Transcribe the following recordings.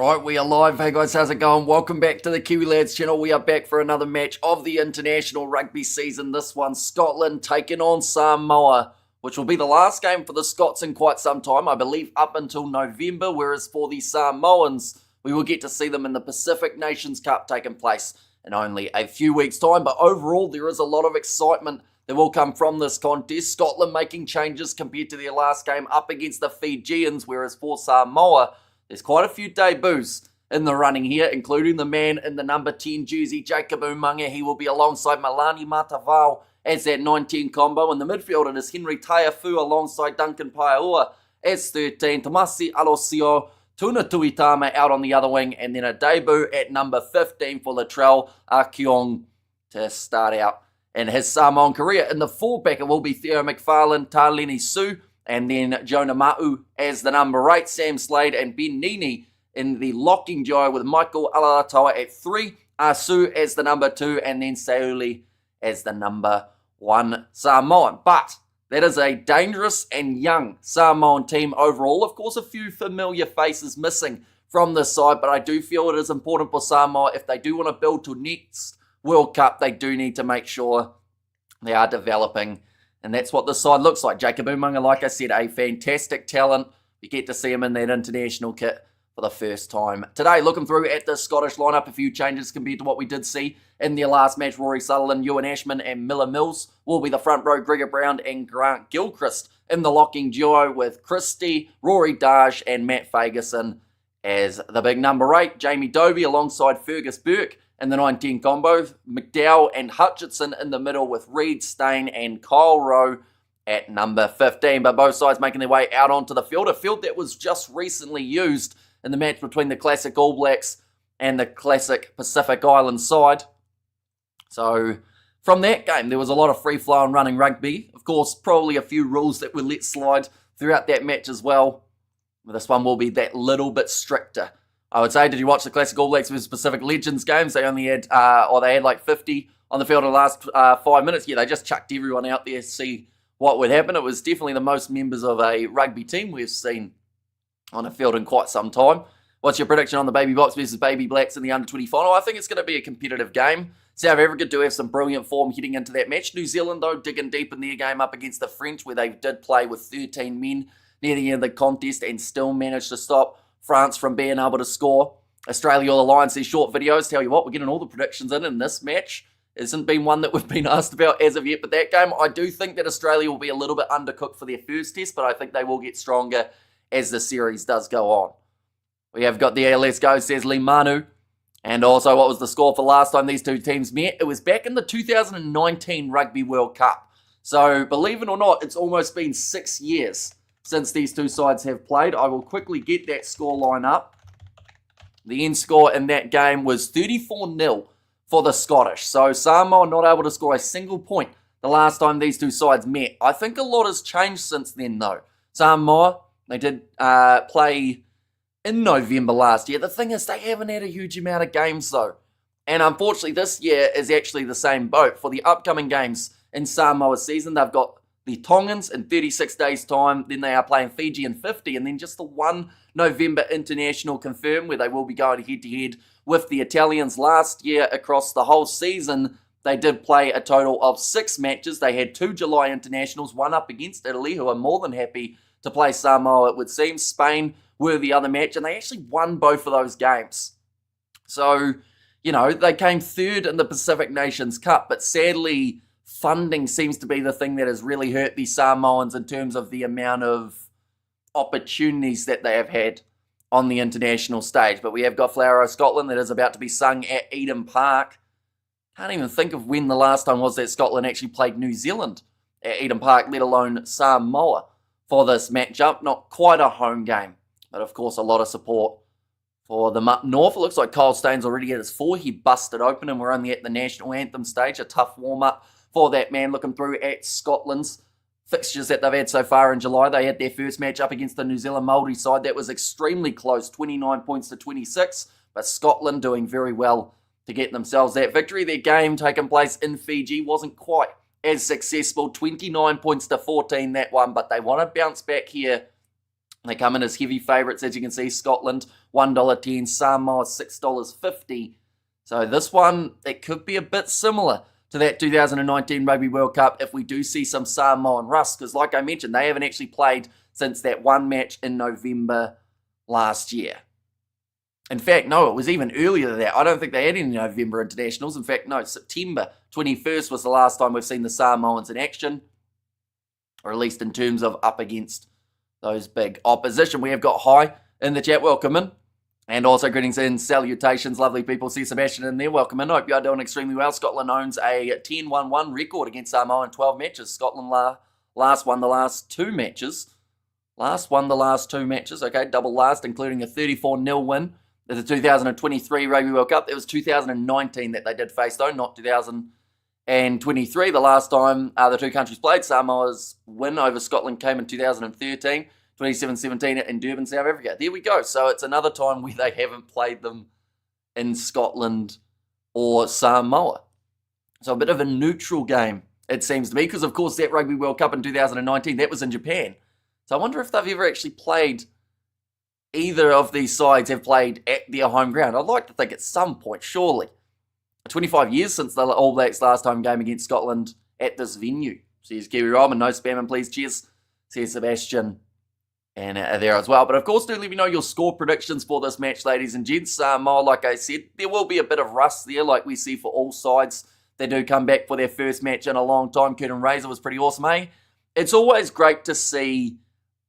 Right, we are live. Hey guys, how's it going? Welcome back to the Kiwi Lads channel. We are back for another match of the international rugby season. This one, Scotland taking on Samoa, which will be the last game for the Scots in quite some time, I believe up until November, whereas for the Samoans, we will get to see them in the Pacific Nations Cup taking place in only a few weeks' time. But overall, there is a lot of excitement that will come from this contest. Scotland making changes compared to their last game up against the Fijians, whereas for Samoa, there's quite a few debuts in the running here, including the man in the number 10 jersey, Jacob Umaga. He will be alongside Malani Matavao as that 19 combo. In the midfield, it is Henry Taiafu alongside Duncan Paeaua as 13. Tomasi Alosio, Tuna Tuitama out on the other wing, and then a debut at number 15 for Latrell Akiong to start out in his Samoan career. In the fullback, it will be Theo McFarlane, Taleni Su, and then Jonah Ma'u as the number 8, Sam Slade and Ben Nini in the locking duo with Michael Alatoa at 3, Asu as the number 2, and then Seuli as the number 1 Samoan. But that is a dangerous and young Samoan team overall. Of course, a few familiar faces missing from this side, but I do feel it is important for Samoa, if they do want to build to next World Cup, they do need to make sure they are developing. And that's what this side looks like. Jacob Umaga, like I said, a fantastic talent. You get to see him in that international kit for the first time today. Looking through at the Scottish lineup, a few changes compared to what we did see in their last match. Rory Sutherland, Ewan Ashman and Miller Mills will be the front row. Gregor Brown and Grant Gilchrist in the locking duo with Christie, Rory Darge and Matt Ferguson as the big number 8. Jamie Dobie alongside Fergus Burke in the 19 combo, McDowell and Hutchinson in the middle with Reid, Stain and Kyle Rowe at number 15. But both sides making their way out onto the field, a field that was just recently used in the match between the Classic All Blacks and the Classic Pacific Island side. So from that game, there was a lot of free-flowing running rugby. Of course, probably a few rules that were let slide throughout that match as well. This one will be that little bit stricter, I would say. Did you watch the Classic All Blacks versus Pacific Legends games? They only had, they had like 50 on the field in the last 5 minutes. Yeah, they just chucked everyone out there to see what would happen. It was definitely the most members of a rugby team we've seen on a field in quite some time. What's your prediction on the Baby Box versus Baby Blacks in the Under-20 final? I think it's going to be a competitive game. South Africa do have some brilliant form heading into that match. New Zealand, though, digging deep in their game up against the French, where they did play with 13 men near the end of the contest and still managed to stop France from being able to score. Australia All Alliance, these short videos, tell you what, we're getting all the predictions in this match. It hasn't been one that we've been asked about as of yet, but that game, I do think that Australia will be a little bit undercooked for their first test, but I think they will get stronger as the series does go on. We have got the Let's Go, says Lee Manu. And also, what was the score for last time these two teams met? It was back in the 2019 Rugby World Cup. So, believe it or not, it's almost been 6 years since these two sides have played. I will quickly get that score line up. The end score in that game was 34-0 for the Scottish. So Samoa not able to score a single point the last time these two sides met. I think a lot has changed since then, though. Samoa, they did play in November last year. The thing is, they haven't had a huge amount of games, though. And unfortunately, this year is actually the same boat. For the upcoming games in Samoa's season, they've got the Tongans in 36 days' time, then they are playing Fiji in 50, and then just the one November international confirmed where they will be going head-to-head with the Italians. Last year, across the whole season, they did play a total of 6 matches. They had 2 July internationals, one up against Italy, who are more than happy to play Samoa, it would seem. Spain were the other match, and they actually won both of those games. So, you know, they came third in the Pacific Nations Cup, but sadly, funding seems to be the thing that has really hurt the Samoans in terms of the amount of opportunities that they have had on the international stage. But we have got Flower of Scotland that is about to be sung at Eden Park. Can't even think of when the last time was that Scotland actually played New Zealand at Eden Park, let alone Samoa for this matchup. Not quite a home game, but of course a lot of support for them up north. It looks like Kyle Staines already at his 4. He busted open and we're only at the national anthem stage. A tough warm-up for that man. Looking through at Scotland's fixtures that they've had so far in July. They had their first match up against the New Zealand Māori side. That was extremely close, 29 points to 26. But Scotland doing very well to get themselves that victory. Their game taking place in Fiji wasn't quite as successful. 29 points to 14 that one. But they want to bounce back here They come in as heavy favourites, as you can see. Scotland, $1.10. Samoa, $6.50. So this one, it could be a bit similar to that 2019 Rugby World Cup if we do see some Samoan rust. Because like I mentioned, they haven't actually played since that one match in November last year. In fact, no, it was even earlier than that. I don't think they had any November internationals. In fact, no, September 21st was the last time we've seen the Samoans in action, or at least in terms of up against those big opposition. We have got Hi in the chat. Welcome in. And also greetings and salutations, lovely people. See Sebastian in there. Welcome in. Hope you are doing extremely well. Scotland owns a 10-1-1 record against Samoa in 12 matches. Scotland last won the last two matches. Okay, double last, including a 34-0 win in the 2023 Rugby World Cup. It was 2019 that they did face, though, not 2023. The last time the two countries played, Samoa's win over Scotland came in 2013. 27-17 in Durban, South Africa. There we go. So it's another time where they haven't played them in Scotland or Samoa. So a bit of a neutral game, it seems to me, because of course that Rugby World Cup in 2019, that was in Japan. So I wonder if they've ever actually played, either of these sides have played at their home ground. I'd like to think at some point, surely. 25 years since the All Blacks last home game against Scotland at this venue. Says Kiwi Robin, no spamming please, cheers. Says Sebastian. And there as well. But of course, do let me know your score predictions for this match, ladies and gents. Samoa, like I said, there will be a bit of rust there, like we see for all sides. They do come back for their first match in a long time. Curtin Razor was pretty awesome, eh? It's always great to see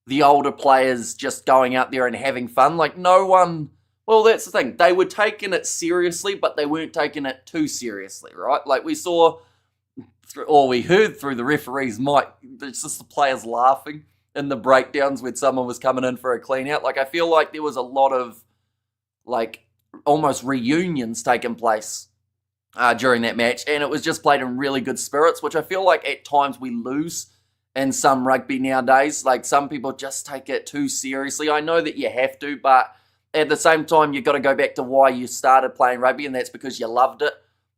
the older players just going out there and having fun. Like, no one... Well, that's the thing. They were taking it seriously, but they weren't taking it too seriously, right? Like we saw, or we heard through the referee's mic, it's just the players laughing in the breakdowns when someone was coming in for a clean out. Like, I feel like there was a lot of, like, almost reunions taking place during that match, and it was just played in really good spirits, which I feel like at times we lose in some rugby nowadays. Like, some people just take it too seriously. I know that you have to, but at the same time, you've got to go back to why you started playing rugby, and that's because you loved it,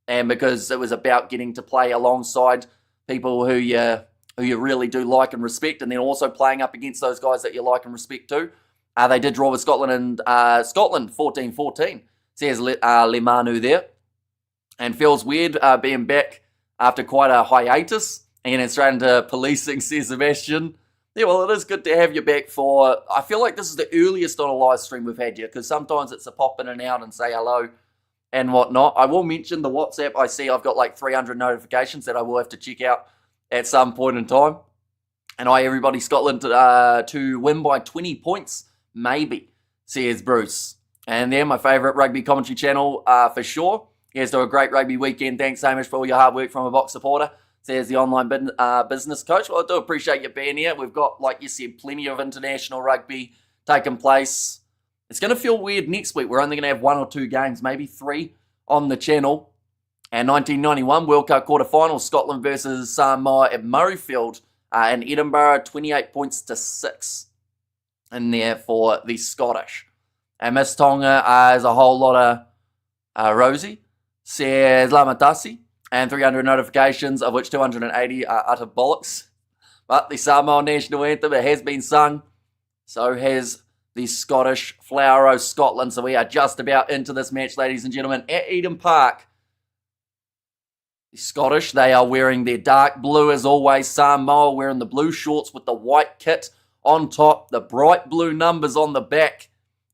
and because it was about getting to play alongside people who you really do like and respect, and then also playing up against those guys that you like and respect too. They did draw with Scotland and Scotland 14-14. Says Le Manu there. And feels weird being back after quite a hiatus and then straight into policing, says Sebastian. Yeah, well, it is good to have you back for... I feel like this is the earliest on a live stream we've had you, because sometimes it's a pop in and out and say hello and whatnot. I will mention the WhatsApp. I see I've got like 300 notifications that I will have to check out at some point in time. And everybody, Scotland to win by 20 points, maybe, says Bruce. And they're my favourite rugby commentary channel for sure. You guys do a great rugby weekend. Thanks so much for all your hard work from a Box supporter, says the online business coach. Well, I do appreciate you being here. We've got, like you said, plenty of international rugby taking place. It's going to feel weird next week. We're only going to have 1 or 2 games, maybe 3 on the channel. And 1991 World Cup quarterfinals, Scotland versus Samoa at Murrayfield in Edinburgh, 28 points to 6 in there for the Scottish. And Miss Tonga has a whole lot of Rosie, says Lamatasi, and 300 notifications, of which 280 are utter bollocks. But the Samoa national anthem, it has been sung. So has the Scottish Flower O Scotland. So we are just about into this match, ladies and gentlemen, at Eden Park. The Scottish, they are wearing their dark blue as always. Samoa wearing the blue shorts with the white kit on top. The bright blue numbers on the back.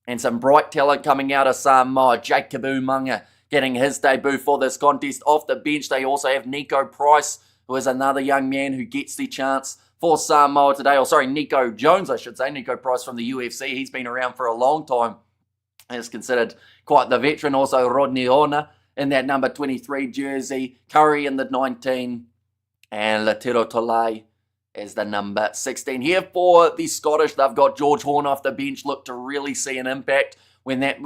And some bright talent coming out of Samoa. Jacob Umaga getting his debut for this contest off the bench. They also have Nico Price, who is another young man who gets the chance for Samoa today. Or sorry, Nico Jones, I should say. Nico Price from the UFC. He's been around for a long time and is considered quite the veteran. Also Rodney Ona in that number 23 jersey. Curry in the 19. And Latero Tolai is the number 16. Here for the Scottish, they've got George Horn off the bench. Look to really see an impact when that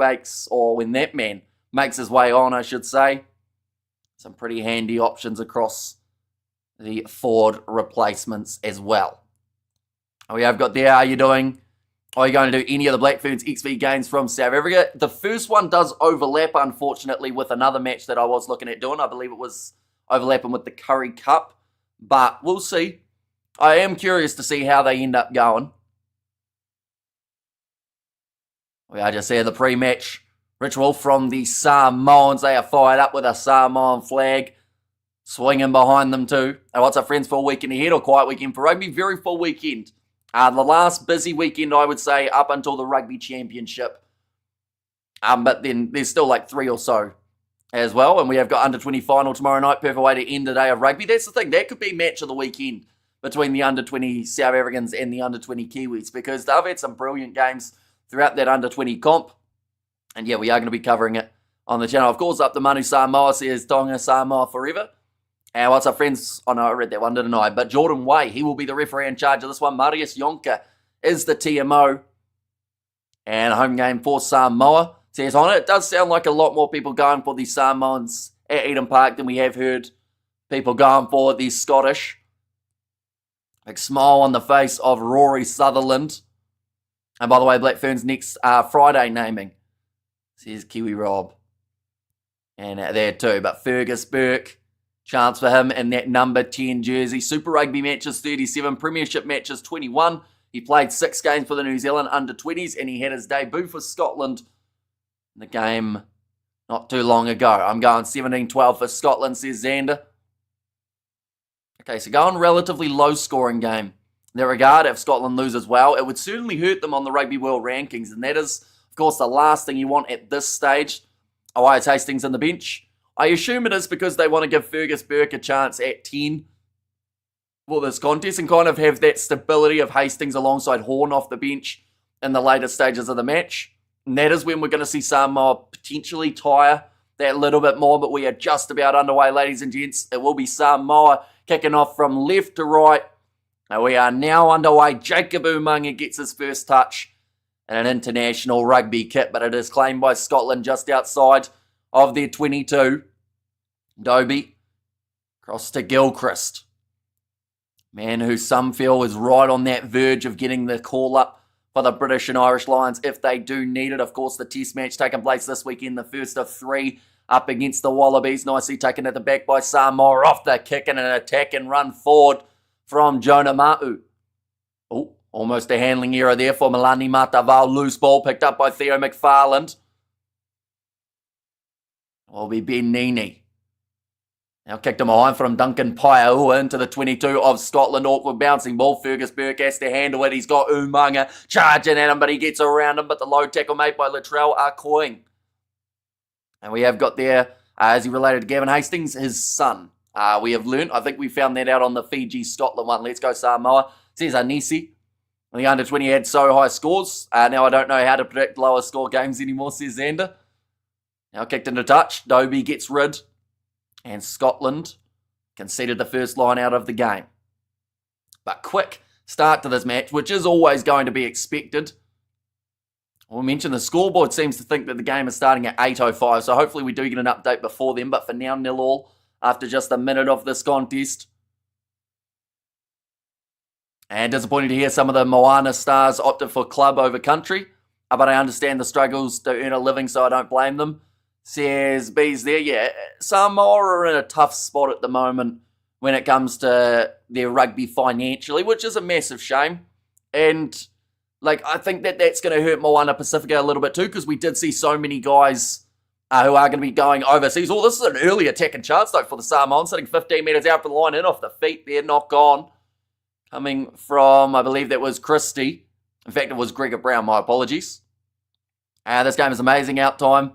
man makes his way on, I should say. Some pretty handy options across the Ford replacements as well. We have got there, how are you doing? Are you going to do any of the Black Ferns XV games from South Africa? The first one does overlap, unfortunately, with another match that I was looking at doing. I believe it was overlapping with the Curry Cup, but we'll see. I am curious to see how they end up going. We are just here, the pre-match ritual from the Samoans. They are fired up with a Samoan flag swinging behind them too. And what's up, friends, for a weekend ahead or quiet weekend for rugby? Very full weekend. The last busy weekend, I would say, up until the Rugby Championship. But then there's still like 3 or so as well. And we have got under-20 final tomorrow night. Perfect way to end the day of rugby. That's the thing. That could be match of the weekend between the under-20 South Africans and the under-20 Kiwis, because they've had some brilliant games throughout that under-20 comp. And yeah, we are going to be covering it on the channel. Of course, up to Manu Samoa says Tonga Samoa forever. And what's up, friends? Oh no, I read that one, didn't I? But Jordan Way, he will be the referee in charge of this one. Marius Yonka is the TMO. And a home game for Samoa. Says on it, it does sound like a lot more people going for the Samoans at Eden Park than we have heard people going for the Scottish. Big smile on the face of Rory Sutherland. And by the way, Black Ferns next Friday naming. Says Kiwi Rob. And there too. But Fergus Burke, chance for him in that number 10 jersey. Super Rugby matches 37, Premiership matches 21. He played 6 games for the New Zealand under-20s and he had his debut for Scotland in the game not too long ago. I'm going 17-12 for Scotland, says Xander. Okay, so going relatively low-scoring game. In that regard, if Scotland loses well, it would certainly hurt them on the Rugby World Rankings, and that is, of course, the last thing you want at this stage. Elias Hastings on the bench. I assume it is because they want to give Fergus Burke a chance at 10 for this contest and kind of have that stability of Hastings alongside Horn off the bench in the later stages of the match. And that is when we're going to see Samoa potentially tire that little bit more, but we are just about underway, ladies and gents. It will be Samoa kicking off from left to right. And we are now underway. Jacob Umaga gets his first touch in an international rugby kit, but it is claimed by Scotland just outside of their 22. Dobie across to Gilchrist. Man who some feel is right on that verge of getting the call up for the British and Irish Lions if they do need it. Of course, the test match taking place this weekend, the first of 3 up against the Wallabies. Nicely taken at the back by Samoa, off the kick and an attack and run forward from Jonah Ma'u. Oh, almost a handling error there for Milani Mataval. Loose ball picked up by Theo McFarland. Will be Ben Nini. Now kicked him behind from Duncan Paiaua into the 22 of Scotland. Awkward bouncing ball. Fergus Burke has to handle it. He's got Umaga charging at him, but he gets around him. But the low tackle made by Latrell Arcoing. And we have got there, as he related to Gavin Hastings, his son. We have learnt, I think we found that out on the Fiji-Scotland one. Let's go Samoa. Says Anisi. And the under-20 had so high scores. Now I don't know how to predict lower score games anymore, says Xander. Now kicked into touch. Dobie gets rid. And Scotland conceded the first line out of the game. But quick start to this match, which is always going to be expected. We'll mention the scoreboard seems to think that the game is starting at 8:05, so hopefully we do get an update before then. But for now, 0-0 after just a minute of this contest. And disappointed to hear some of the Moana stars opted for club over country. But I understand the struggles to earn a living, so I don't blame them. Says B's there. Yeah, Samoa are in a tough spot at the moment when it comes to their rugby financially, which is a massive shame. And I think that that's going to hurt Moana Pacifica a little bit too, because we did see so many guys who are going to be going overseas. Oh, this is an early attacking chance though for the Samoans, sitting 15 metres out from the line, in off the feet there, knock on. Coming from, I believe that was Christie. In fact, it was Gregor Brown, my apologies. This game is amazing, out time.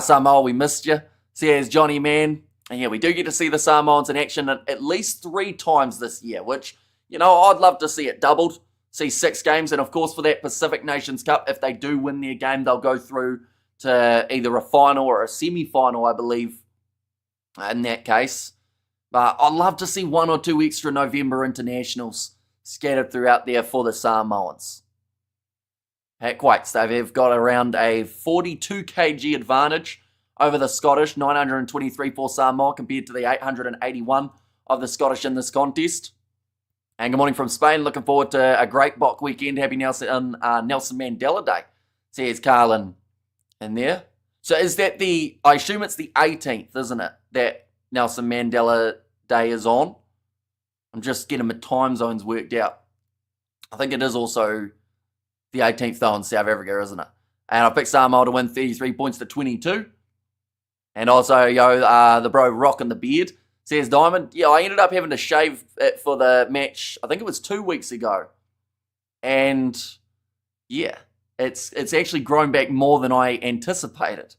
Samoa, we missed you, says Johnny Man. And yeah, we do get to see the Samoans in action at least 3 times this year, which, I'd love to see it doubled. See 6 games, and of course for that Pacific Nations Cup, if they do win their game, they'll go through to either a final or a semi-final, I believe, in that case. But I'd love to see 1 or 2 extra November internationals scattered throughout there for the Samoans. At Quakes, they've got around a 42 kg advantage over the Scottish, 923 for Samoa compared to the 881 of the Scottish in this contest. And good morning from Spain. Looking forward to a great Bok weekend. Happy Nelson Mandela Day, says Carlin in there. So is that I assume it's the 18th, isn't it, that Nelson Mandela Day is on? I'm just getting my time zones worked out. I think it is also the 18th though in South Africa, isn't it? And I picked Samoa to win 33 points to 22. And also, the bro rocking the beard says, Diamond, yeah, I ended up having to shave it for the match, I think it was 2 weeks ago. And yeah, it's actually grown back more than I anticipated.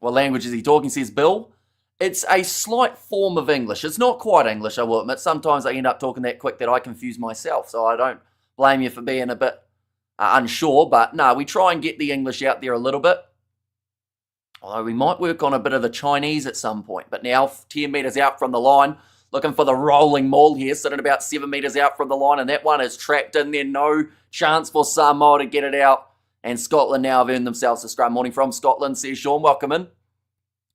What language is he talking, says Bill? It's a slight form of English. It's not quite English, I will admit. Sometimes I end up talking that quick that I confuse myself, so I don't blame you for being a bit unsure. But no, we try and get the English out there a little bit. Although we might work on a bit of the Chinese at some point. But now 10 metres out from the line, looking for the rolling maul here, sitting about 7 metres out from the line, and that one is trapped in there. No chance for Samoa to get it out. And Scotland now have earned themselves a scrum. Morning from Scotland, says Sean. Welcome in.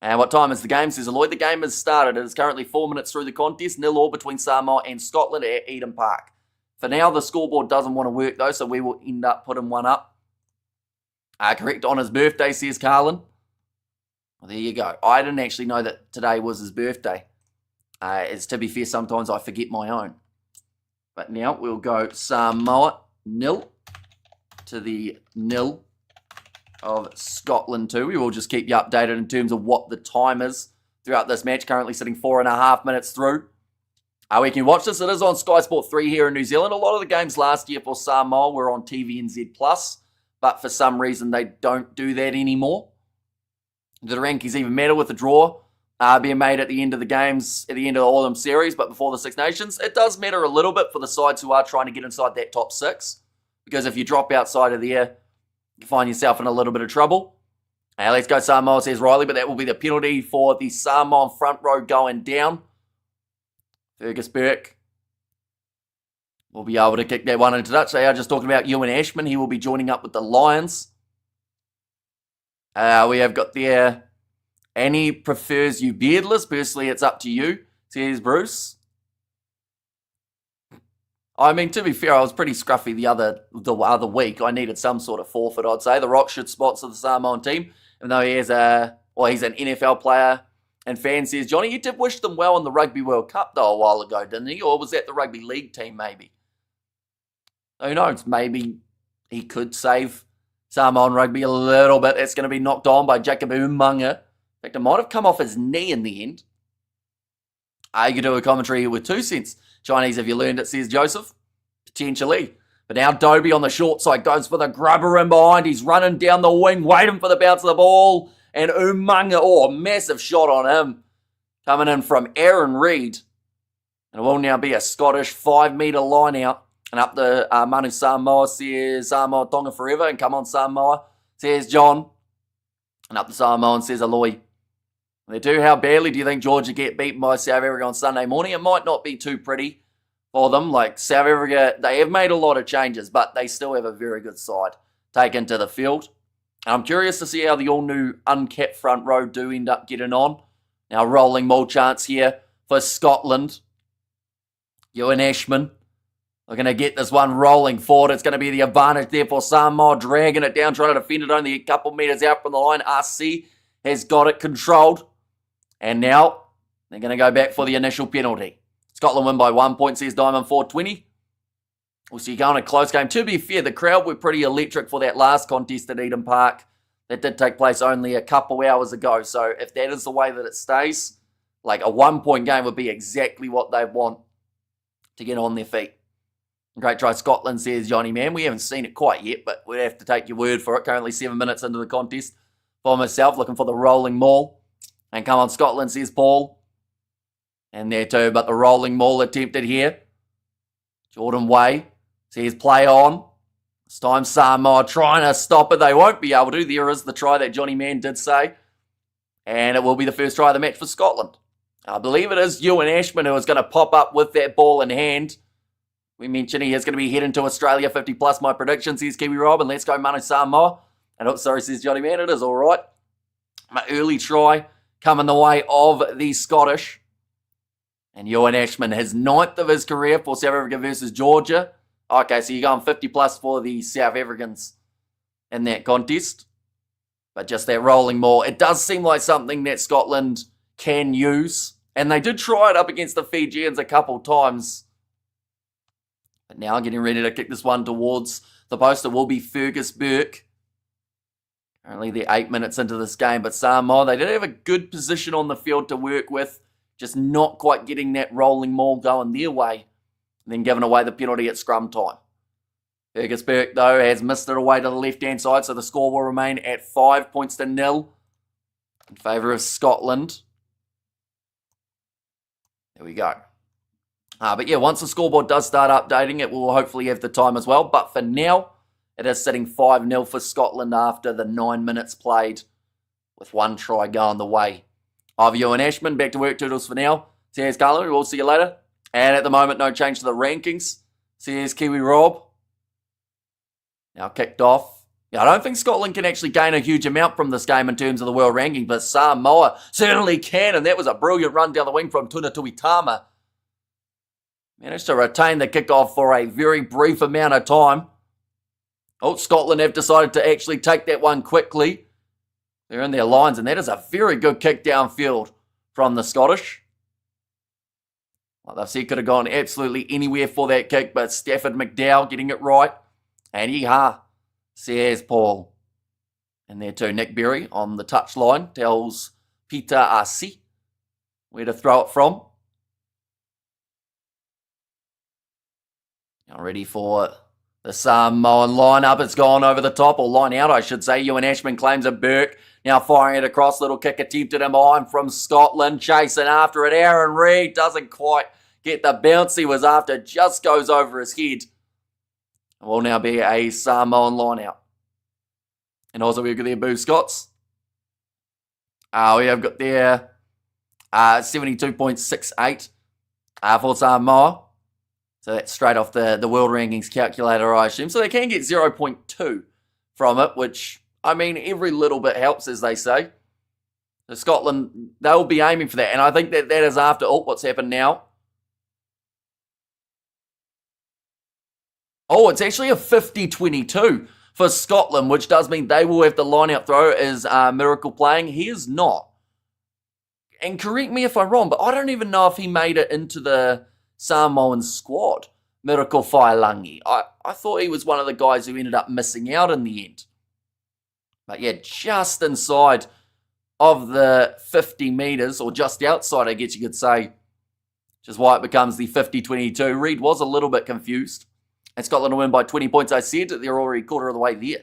And what time is the game, says Lloyd? The game has started. It is currently 4 minutes through the contest. 0-0 between Samoa and Scotland at Eden Park. For now, the scoreboard doesn't want to work, though, so we will end up putting one up. Correct on his birthday, says Carlin. Well, there you go. I didn't actually know that today was his birthday. As to be fair, sometimes I forget my own. But now we'll go Samoa 0 to the 0 of Scotland 2. We will just keep you updated in terms of what the time is throughout this match. Currently sitting 4.5 minutes through. We can watch this. It is on Sky Sport 3 here in New Zealand. A lot of the games last year for Samoa were on TVNZ+, but for some reason they don't do that anymore. The rankings even matter with the draw being made at the end of the games, at the end of all of them series, but before the Six Nations. It does matter a little bit for the sides who are trying to get inside that top 6, because if you drop outside of there, you find yourself in a little bit of trouble. Let's go Samoa, says Riley, but that will be the penalty for the Samoan front row going down. Fergus Burke will be able to kick that one into touch. They are just talking about Ewan Ashman. He will be joining up with the Lions. We have got there, Annie prefers you beardless. Personally, it's up to you, says Bruce. I mean, to be fair, I was pretty scruffy the other week. I needed some sort of forfeit, I'd say. The rock should sponsor the Samoan team, even though he's an NFL player. And fan says, Johnny, you did wish them well in the Rugby World Cup, though, a while ago, didn't he? Or was that the Rugby League team, maybe? Who knows? Maybe he could save Samoan rugby a little bit. It's going to be knocked on by Jacob Umunga. In fact, it might have come off his knee in the end. You could do a commentary here with 2 cents. Chinese, have you learned it, says Joseph? Potentially. But now Dobie on the short side goes for the grubber in behind. He's running down the wing, waiting for the bounce of the ball. And Umunga, massive shot on him. Coming in from Aaron Reid. And it will now be a Scottish 5-metre line out. And up the Manu Samoa, says Samoa Tonga forever. And come on Samoa, says John. And up the Samoan, says Aloy. They do. How badly do you think Georgia get beaten by South Africa on Sunday morning? It might not be too pretty for them. Like South Africa, they have made a lot of changes, but they still have a very good side taken to the field. And I'm curious to see how the all-new uncapped front row do end up getting on. Now rolling maul chance here for Scotland. Ewan Ashman. We're going to get this one rolling forward. It's going to be the advantage there for Samoa, dragging it down, trying to defend it only a couple metres out from the line. RC has got it controlled. And now they're going to go back for the initial penalty. Scotland win by 1 point, says Diamond 420. We'll see you going a close game. To be fair, the crowd were pretty electric for that last contest at Eden Park. That did take place only a couple hours ago. So if that is the way that it stays, like a 1 point game would be exactly what they want to get on their feet. Great try, Scotland, says Johnny Man. We haven't seen it quite yet, but we'd have to take your word for it. Currently 7 minutes into the contest for myself, looking for the rolling maul. And come on, Scotland, says Paul. And there too, but the rolling maul attempted here. Jordan Way says play on. This time Samoa trying to stop it. They won't be able to. There is the try that Johnny Man did say. And it will be the first try of the match for Scotland. I believe it is Ewan Ashman who is going to pop up with that ball in hand. We mentioned he is going to be heading to Australia 50 plus. My prediction, says Kiwi Rob. And let's go Manu Samoa. And oh, sorry, says Johnny Man. It is all right. My early try coming the way of the Scottish. And Ewan Ashman, his 9th of his career for South Africa versus Georgia. Okay, so you're going 50 plus for the South Africans in that contest. But just that rolling maul. It does seem like something that Scotland can use. And they did try it up against the Fijians a couple times. But now getting ready to kick this one towards the post. It will be Fergus Burke. Only they're 8 minutes into this game, but Samoa, they did have a good position on the field to work with, just not quite getting that rolling maul going their way, and then giving away the penalty at scrum time. Fergus Burke, though, has missed it away to the left-hand side, so the score will remain at 5 points to 0 in favour of Scotland. There we go. But yeah, once the scoreboard does start updating, it will hopefully have the time as well. But for now, it is sitting 5-0 for Scotland after the 9 minutes played, with one try going the way of Ewan Ashman. Back to work, Toodles, for now. Cheers, Carlo. We'll see you later. And at the moment, no change to the rankings. Cheers, Kiwi Rob. Now kicked off. Yeah, I don't think Scotland can actually gain a huge amount from this game in terms of the world ranking, but Samoa certainly can, and that was a brilliant run down the wing from Tuna Tuitama. Managed to retain the kickoff for a very brief amount of time. Oh, Scotland have decided to actually take that one quickly. They're in their lines, and that is a very good kick downfield from the Scottish. Like they've said, could have gone absolutely anywhere for that kick, but Stafford McDowell getting it right. And yeehaw, says Paul. And there too, Nick Berry on the touchline tells Peter Asi where to throw it from. Now ready for the Samoan lineup. It's gone over the top, or line out, I should say. Ewan Ashman claims a Burke. Now firing it across, little kick attempted in behind from Scotland. Chasing after it. Aaron Reid doesn't quite get the bounce he was after. Just goes over his head. It will now be a Samoan line out. And also we've got their Boo Scots. We have got their 72.68 for Samoa. So that's straight off the world rankings calculator, I assume. So they can get 0.2 from it, which, I mean, every little bit helps, as they say. So Scotland, they'll be aiming for that. And I think that is after, what's happened now? Oh, it's actually a 50-22 for Scotland, which does mean they will have the line-out throw as Miracle playing. He is not. And correct me if I'm wrong, but I don't even know if he made it into the Samoan squad, Miracle Whailangi. I thought he was one of the guys who ended up missing out in the end. But yeah, just inside of the 50 metres, or just outside, I guess you could say, which is why it becomes the 50-22. Reid was a little bit confused. And Scotland will win by 20 points, I said. They're already quarter of the way there.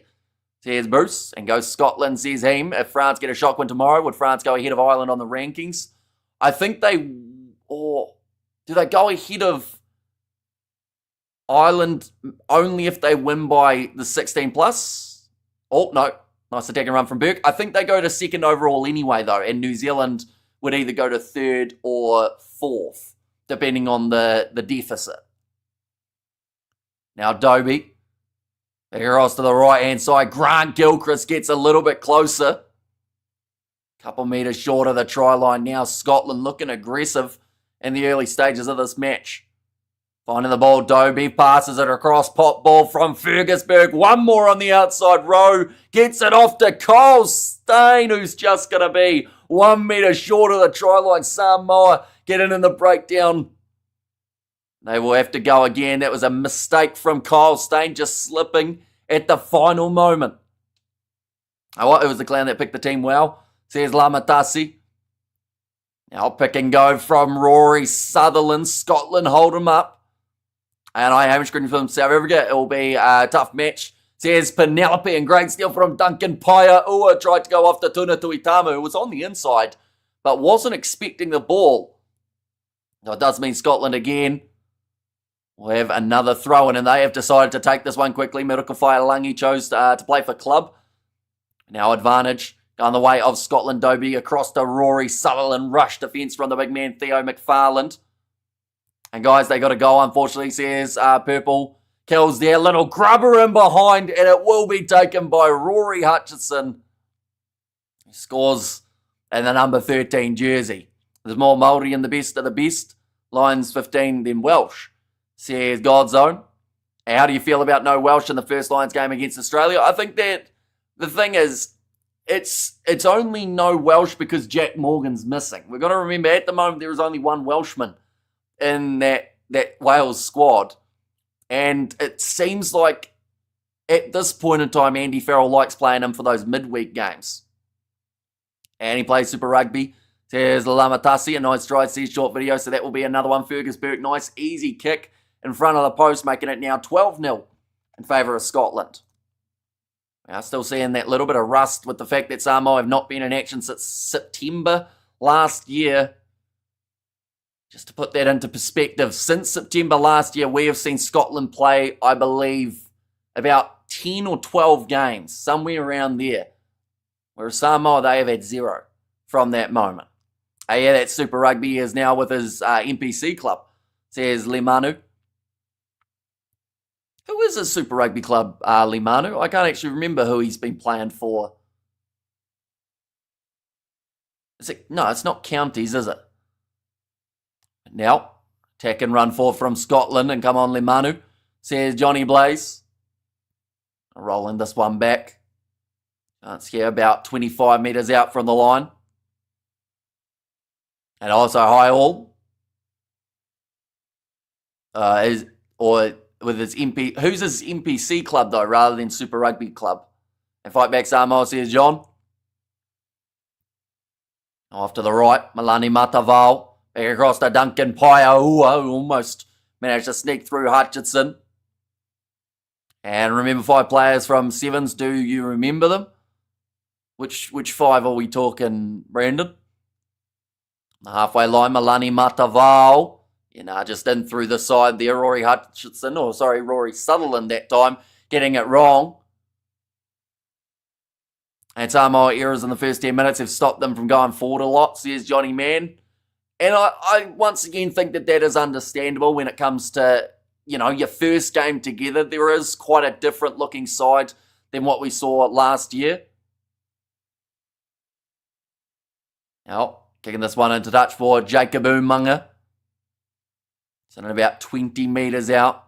So here's Bruce, and goes Scotland, says him. If France get a shock win tomorrow, would France go ahead of Ireland on the rankings? I think they, or do they go ahead of Ireland only if they win by the 16 plus? Oh, no. Nice attacking run from Burke. I think they go to second overall anyway, though, and New Zealand would either go to third or fourth, depending on the deficit. Now Dobie, across to the right-hand side. Grant Gilchrist gets a little bit closer. Couple metres short of the try line now. Scotland looking aggressive in the early stages of this match. Finding the ball, Dobie passes it across. Pop ball from Fergusberg. One more on the outside row. Gets it off to Kyle Stain, who's just going to be 1 metre short of the try line. Samoa getting in the breakdown. They will have to go again. That was a mistake from Kyle Stain, just slipping at the final moment. Oh, it was the clown that picked the team well, says Lamatasi. Now pick and go from Rory Sutherland. Scotland hold him up. And I am screening from South Africa. It will be a tough match, says Penelope, and great steal from Duncan Paya. Ua tried to go off to Tuna Tuitama, who was on the inside, but wasn't expecting the ball. Now it does mean Scotland again we'll have another throw-in, and they have decided to take this one quickly. Miracle Whailangi chose to play for club. Now advantage on the way of Scotland. Dobie across to Rory Sutherland. Rush defence from the big man Theo McFarland. And guys, they got to go, unfortunately, says Purple. Kills their little grubber in behind, and it will be taken by Rory Hutchinson. He scores in the number 13 jersey. There's more Māori in the best of the best. Lions 15, then Welsh, says Godzone. How do you feel about no Welsh in the first Lions game against Australia? I think that the thing is, it's only no Welsh because Jack Morgan's missing. We've got to remember, at the moment, there is only one Welshman in that Wales squad. And it seems like at this point in time, Andy Farrell likes playing him for those midweek games. And he plays Super Rugby. Says Lamatasi, a nice stride, says short video, so that will be another one. Fergus Burke, nice easy kick in front of the post, making it now 12-0 in favour of Scotland. Now, still seeing that little bit of rust with the fact that Samoa have not been in action since September last year. Just to put that into perspective, since September last year, we have seen Scotland play, I believe, about 10 or 12 games, somewhere around there. Whereas Samoa, they have had 0 from that moment. Yeah, that Super Rugby is now with his NPC club, says Manu. Who is his Super Rugby club, Manu? I can't actually remember who he's been playing for. No, it's not counties, is it? Now, attack and run forward from Scotland, and come on, Manu, says Johnny Blaze. Rolling this one back. Can't see about 25 metres out from the line. And also high all. With his who's his NPC club though, rather than Super Rugby club? And fight back Samoa, says John. Off to the right, Malani Matavao. Back across to Duncan Paiaua, who almost managed to sneak through Hutchinson. And remember 5 players from Sevens, do you remember them? Which 5 are we talking, Brandon? The halfway line, Malani Matavao. Just in through the side there, Rory Sutherland that time, getting it wrong. And Samoa errors in the first 10 minutes have stopped them from going forward a lot, says Johnny Mann. And I once again think that is understandable when it comes to, your first game together. There is quite a different looking side than what we saw last year. Now, kicking this one into touch for Jacob Umaga. Sitting about 20 metres out.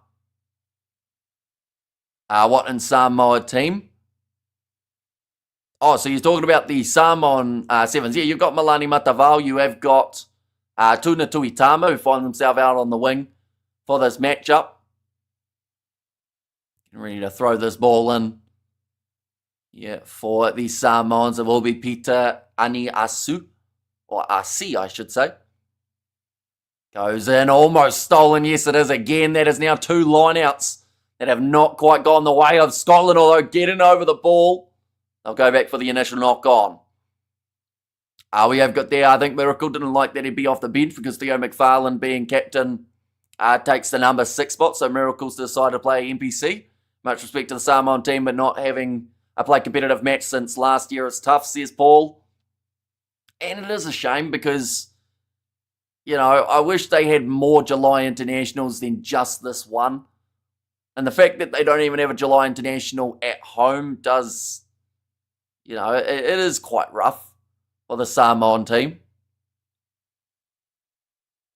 What in Samoa team? Oh, so you're talking about the Samoan Sevens. Yeah, you've got Malani Matavao. You have got Tuna Tuitama, who find themselves out on the wing for this matchup. Ready to throw this ball in. Yeah, for the Samoans, it will be Peter Aniasu. Or Asi, I should say. Goes in, almost stolen. Yes, it is again. That is now 2 lineouts that have not quite gone the way of Scotland, although getting over the ball. They'll go back for the initial knock on. We have got there, I think Miracle didn't like that he'd be off the bench because Theo McFarlane being captain takes the number 6 spot, so Miracles decided to play NPC. Much respect to the Samoan team, but not having played competitive match since last year is tough, says Paul. And it is a shame because, I wish they had more July internationals than just this one. And the fact that they don't even have a July international at home does, it is quite rough for the Samoan team.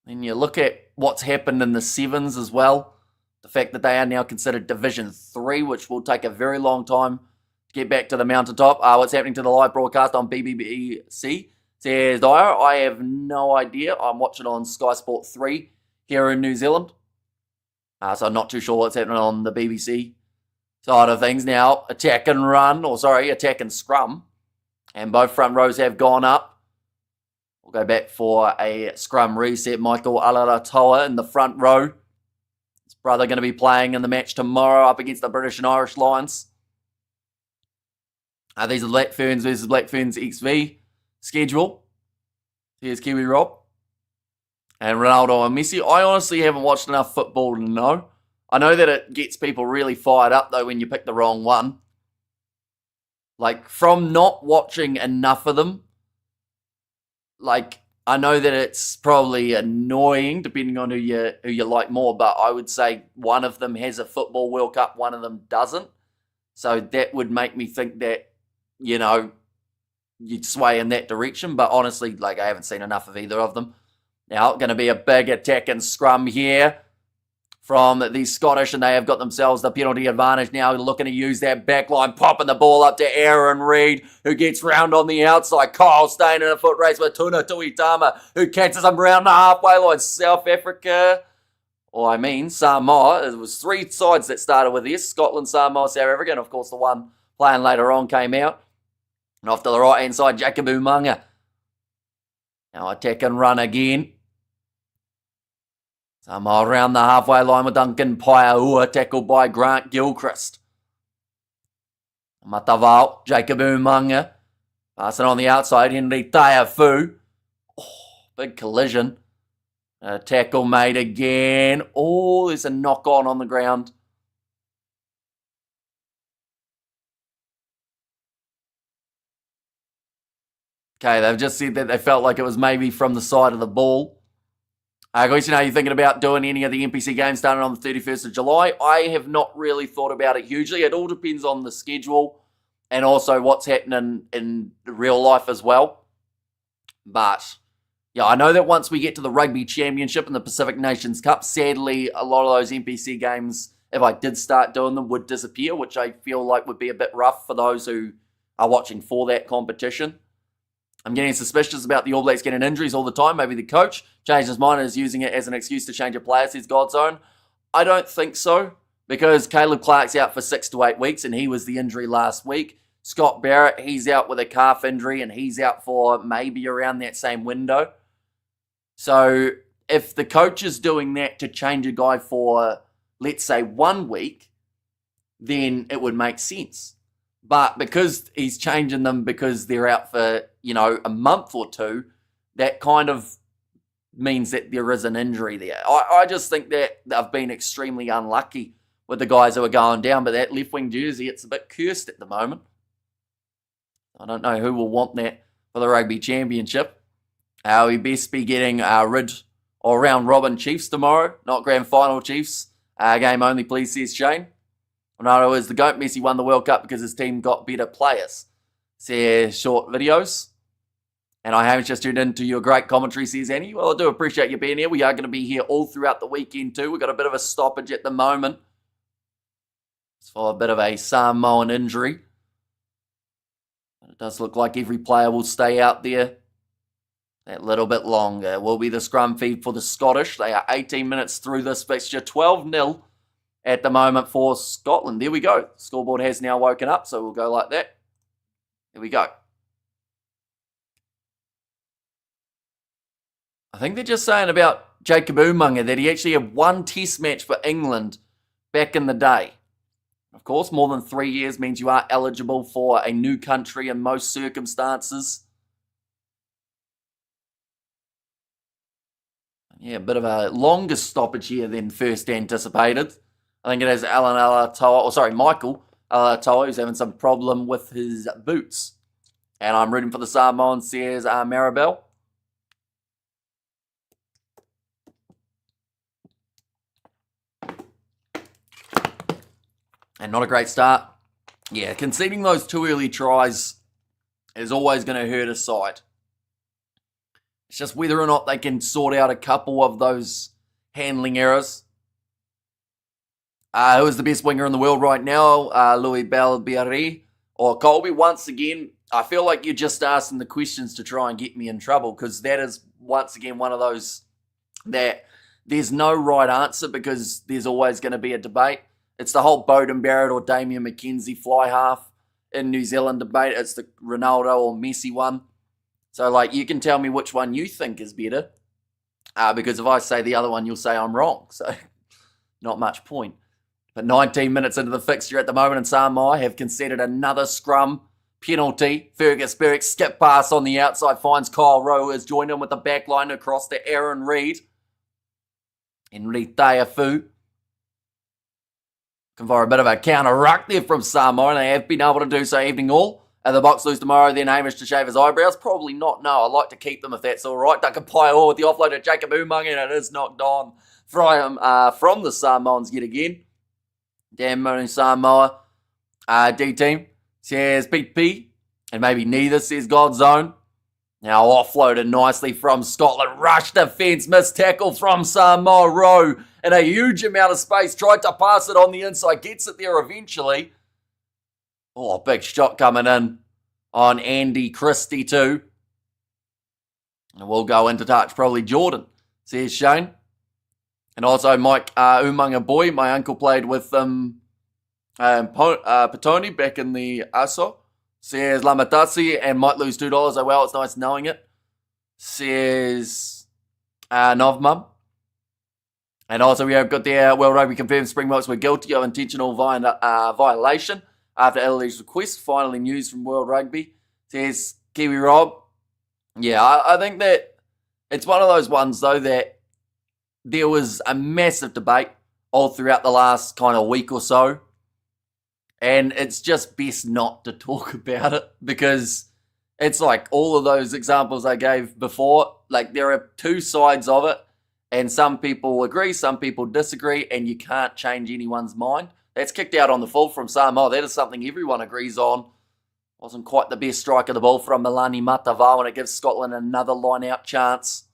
And you look at what's happened in the Sevens as well. The fact that they are now considered Division 3, which will take a very long time to get back to the mountaintop. What's happening to the live broadcast on BBBC? Says Dyer, I have no idea. I'm watching on Sky Sport 3 here in New Zealand. So I'm not too sure what's happening on the BBC side of things. Now, attack and scrum. And both front rows have gone up. We'll go back for a scrum reset. Michael Alaratoa in the front row. His brother going to be playing in the match tomorrow up against the British and Irish Lions. These are Black Ferns versus Black Ferns XV schedule. Here's Kiwi Rob. And Ronaldo and Messi. I honestly haven't watched enough football to know. I know that it gets people really fired up though when you pick the wrong one. Like, from not watching enough of them, I know that it's probably annoying depending on who you like more, but I would say one of them has a Football World Cup, one of them doesn't. So that would make me think that, you'd sway in that direction. But honestly, I haven't seen enough of either of them. Now, going to be a big attack and scrum here from the Scottish, and they have got themselves the penalty advantage now, looking to use that back line, popping the ball up to Aaron Reid, who gets round on the outside. Kyle Steyn in a foot race with Tuna Tuitama, who catches him round the halfway line. South Africa, or I mean Samoa. It was 3 sides that started with this: Scotland, Samoa, South Africa, and of course the one playing later on came out. And off to the right-hand side, Jacobu Manga. Now attack and run again. Samoa around the halfway line with Duncan Paiaua, tackled by Grant Gilchrist. Matavao, Jacobu Manga. Passing on the outside, Henry Taiafu. Oh, big collision. A tackle made again. Oh, there's a knock on the ground. Okay, they've just said that they felt like it was maybe from the side of the ball. Gleason, are you thinking about doing any of the NPC games starting on the 31st of July? I have not really thought about it hugely. It all depends on the schedule and also what's happening in real life as well. But, yeah, I know that once we get to the Rugby Championship and the Pacific Nations Cup, sadly, a lot of those NPC games, if I did start doing them, would disappear, which I feel like would be a bit rough for those who are watching for that competition. I'm getting suspicious about the All Blacks getting injuries all the time. Maybe the coach changed his mind and is using it as an excuse to change a player, says Godzone. I don't think so, because Caleb Clark's out for 6 to 8 weeks, and he was the injury last week. Scott Barrett, he's out with a calf injury, and he's out for maybe around that same window. So if the coach is doing that to change a guy for, let's say, 1 week, then it would make sense. But because he's changing them because they're out for, a month or two, that kind of means that there is an injury there. I just think that they've been extremely unlucky with the guys who are going down, but that left wing jersey, it's a bit cursed at the moment. I don't know who will want that for the Rugby Championship. We best be getting rid or round robin Chiefs tomorrow, not grand final Chiefs. Game only, please, says Shane. Ronaldo is the GOAT. Messi won the World Cup because his team got better players. Says short videos. And I haven't just tuned into your great commentary, says Annie. Well, I do appreciate you being here. We are going to be here all throughout the weekend too. We've got a bit of a stoppage at the moment. It's for a bit of a Samoan injury. But it does look like every player will stay out there that little bit longer. Will be the scrum feed for the Scottish. They are 18 minutes through this fixture. 12-0 at the moment for Scotland. There we go. The scoreboard has now woken up, so we'll go like that. There we go. I think they're just saying about Jacob Umunga that he actually had 1 test match for England back in the day. Of course, more than 3 years means you are eligible for a new country in most circumstances. Yeah, a bit of a longer stoppage here than first anticipated. I think it is Michael Alatoa, who's having some problem with his boots. And I'm rooting for the Samoans, says Maribel. And not a great start. Yeah, conceding those 2 early tries is always going to hurt a side. It's just whether or not they can sort out a couple of those handling errors. Who is the best winger in the world right now? Louis Belbieri or Colby? Once again, I feel like you're just asking the questions to try and get me in trouble, because that is, once again, one of those that there's no right answer because there's always going to be a debate. It's the whole Bowden Barrett or Damian McKenzie fly half in New Zealand debate. It's the Ronaldo or Messi one. So, you can tell me which one you think is better. Because if I say the other one, you'll say I'm wrong. So, not much point. But 19 minutes into the fixture at the moment, and Samoa have conceded another scrum penalty. Fergus Berwick skip pass on the outside, finds Kyle Rowe, who has joined him with the back line across to Aaron Reid. Henry Taiafu. For a bit of a counter-ruck there from Samoa, and they have been able to do so. Evening all. At the box loose tomorrow, then Hamish to shave his eyebrows. Probably not, no. I'd like to keep them if that's all right. Duncan Paiaua with the offload to Jacob Umunga, and it is knocked on from the Samoans yet again. Damn Manu Samoa. D-team says Pete P, and maybe neither, says Godzone. Now offloaded nicely from Scotland. Rush defence, missed tackle from Samoa Rowe in a huge amount of space. Tried to pass it on the inside, gets it there eventually. Oh, big shot coming in on Andy Christie too. And we'll go into touch, probably Jordan, says Shane. And also Mike Umanga Boy, my uncle played with Petoni back in the ASO. Says Lamatasi and might lose $2. Oh, well, it's nice knowing it. Says Novmum. And also we have got the World Rugby confirmed Springboks were guilty of intentional violation after Adelaide's request. Finally news from World Rugby. Says Kiwi Rob. Yeah, I think that it's one of those ones, though, that there was a massive debate all throughout the last kind of week or so. And it's just best not to talk about it because it's like all of those examples I gave before. Like, there are two sides of it, and some people agree, some people disagree, and you can't change anyone's mind. That's kicked out on the full from Samoa. That is something everyone agrees on. Wasn't quite the best strike of the ball from Milani Matavao, and it gives Scotland another line-out chance.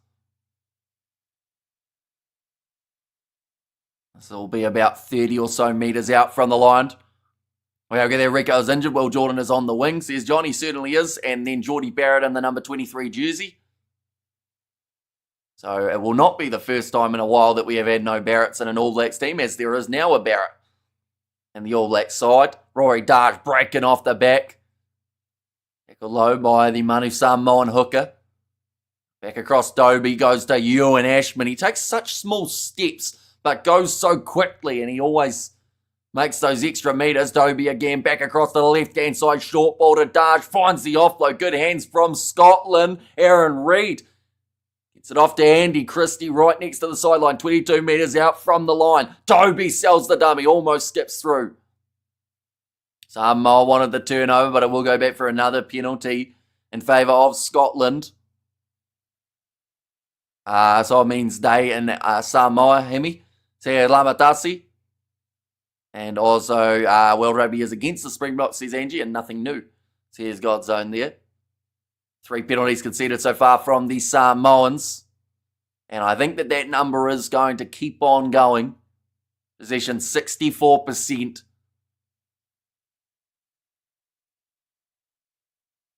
This will be about 30 or so metres out from the line. We have there, Rico's injured. Will Jordan is on the wing. Says Johnny certainly is. And then Geordie Barrett in the number 23 jersey. So it will not be the first time in a while that we have had no Barretts in an All Blacks team, as there is now a Barrett in the All Blacks side. Rory Darge breaking off the back. Tackled low by the Manu Samoan hooker. Back across Dobie, goes to Ewan Ashman. He takes such small steps, but goes so quickly, and he always makes those extra metres. Dobie again back across to the left-hand side. Short ball to Darge. Finds the offload. Good hands from Scotland. Aaron Reid gets it off to Andy Christie right next to the sideline. 22 metres out from the line. Dobie sells the dummy. Almost skips through. Samoa wanted the turnover, but it will go back for another penalty in favour of Scotland. So it means Day and Samoa, Hemi. Says Lamatasi. And also, World Rugby is against the Springboks, says Angie, and nothing new. Says Godzone there. 3 penalties conceded so far from the Samoans. And I think that number is going to keep on going. Possession 64%.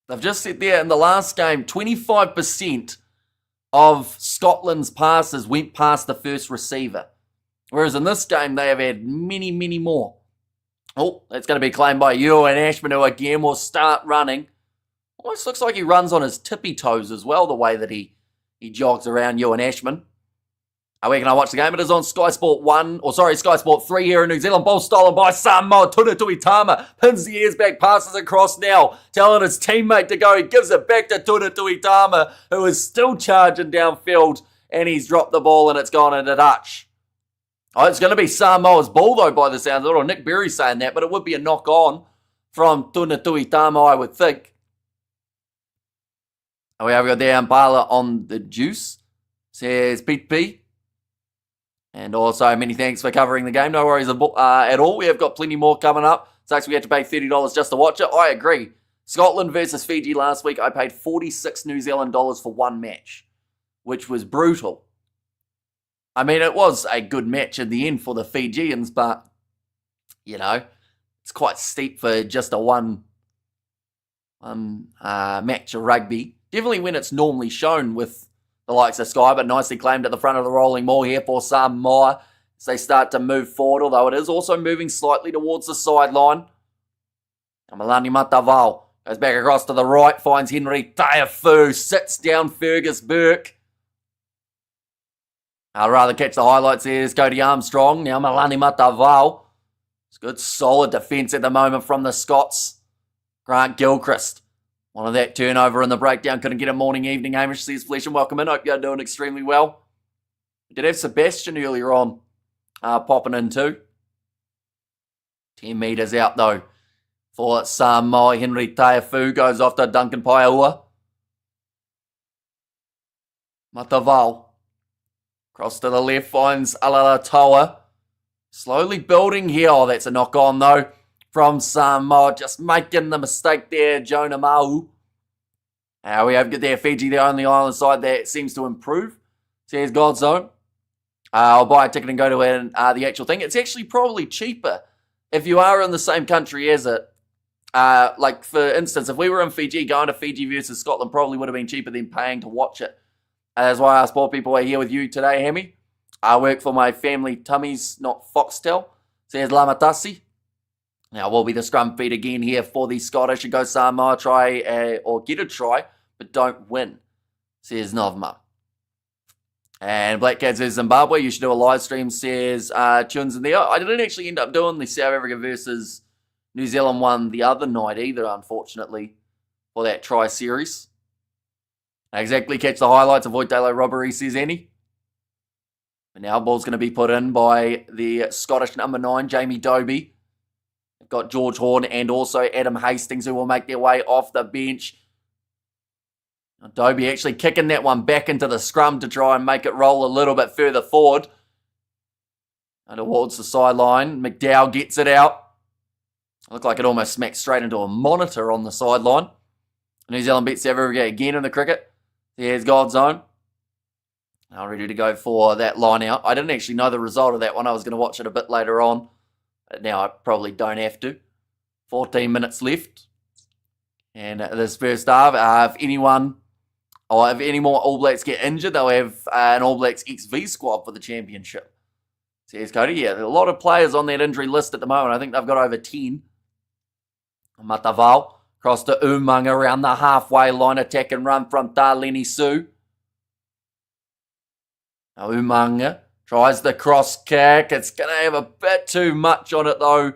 They've just said there in the last game, 25% of Scotland's passes went past the first receiver. Whereas in this game, they have had many, many more. Oh, that's going to be claimed by Ewan Ashman, who again will start running. Almost looks like he runs on his tippy toes as well, the way that he jogs around, Ewan Ashman. Where can I watch the game? It is on Sky Sport 3 here in New Zealand. Ball stolen by Samoa. Tuna Tuitama pins the ears back, passes across now, telling his teammate to go. He gives it back to Tuna Tuitama, who is still charging downfield, and he's dropped the ball and it's gone into touch. Oh, it's going to be Samoa's ball, though, by the sounds of it. Or Nick Berry saying that, but it would be a knock-on from Tuna Tuitama, I would think. We have got there Mbala on the juice, says Pete P. And also, many thanks for covering the game. No worries at all. We have got plenty more coming up. Sucks we had to pay $30 just to watch it. I agree. Scotland versus Fiji last week, I paid 46 New Zealand dollars for one match, which was brutal. I mean, it was a good match in the end for the Fijians, but, you know, it's quite steep for just a one match of rugby. Definitely when it's normally shown with the likes of Sky, but nicely claimed at the front of the rolling maul here for Samoa as they start to move forward, although it is also moving slightly towards the sideline. Milani Matavao goes back across to the right, finds Henry Taiafu, sits down Fergus Burke. I'd rather catch the highlights here. Here's Cody Armstrong. Now Milani Matavao. It's good, solid defence at the moment from the Scots. Grant Gilchrist. One of that turnover in the breakdown. Couldn't get a morning, evening. Hamish says, Flesh and welcome in. Hope you're doing extremely well. We did have Sebastian earlier on popping in too. 10 metres out though for Samoa. Henry Taiafu goes off to Duncan Paiua. Matavao. Cross to the left, finds Alalatoa. Slowly building here. Oh, that's a knock on though from Samoa. Just making the mistake there, Jonah Mau. We have got there Fiji, the only island side that seems to improve. Says Godzone. I'll buy a ticket and go to the actual thing. It's actually probably cheaper if you are in the same country as it. Like, for instance, if we were in Fiji, going to Fiji versus Scotland probably would have been cheaper than paying to watch it. That's why our sport people are here with you today, Hammy. I work for my family tummies, not Foxtel, says Lamatasi. Now, will be the scrum feed again here for the Scottish. It goes Samoa, try or get a try, but don't win, says Novma. And Black Cat says Zimbabwe, you should do a live stream, says Tunes in there. I didn't actually end up doing the South Africa versus New Zealand one the other night either, unfortunately, for that try series. Exactly, catch the highlights, avoid daylight robbery, says Annie. And now ball's going to be put in by the Scottish number 9, Jamie Dobie. They've got George Horn and also Adam Hastings who will make their way off the bench. Dobie actually kicking that one back into the scrum to try and make it roll a little bit further forward. And towards the sideline, McDowell gets it out. Looked like it almost smacked straight into a monitor on the sideline. New Zealand beats South Africa again in the cricket. There's God's Own. Now ready to go for that line out. I didn't actually know the result of that one. I was going to watch it a bit later on. But now I probably don't have to. 14 minutes left. And this first half, if anyone, or if any more All Blacks get injured, they'll have an All Blacks XV squad for the championship. Says Cody, yeah, there are a lot of players on that injury list at the moment. I think they've got over 10. Matavao across to Umanga around the halfway line, attack and run from Darleni Sue. Now Umanga tries the cross kick. It's going to have a bit too much on it though.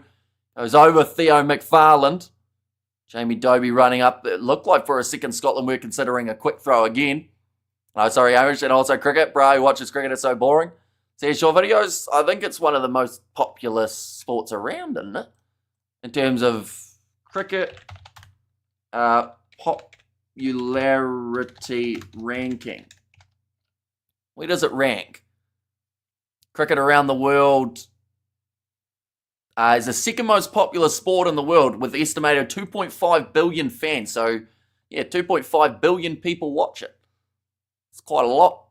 Goes over Theo McFarland. Jamie Dobie running up. It looked like for a second Scotland were considering a quick throw again. Oh, sorry, Irish, and also cricket. Bro, who watches cricket, it's so boring. See short videos. I think it's one of the most popular sports around, isn't it? In terms of cricket popularity ranking. Where does it rank? Cricket around the world is the second most popular sport in the world with estimated 2.5 billion fans. So, yeah, 2.5 billion people watch it. It's quite a lot.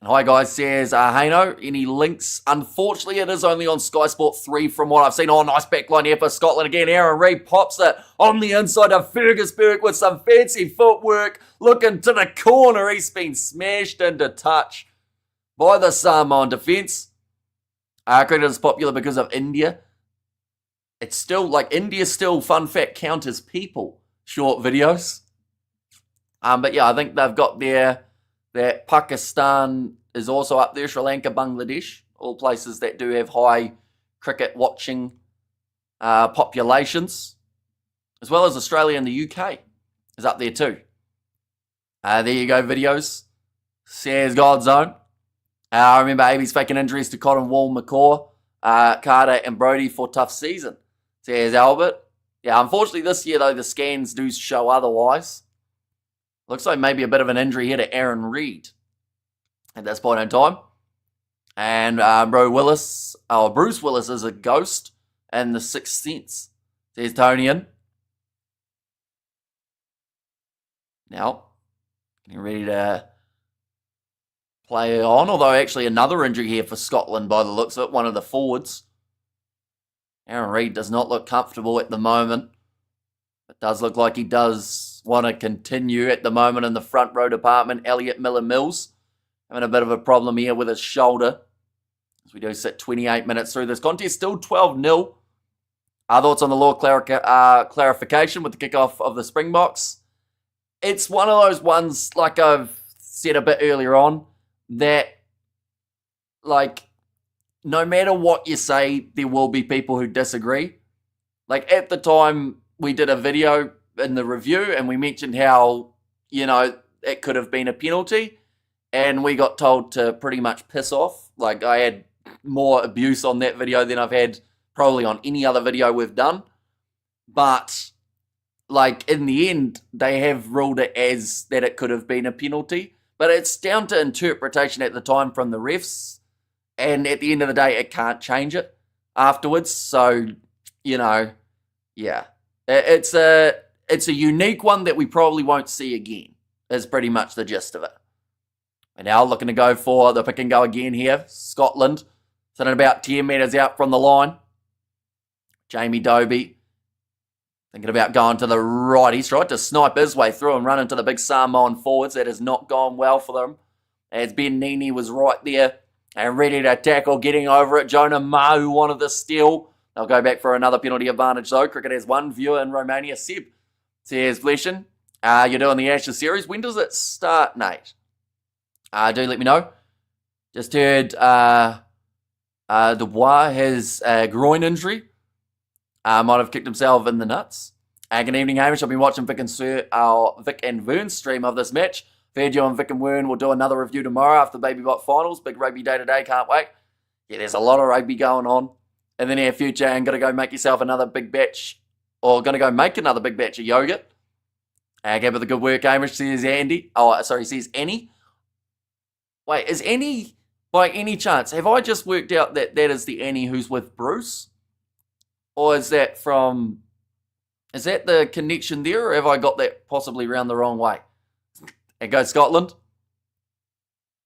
And hi guys, says Haino, any links? Unfortunately, it is only on Sky Sport 3 from what I've seen. Oh, nice backline here for Scotland again. Aaron Reid pops it on the inside of Fergusberg with some fancy footwork. Looking to the corner. He's been smashed into touch by the Samoan defence. Cricket is popular because of India. It's still, like, India still, fun fact, count as people. Short videos. But yeah, I think they've got their... that Pakistan is also up there, Sri Lanka, Bangladesh, all places that do have high cricket watching populations, as well as Australia and the UK is up there too. There you go, videos. Says God's Own. I remember AB's faking injuries to Cotton Wall, McCaw, Carter and Brody for tough season. Says Albert. Yeah, unfortunately this year though, the scans do show otherwise. Looks like maybe a bit of an injury here to Aaron Reid at this point in time. And Bruce Willis is a ghost in The Sixth Sense. Says Tonian. Now, getting ready to play on. Although actually another injury here for Scotland by the looks of it. One of the forwards. Aaron Reid does not look comfortable at the moment. It does look like he does want to continue at the moment in the front row department. Elliot Miller-Mills having a bit of a problem here with his shoulder. As we do sit 28 minutes through this contest. Still 12-0. Our thoughts on the law clarification with the kickoff of the Springboks. It's one of those ones, like I've said a bit earlier on, that, like, no matter what you say, there will be people who disagree. Like, at the time, we did a video in the review and we mentioned how, you know, it could have been a penalty. And we got told to pretty much piss off. Like, I had more abuse on that video than I've had probably on any other video we've done. But, like, in the end, they have ruled it as that it could have been a penalty. But it's down to interpretation at the time from the refs. And at the end of the day, it can't change it afterwards. So, you know, yeah. It's a unique one that we probably won't see again, is pretty much the gist of it. And now looking to go for the pick and go again here. Scotland, sitting about 10 metres out from the line. Jamie Dobie thinking about going to the right. He's tried to snipe his way through and run into the big Samoan forwards. That has not gone well for them. As Ben Nini was right there And ready to tackle, getting over it. Jonah Ma, who wanted the steal. They'll go back for another penalty advantage, though. Cricket has one viewer in Romania. Seb says, Fleshin, you're doing the Ashes series. When does it start, Nate? Do let me know. Just heard Dubois has a groin injury. Might have kicked himself in the nuts. Good evening, Hamish. I've been watching Vic and Vern's stream of this match. Virgil and Vic and Vern will do another review tomorrow after the Baby Bot finals. Big rugby day today. Can't wait. Yeah, there's a lot of rugby going on in the near future. And got to go make yourself another big batch. Or going to go make another big batch of yogurt. Give it the good work, Hamish, says Andy. Says Annie. Wait, is Annie, by any chance, have I just worked out that is the Annie who's with Bruce? Or is that the connection there, or have I got that possibly round the wrong way? And go Scotland.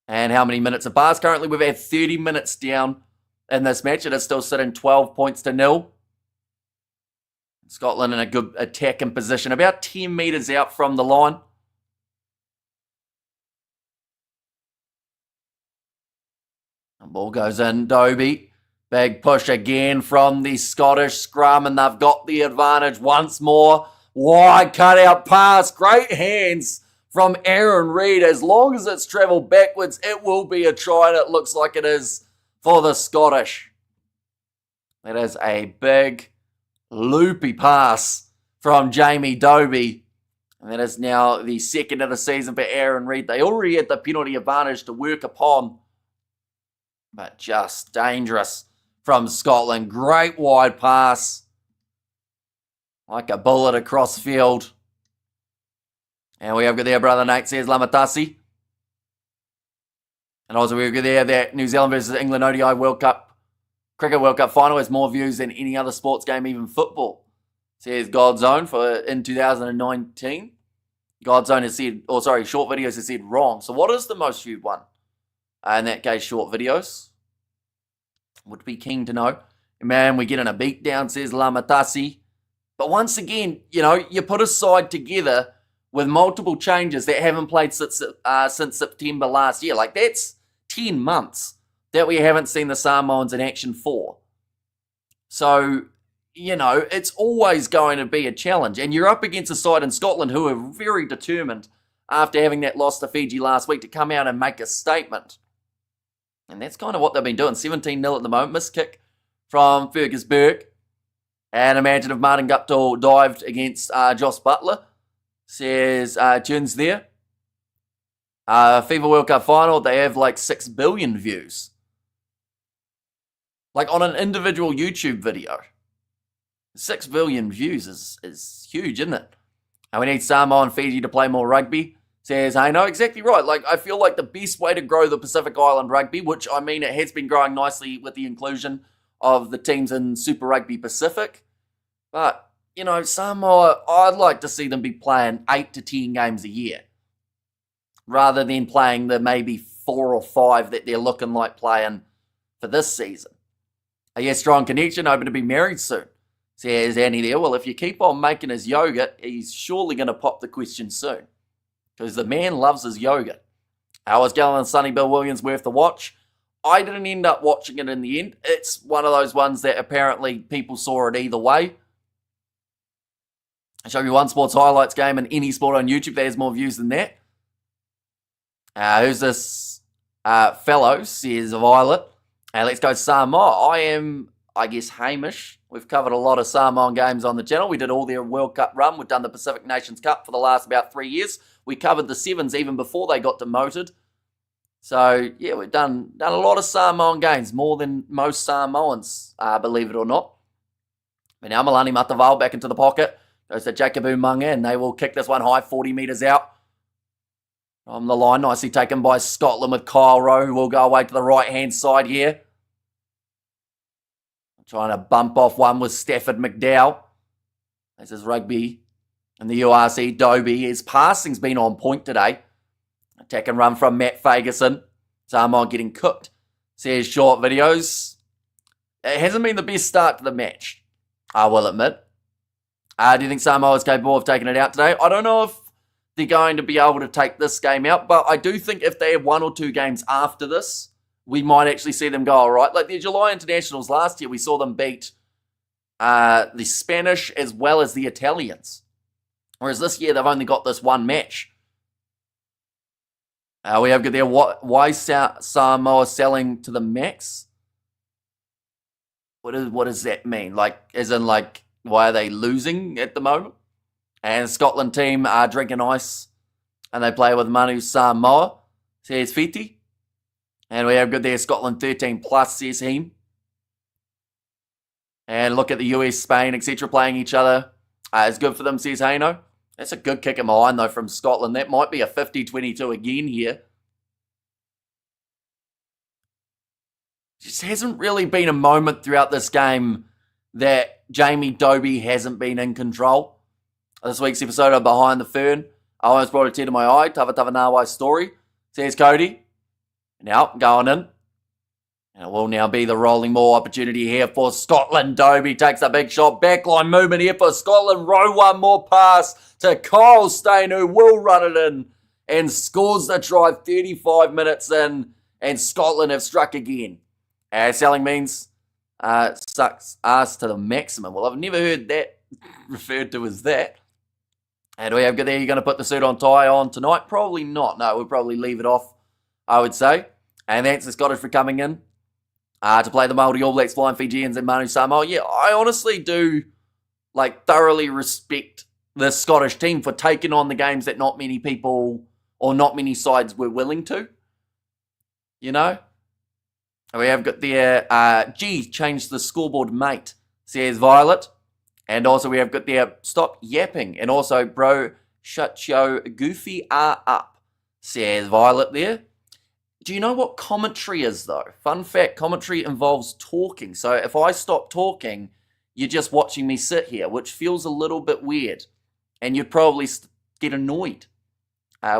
And how many minutes have passed? Currently, we've had 30 minutes down in this match. It is still sitting 12 points to 0. Scotland in a good attacking position, about 10 metres out from the line. The ball goes in, Dobie. Big push again from the Scottish scrum, and they've got the advantage once more. Wide cut-out pass, great hands from Aaron Reid. As long as it's travelled backwards, it will be a try, and it looks like it is for the Scottish. That is a big, loopy pass from Jamie Dobie. And that is now the second of the season for Aaron Reid. They already had the penalty advantage to work upon, but just dangerous from Scotland. Great wide pass. Like a bullet across field. And we have got there, brother Nate says Lamatasi. And also we've got there that New Zealand versus England ODI World Cup, Cricket World Cup final has more views than any other sports game, even football. Says Godzone in 2019. Godzone has said, short videos has said wrong. So what is the most viewed one? In that case, short videos. Would be keen to know. Man, we get in a beatdown, says Lamatasi. But once again, you put a side together with multiple changes that haven't played since September last year. Like, that's 10 months that we haven't seen the Samoans in action for. So, it's always going to be a challenge. And you're up against a side in Scotland who are very determined after having that loss to Fiji last week to come out and make a statement. And that's kind of what they've been doing. 17-0 at the moment. Missed kick from Fergus Burke. And imagine if Martin Guptill dived against Joss Butler. Says tunes there. FIFA World Cup final, they have like 6 billion views. Like on an individual YouTube video. 6 billion views is huge, isn't it? And we need Samoa and Fiji to play more rugby. Says, hey, no, exactly right. Like, I feel like the best way to grow the Pacific Island rugby, which, I mean, it has been growing nicely with the inclusion of the teams in Super Rugby Pacific. But, Samoa, I'd like to see them be playing 8 to 10 games a year, rather than playing the maybe 4 or 5 that they're looking like playing for this season. Strong connection, hoping to be married soon. Says Annie there, well, if you keep on making his yogurt, he's surely going to pop the question soon. Because the man loves his yogurt. How was Gallon and Sonny Bill Williams worth the watch? I didn't end up watching it in the end. It's one of those ones that apparently people saw it either way. I show you one sports highlights game in any sport on YouTube that has more views than that. Who's this fellow? Says Violet. Let's go Samoa. I am, Hamish. We've covered a lot of Samoan games on the channel. We did all their World Cup run. We've done the Pacific Nations Cup for the last about 3 years. We covered the Sevens even before they got demoted. So, yeah, we've done a lot of Samoan games, more than most Samoans, believe it or not. But now Malani Mataval back into the pocket. Goes to Jacobu Munga, and they will kick this one high, 40 metres out. From the line, nicely taken by Scotland with Kyle Rowe, who will go away to the right-hand side here. Trying to bump off one with Stafford McDowell. This is rugby in the URC. Dobie, his passing's been on point today. Attack and run from Matt Fagerson. Samoa getting cooked. Says short videos. It hasn't been the best start to the match, I will admit. Do you think Samoa is capable of taking it out today? I don't know if they're going to be able to take this game out, but I do think if they have 1 or 2 games after this, we might actually see them go all right. Like the July internationals last year, we saw them beat the Spanish as well as the Italians. Whereas this year, they've only got this one match. We have got there, why Samoa selling to the max? What does that mean? Like, as in, like, why are they losing at the moment? And Scotland team are drinking ice, and they play with Manu Samoa, says Fiti. And we have got there, Scotland 13 plus, says him. And look at the US, Spain, etc. playing each other. It's good for them, says Haino. That's a good kick in behind, though, from Scotland. That might be a 50-22 again here. Just hasn't really been a moment throughout this game that Jamie Dobie hasn't been in control. This week's episode of Behind the Fern, I almost brought a tear to my eye. Tava Nawai's story, says Cody. Now, going in. And it will now be the rolling more opportunity here for Scotland. Dobie takes a big shot. Backline movement here for Scotland. Row one more pass to Kyle Steyn, who will run it in and scores the try 35 minutes in. And Scotland have struck again. Selling means sucks ass to the maximum. Well, I've never heard that referred to as that. And we have there, you're going to put the suit on tie on tonight? Probably not. No, we'll probably leave it off, I would say. And thanks to Scottish for coming in. To play the Māori All Blacks, Flying Fijians, and Manu Samoa. Yeah, I honestly do thoroughly respect the Scottish team for taking on the games that not many people or not many sides were willing to. You know? We have got there, change the scoreboard, mate, says Violet. And also we have got there, stop yapping. And also, bro, shut your goofy up, says Violet there. Do you know what commentary is, though? Fun fact, commentary involves talking. So if I stop talking, you're just watching me sit here, which feels a little bit weird. And you'd probably get annoyed,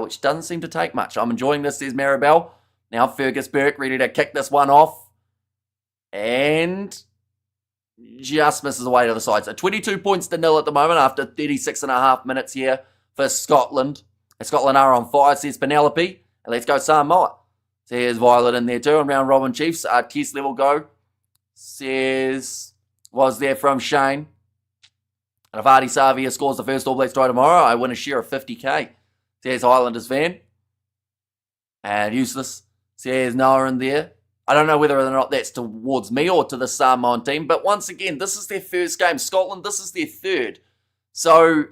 which doesn't seem to take much. I'm enjoying this, says Maribel. Now Fergus Burke ready to kick this one off. And just misses away to the side. So 22 points to nil at the moment after 36 and a half minutes here for Scotland. And Scotland are on fire, says Penelope. And let's go Samoa. Says Violet in there too, and round Robin Chiefs. Test level go. Says, was there from Shane. And if Artie Savia scores the first All Blacks try tomorrow, I win a share of 50k. Says Highlanders fan. And useless. Says Noah in there. I don't know whether or not that's towards me or to the Samoan team, but once again, this is their first game. Scotland, this is their third. So,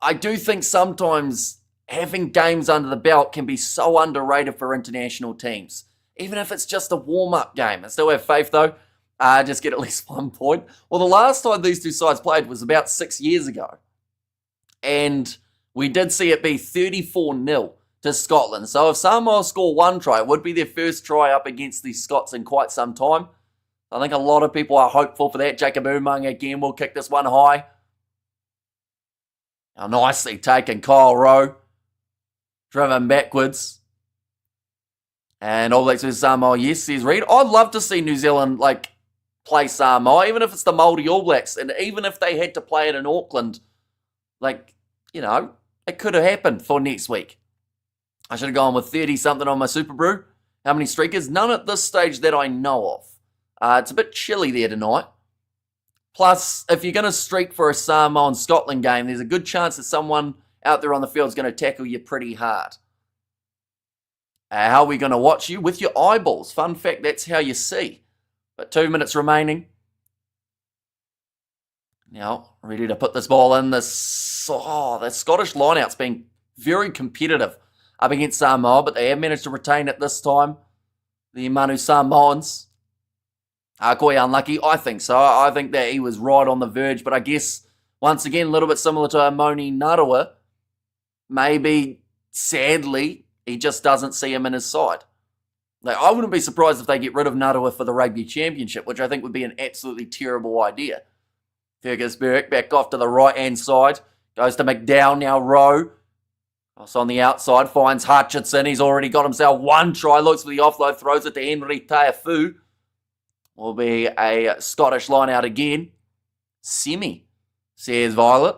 I do think sometimes having games under the belt can be so underrated for international teams. Even if it's just a warm-up game. I still have faith, though. Just get at least 1 point. Well, the last time these two sides played was about 6 years ago. And we did see it be 34-0 to Scotland. So if Samoa score one try, it would be their first try up against the Scots in quite some time. I think a lot of people are hopeful for that. Jacob Umang again will kick this one high. Now nicely taken, Kyle Rowe. Driven backwards. And All Blacks versus Samoa, yes, says Reid. I'd love to see New Zealand, play Samoa, even if it's the Māori All Blacks, and even if they had to play it in Auckland, it could have happened for next week. I should have gone with 30-something on my Super Brew. How many streakers? None at this stage that I know of. It's a bit chilly there tonight. Plus, if you're going to streak for a Samoa and Scotland game, there's a good chance that someone out there on the field is going to tackle you pretty hard. How are we going to watch you? With your eyeballs. Fun fact, that's how you see. But 2 minutes remaining. Now, ready to put this ball in. The Scottish lineout's been very competitive up against Samoa, but they have managed to retain it this time. The Manu Samoans are quite unlucky. I think so. I think that he was right on the verge, but I guess, once again, a little bit similar to Moni Narua. Maybe, sadly, he just doesn't see him in his side. I wouldn't be surprised if they get rid of Narua for the Rugby Championship, which I think would be an absolutely terrible idea. Fergus Burke back off to the right-hand side. Goes to McDowell, now Rowe. Cross on the outside, finds Hutchinson. He's already got himself one try. Looks for the offload, throws it to Henry Taefu. Will be a Scottish line out again. Semi, says Violet.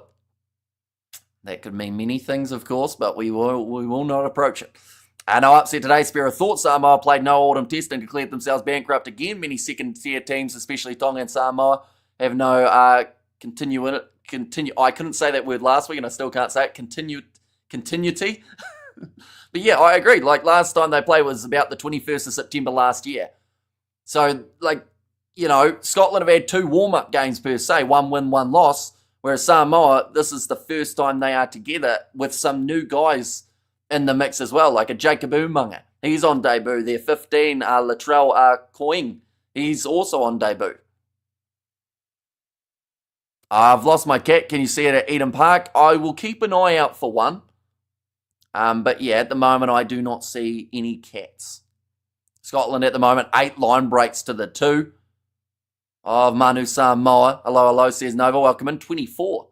That could mean many things, of course, but we will not approach it. No upset today. Spare a thought. Samoa played no Autumn Test and declared themselves bankrupt again. Many second-tier teams, especially Tonga and Samoa, have no I couldn't say that word last week, and I still can't say it. Continuity. But yeah, I agree. Like, last time they played was about the 21st of September last year. So, like, you know, Scotland have had 2 warm-up games per se, 1 win, 1 loss, whereas Samoa, this is the first time they are together with some new guys in the mix as well, like a Jacob Umaga. He's on debut there. 15, Latrell Coing. He's also on debut. I've lost my cat. Can you see it at Eden Park? I will keep an eye out for one. But yeah, at the moment, I do not see any cats. Scotland at the moment, 8 line breaks to the 2 of Manu Samoa. Hello, hello, says Nova. Welcome in. 24,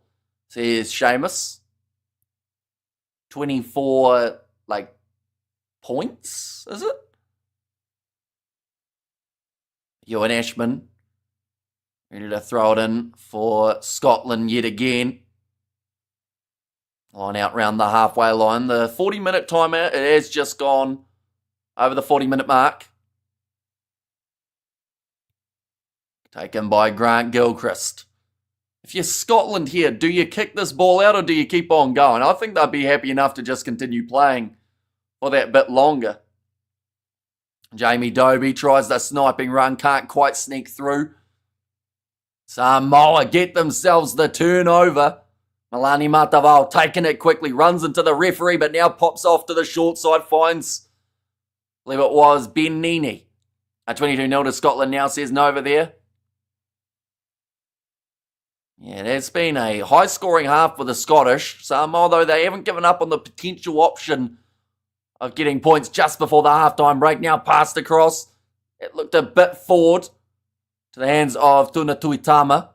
says Seamus. 24, like, points, is it? Ewan Ashman ready to throw it in for Scotland yet again. Line out round the halfway line. The 40-minute timeout, it has just gone over the 40-minute mark. Taken by Grant Gilchrist. If you're Scotland here, do you kick this ball out or do you keep on going? I think they'd be happy enough to just continue playing for that bit longer. Jamie Dobie tries the sniping run, can't quite sneak through. Samoa get themselves the turnover. Malani Matavao taking it quickly, runs into the referee, but now pops off to the short side, finds, I believe it was Ben Nini. A 22-0 to Scotland now, says Nova there. Yeah, there's been a high-scoring half for the Scottish. Samoa, though, they haven't given up on the potential option of getting points just before the halftime break. Now passed across. It looked a bit forward to the hands of Tuna Tuitama.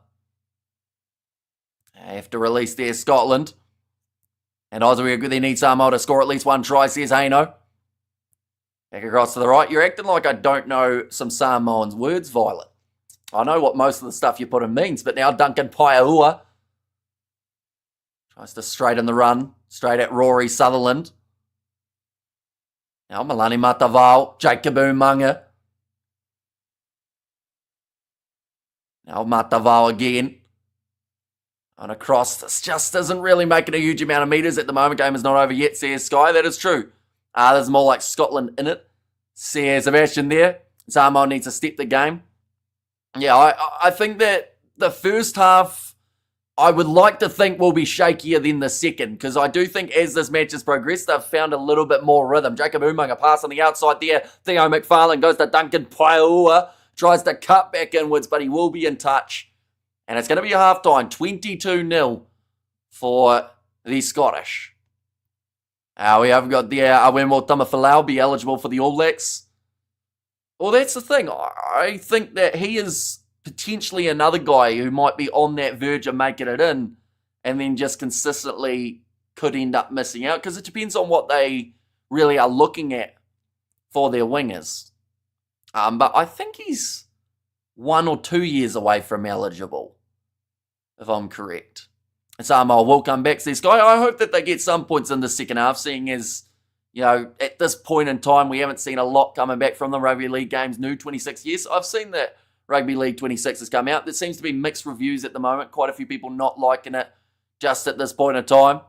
They have to release there, Scotland. And Oswego, they need Samoa to score at least 1 try, says Haino. Back across to the right. You're acting like I don't know some Samoans' words, Violet. I know what most of the stuff you put in means, but now Duncan Paiaua tries to straighten the run, straight at Rory Sutherland. Now Malani Matavao, Jacob Umaga. Now Matavao again. And across, this just isn't really making a huge amount of metres at the moment. Game is not over yet, says Sky. That is true. There's more like Scotland in it, says Sebastian there. Samoa needs to step the game. Yeah, I think that the first half, I would like to think will be shakier than the second, because I do think as this match has progressed, they've found a little bit more rhythm. Jacob Umaga pass on the outside there. Theo McFarlane goes to Duncan Paiaua, tries to cut back inwards, but he will be in touch. And it's going to be a half-time, 22-0 for the Scottish. We have got the Awenmo Tamafalau be eligible for the All Blacks. Well, that's the thing. I think that he is potentially another guy who might be on that verge of making it in and then just consistently could end up missing out, because it depends on what they really are looking at for their wingers. But I think he's 1 or 2 years away from eligible, if I'm correct. Samoa will come back to this guy. I hope that they get some points in the second half, seeing as, you know, at this point in time, we haven't seen a lot coming back from the Rugby League games new 26 years. I've seen that Rugby League 26 has come out. There seems to be mixed reviews at the moment. Quite a few people not liking it just at this point in time.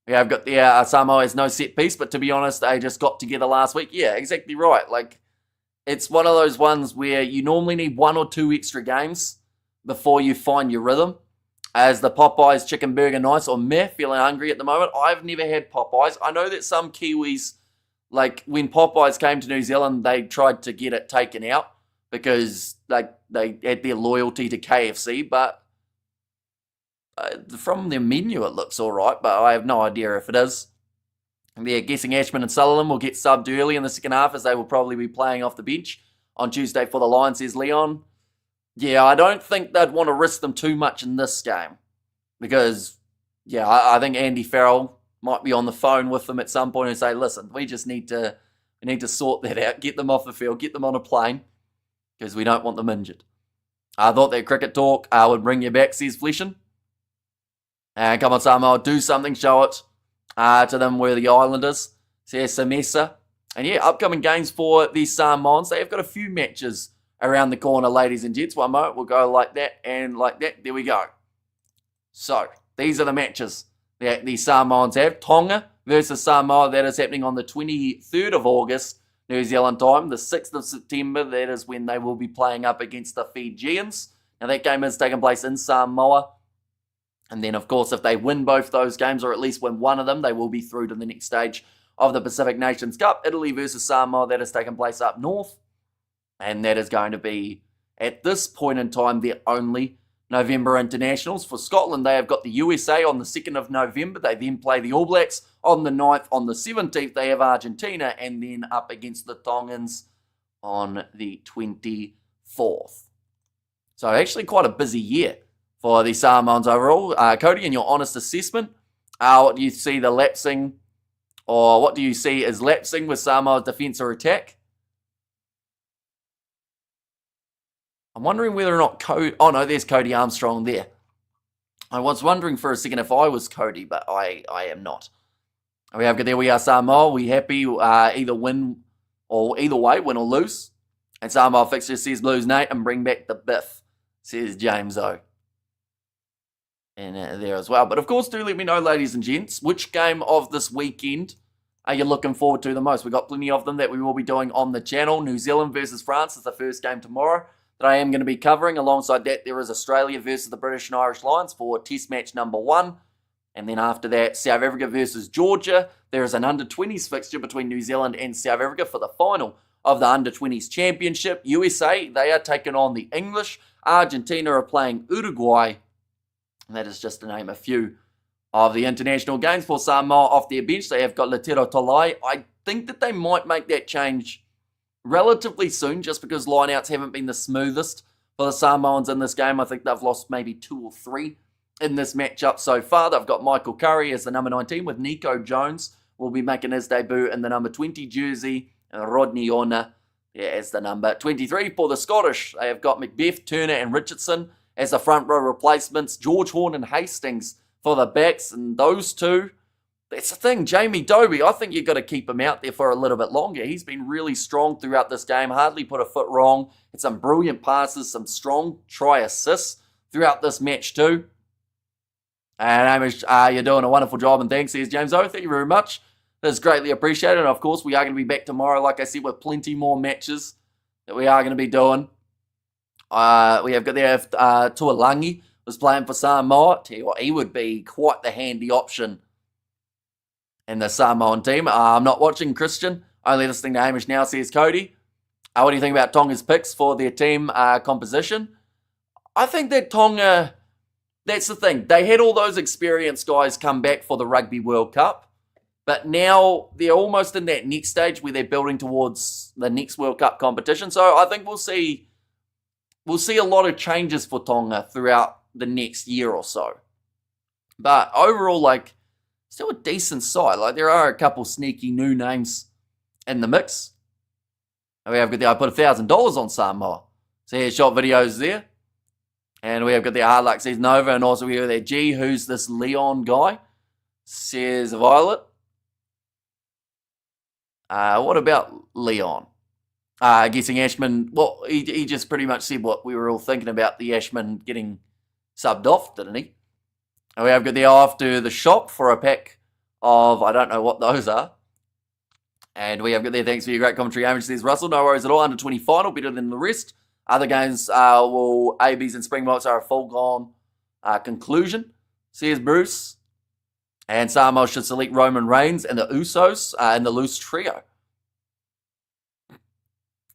We have got the Samoa has no set piece, but to be honest, they just got together last week. Yeah, exactly right. Like, it's one of those ones where you normally need 1 or 2 extra games before you find your rhythm. As the Popeyes chicken burger nice, or meh, feeling hungry at the moment. I've never had Popeyes. I know that some Kiwis, like when Popeyes came to New Zealand, they tried to get it taken out because like they had their loyalty to KFC, but from their menu it looks all right, but I have no idea if it is. And they're guessing Ashman and Sutherland will get subbed early in the second half, as they will probably be playing off the bench on Tuesday for the Lions, says Leon. Yeah, I don't think they'd want to risk them too much in this game because, yeah, I think Andy Farrell might be on the phone with them at some point and say, listen, we need to sort that out, get them off the field, get them on a plane because we don't want them injured. I thought that cricket talk would bring you back, says Fleshin. And come on, Samoa, do something, show it to them where the Islanders, says Samesa. And yeah, upcoming games for the Samoans. They have got a few matches around the corner, ladies and gents. One moment, we'll go like that and like that. There we go. So, these are the matches that the Samoans have. Tonga versus Samoa. That is happening on the 23rd of August, New Zealand time. The 6th of September, that is when they will be playing up against the Fijians. Now, that game is taking place in Samoa. And then, of course, if they win both those games, or at least win one of them, they will be through to the next stage of the Pacific Nations Cup. Italy versus Samoa, that is taking place up north. And that is going to be, at this point in time, the only November internationals. For Scotland, they have got the USA on the 2nd of November. They then play the All Blacks on the 9th. On the 17th, they have Argentina, and then up against the Tongans on the 24th. So actually quite a busy year for the Samoans overall. Cody, in your honest assessment, what do you see the lapsing, or what do you see as lapsing with Samoa's defence or attack? I'm wondering whether or not Cody... Oh, no, there's Cody Armstrong there. I was wondering for a second if I was Cody, but I am not. There we are, Samoa. We happy either win or either way, win or lose. And Samoa fixture says Blues Nate and bring back the biff, says James O. And there as well. But of course, do let me know, ladies and gents, which game of this weekend are you looking forward to the most? We've got plenty of them that we will be doing on the channel. New Zealand versus France is the first game tomorrow that I am going to be covering. Alongside that, there is Australia versus the British and Irish Lions for test match number 1. And then after that, South Africa versus Georgia. There is an under-20s fixture between New Zealand and South Africa for the final of the under-20s championship. USA, they are taking on the English. Argentina are playing Uruguay. And that is just to name a few of the international games. For Samoa off their bench, they have got Latero Tolai. I think that they might make that change relatively soon, just because lineouts haven't been the smoothest for the Samoans in this game. I think they've lost maybe 2 or 3 in this matchup so far. They've got Michael Curry as the number 19, with Nico Jones will be making his debut in the number 20 jersey, and Rodney Ona as the number 23. For the Scottish, they have got Macbeth, Turner and Richardson as the front row replacements. George Horn and Hastings for the backs, and those two, that's the thing. Jamie Dobie, I think you've got to keep him out there for a little bit longer. He's been really strong throughout this game, hardly put a foot wrong. Had some brilliant passes, some strong try assists throughout this match too. And Hamish, you're doing a wonderful job, and thanks, says James O. Thank you very much. That's greatly appreciated. And of course, we are going to be back tomorrow, like I said, with plenty more matches that we are going to be doing. We have got there Tuolangi was playing for Samoa. Tell you what, he would be quite the handy option in the Samoan team. I'm not watching, Christian. Only listening to Hamish now, says Cody. What do you think about Tonga's picks for their team composition? I think that Tonga, that's the thing. They had all those experienced guys come back for the Rugby World Cup, but now they're almost in that next stage where they're building towards the next World Cup competition. So I think we'll see a lot of changes for Tonga throughout the next year or so. But overall, still a decent side. There are a couple sneaky new names in the mix. We have got the I put $1,000 on Samoa. So here's short videos there. And we have got the hard luck season over. And also we have there, gee, who's this Leon guy? Says Violet. What about Leon? Guessing Ashman, well, he just pretty much said what we were all thinking about, the Ashman getting subbed off, didn't he? And we have got the off to the shop for a pack of, I don't know what those are. And we have got there, thanks for your great commentary, Amish, says Russell. No worries at all, under 20 final, better than the rest. Other games, ABs and Springboks are a full-gone conclusion, says Bruce. And Samoa should select Roman Reigns and the Usos in the loose trio.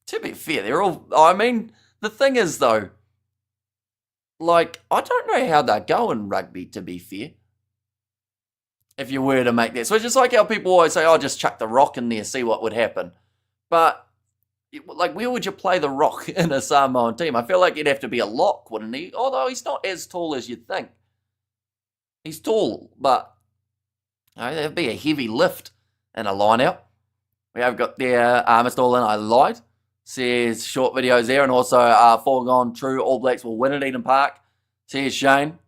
To be fair, they're all... the thing is, though, I don't know how they're going rugby, to be fair. If you were to make that. So it's just like how people always say, just chuck the Rock in there, see what would happen. But, where would you play the Rock in a Samoan team? I feel like he'd have to be a lock, wouldn't he? Although he's not as tall as you'd think. He's tall, but that'd be a heavy lift in a line-out. We have got there, Mr. All-In, I lied. Says short videos there, and also foregone true, All Blacks will win at Eden Park. Says Shane.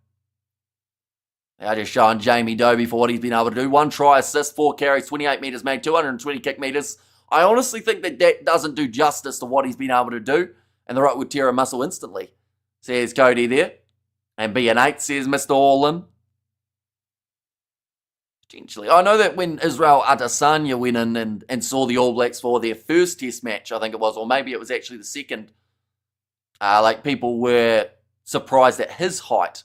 They're just showing Jamie Dobie for what he's been able to do. 1 try assist, 4 carries, 28 metres made, 220 kick metres I honestly think that doesn't do justice to what he's been able to do, and the right would tear a muscle instantly. Says Cody there. And being 8, says Mr. All-In. Potentially. I know that when Israel Adesanya went in and saw the All Blacks for their first test match, I think it was, or maybe it was actually the second, people were surprised at his height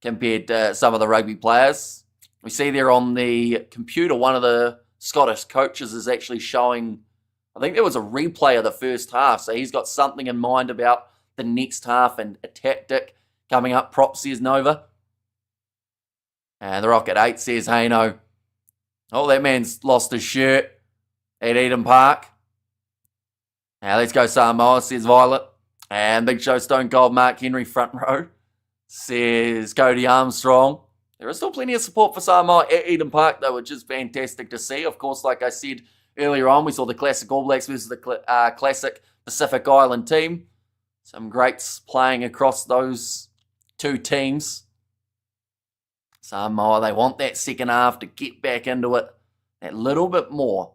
compared to some of the rugby players. We see there on the computer, one of the Scottish coaches is actually showing, I think there was a replay of the first half, so he's got something in mind about the next half and a tactic coming up. Prop, says Nova. And the Rocket 8 says, hey, no. Oh, that man's lost his shirt at Eden Park. Now let's go Samoa, says Violet. And Big Show Stone Cold Mark Henry front row, says Cody Armstrong. There is still plenty of support for Samoa at Eden Park, though, which is fantastic to see. Of course, like I said earlier on, we saw the Classic All Blacks versus the Classic Pacific Island team. Some greats playing across those two teams. Samoa, they want that second half to get back into it that little bit more.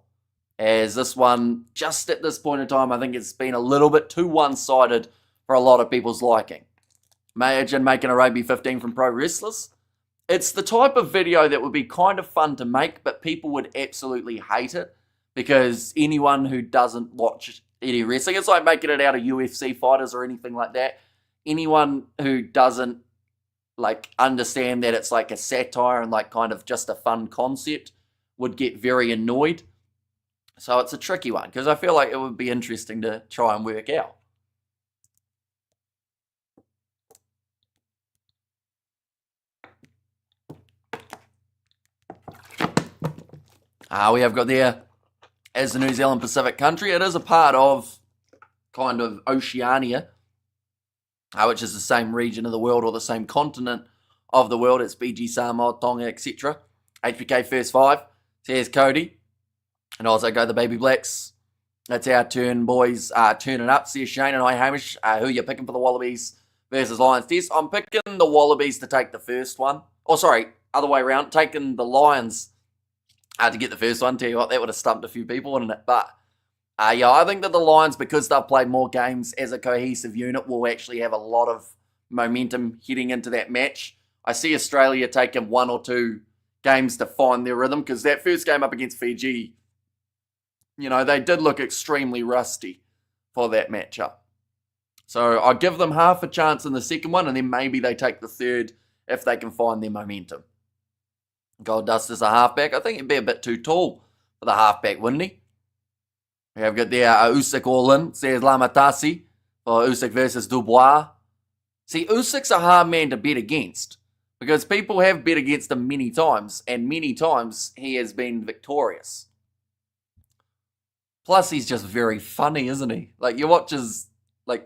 As this one, just at this point in time, I think it's been a little bit too one-sided for a lot of people's liking. Imagine making a Rugby 15 from pro wrestlers. It's the type of video that would be kind of fun to make, but people would absolutely hate it because anyone who doesn't watch any wrestling, it's like making it out of UFC fighters or anything like that. Anyone who doesn't understand that it's like a satire and kind of just a fun concept would get very annoyed. So it's a tricky one because I feel like it would be interesting to try and work out. We have got there as the New Zealand Pacific country. It is a part of kind of Oceania, which is the same region of the world or the same continent of the world. It's Fiji, Samoa, Tonga, etc. HBK first 5. Says Cody. And also go the Baby Blacks. That's our turn, boys. Turning up. Says Shane and I, Hamish. Who are you picking for the Wallabies versus Lions test? I'm picking the Wallabies to take the first one. Oh, sorry. Other way around. Taking the Lions to get the first one. Tell you what, that would have stumped a few people, wouldn't it? But I think that the Lions, because they've played more games as a cohesive unit, will actually have a lot of momentum heading into that match. I see Australia taking 1 or 2 games to find their rhythm, because that first game up against Fiji, they did look extremely rusty for that matchup. So I'll give them half a chance in the second one, and then maybe they take the third if they can find their momentum. Gold Dust is a halfback. I think he'd be a bit too tall for the halfback, wouldn't he? We have got there Usyk all in, says Lamatasi, for Usyk versus Dubois. See, Usyk's a hard man to bet against, because people have bet against him many times, and many times he has been victorious. Plus, he's just very funny, isn't he? You watch his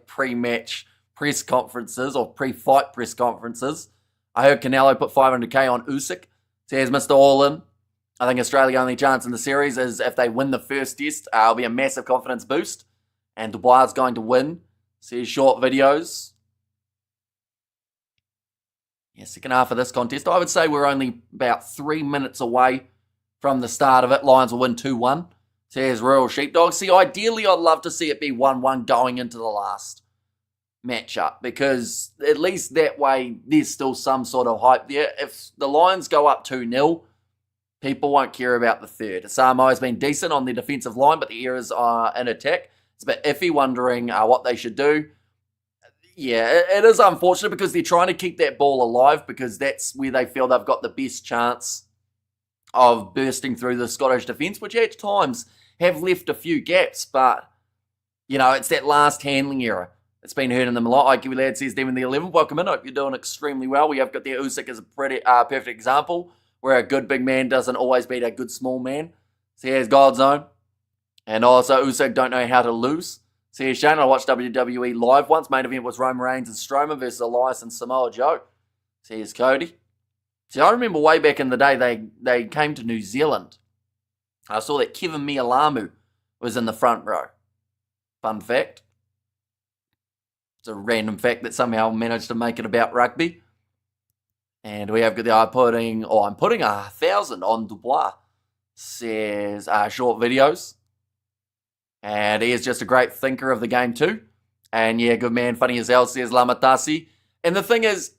pre-match press conferences or pre-fight press conferences. I heard Canelo put 500k on Usyk. Says Mr. All-In. I think Australia's only chance in the series is if they win the first test. It'll be a massive confidence boost. And Dubois is going to win. Says short videos. Yeah, second half of this contest. I would say we're only about 3 minutes away from the start of it. Lions will win 2-1. Says Rural Sheepdog. See, ideally, I'd love to see it be 1-1 going into the last matchup, because at least that way there's still some sort of hype there. If the Lions go up 2-0, people won't care about the third. Samoa's been decent on their defensive line, but the errors are in attack. It's a bit iffy, wondering what they should do. Yeah, it is unfortunate because they're trying to keep that ball alive, because that's where they feel they've got the best chance of bursting through the Scottish defence, which at times have left a few gaps, but it's that last handling error. It's been hurting them a lot. IQ Lad says, Devon the 11. Welcome in. Hope you're doing extremely well. We have got there Usyk as a pretty perfect example where a good big man doesn't always beat a good small man. So here's God's Own. And also Usyk don't know how to lose. So here's Shane. I watched WWE live once. Main event was Roman Reigns and Strowman versus Elias and Samoa Joe. So here's Cody. See, I remember way back in the day they came to New Zealand. I saw that Kevin Mialamu was in the front row. Fun fact. It's a random fact that somehow managed to make it about rugby. And we have got the I'm putting 1,000 on Dubois. Says short videos. And he is just a great thinker of the game too. And yeah, good man, funny as hell, says Lamatasi. And the thing is,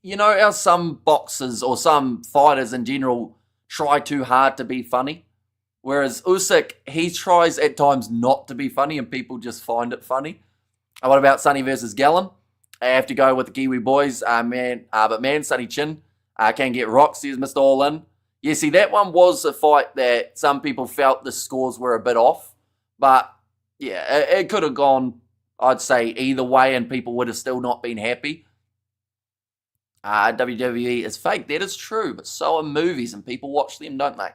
you know how some boxers or some fighters in general try too hard to be funny? Whereas Usyk, he tries at times not to be funny and people just find it funny. And what about Sonny versus Gallen? I have to go with the Kiwi boys. But man, Sonny Chin can get rocked, says Mr. All In. Yeah, see, that one was a fight that some people felt the scores were a bit off. But yeah, it could have gone, I'd say, either way and people would have still not been happy. WWE is fake. That is true, but so are movies and people watch them, don't they?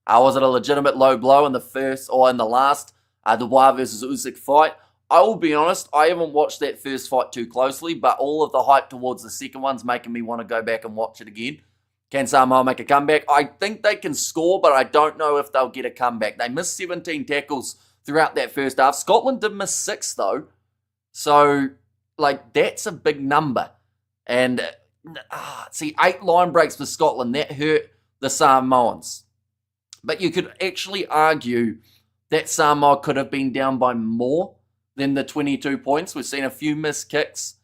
Was it a legitimate low blow in the first or in the last Dubois versus Usyk fight? I will be honest, I haven't watched that first fight too closely, but all of the hype towards the second one's making me want to go back and watch it again. Can Samoa make a comeback? I think they can score, but I don't know if they'll get a comeback. They missed 17 tackles throughout that first half. Scotland did miss 6, though. So, that's a big number. And, 8 line breaks for Scotland. That hurt the Samoans. But you could actually argue that Samoa could have been down by more than the 22 points. We've seen a few missed kicks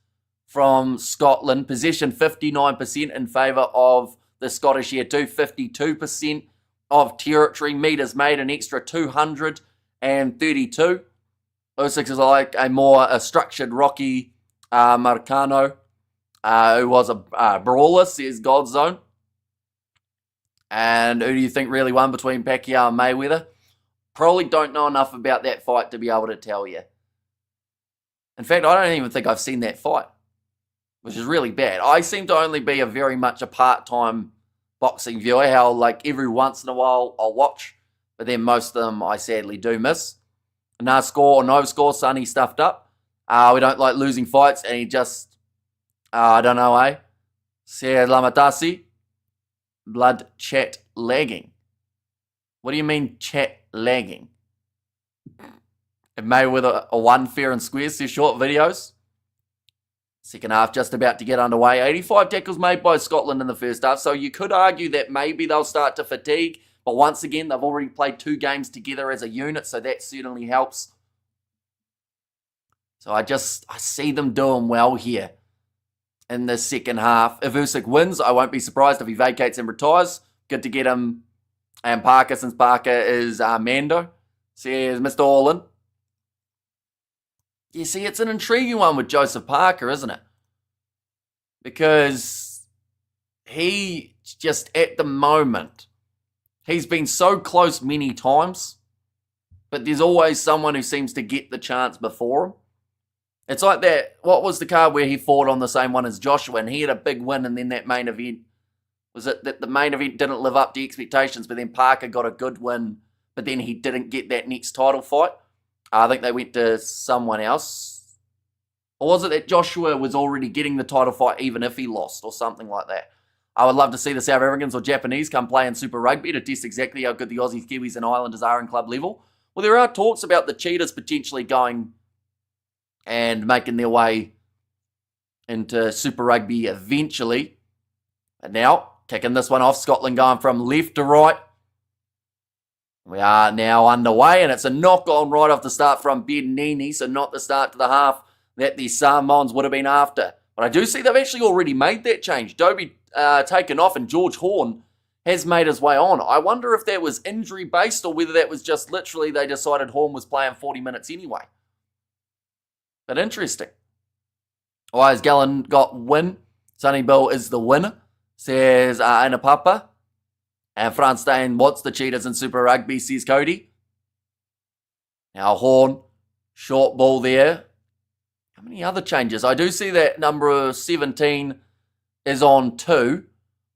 from Scotland. Possession 59% in favour of the Scottish here too. 52% of territory. Meters made an extra 232. Usyk is like a structured Rocky Marcano, who was a brawler, says Godzone. And who do you think really won between Pacquiao and Mayweather? Probably don't know enough about that fight to be able to tell you. In fact, I don't even think I've seen that fight, which is really bad. I seem to only be very much a part-time boxing viewer, how every once in a while I'll watch, but then most of them I sadly do miss. No score or no score, Sonny stuffed up. We don't like losing fights, and he just, I don't know, Said Lamatasi. Blood chat lagging. What do you mean chat lagging? It may with a 1 fair and square, says short videos. Second half just about to get underway. 85 tackles made by Scotland in the first half, so you could argue that maybe they'll start to fatigue, but once again, they've already played 2 games together as a unit, so that certainly helps. So I see them doing well here in the second half. If Usyk wins, I won't be surprised if he vacates and retires. Good to get him and Parker, since Parker is Mando. Says Mr. Orland. You see, it's an intriguing one with Joseph Parker, isn't it? Because he just, at the moment, he's been so close many times, but there's always someone who seems to get the chance before him. It's like that, what was the card where he fought on the same one as Joshua, and he had a big win, and then that main event, was it that the main event didn't live up to expectations, but then Parker got a good win, but then he didn't get that next title fight? I think they went to someone else. Or was it that Joshua was already getting the title fight even if he lost, or something like that? I would love to see the South Africans or Japanese come play in Super Rugby to test exactly how good the Aussies, Kiwis and Islanders are in club level. Well, there are talks about the Cheetahs potentially going and making their way into Super Rugby eventually. And now, kicking this one off, Scotland going from left to right. We are now underway, and it's a knock-on right off the start from Ben Nini, so not the start to the half that the Samoans would have been after. But I do see they've actually already made that change. Dobie taken off, and George Horn has made his way on. I wonder if that was injury-based or whether that was just literally they decided Horn was playing 40 minutes anyway. But interesting. Wise Gallen got win. Sonny Bill is the winner, says Anapapa. And France Dane wants the Cheetahs in Super Rugby, says Cody. Now Horn, short ball there. How many other changes? I do see that number 17 is on 2.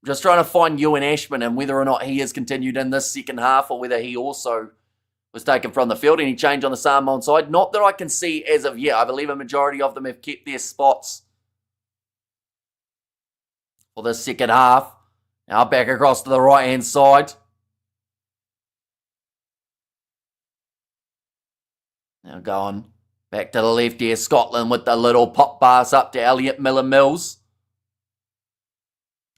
Just trying to find Ewan Ashman and whether or not he has continued in this second half or whether he also was taken from the field. Any change on the Samoan side? Not that I can see as of yet. I believe a majority of them have kept their spots for the second half. Now back across to the right-hand side. Now going back to the left here. Scotland with the little pop pass up to Elliot Miller-Mills.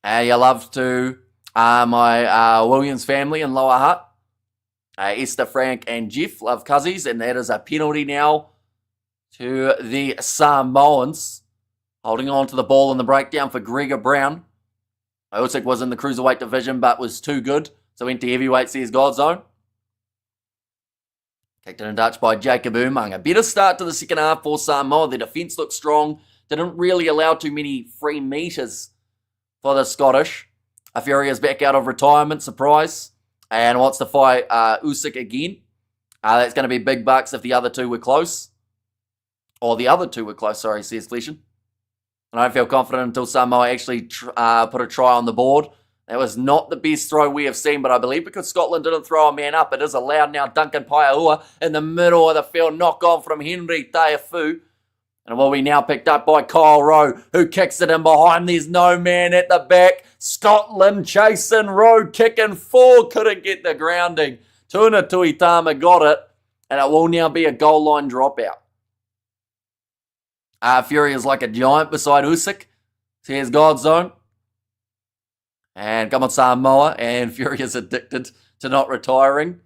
You love to my Williams family in Lower Hutt. Esther, Frank, and Jeff Love Cuzzies, and that is a penalty now to the Samoans. Holding on to the ball in the breakdown for Gregor Brown. Usyk was in the cruiserweight division, but was too good, so went to heavyweights. There's Godzone. Kicked in a Dutch by Jacob Umang. A better start to the second half for Samoa. The defence looked strong. Didn't really allow too many free meters for the Scottish. Fury is back out of retirement, surprise, and wants to fight Usyk again. That's going to be big bucks if the other two were close. Or the other two were close, sorry, says Fleshen. I don't feel confident until Samoa actually put a try on the board. That was not the best throw we have seen, but I believe because Scotland didn't throw a man up, it is allowed now. Duncan Paiahua in the middle of the field. Knock on from Henry Taiafu. And will be now picked up by Kyle Rowe, who kicks it in behind. There's no man at the back. Scotland chasing Rowe, kicking 4. Couldn't get the grounding. Tuna Tuitama got it. And it will now be a goal line dropout. Fury is like a giant beside Usyk. Here's Godzone. And come on, Samoa. And Fury is addicted to not retiring.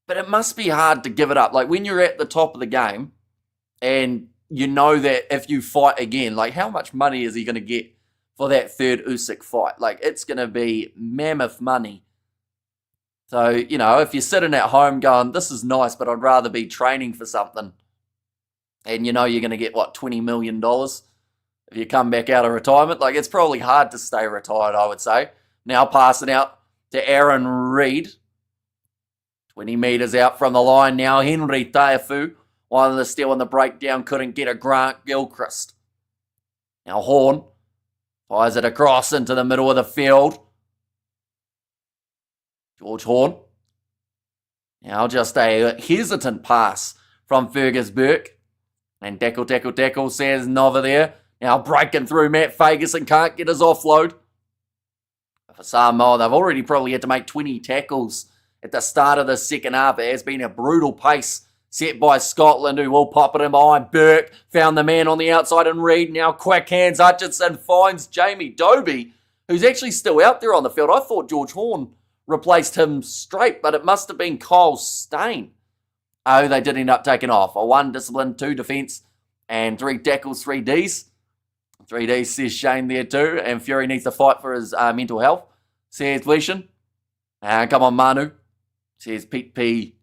But it must be hard to give it up. Like when you're at the top of the game and you know that if you fight again, like how much money is he going to get for that third Usyk fight? Like it's going to be mammoth money. So, you know, if you're sitting at home going, this is nice, but I'd rather be training for something. And you know you're going to get, what, $20 million if you come back out of retirement. Like, it's probably hard to stay retired, I would say. Now passing out to Aaron Reid. 20 metres out from the line now. Henry Taiafu, one of the steal in the breakdown, couldn't get a Grant Gilchrist. Now Horn fires it across into the middle of the field. George Horn. Now just a hesitant pass from Fergus Burke. And tackle, says Nova there. Now breaking through Matt Ferguson, can't get his offload. For Samoa, they've already probably had to make 20 tackles at the start of the second half. It has been a brutal pace set by Scotland, who will pop it in behind. Burke found the man on the outside and Reid. Now quick hands, Hutchinson finds Jamie Dobie, who's actually still out there on the field. I thought George Horn replaced him straight, but it must have been Kyle Stain. Oh, they did end up taking off. A 1 discipline, 2 defence, and 3 tackles, 3 Ds. 3 Ds, says Shane there too. And Fury needs to fight for his mental health, says Fleshen. Come on, Manu, says Pete P.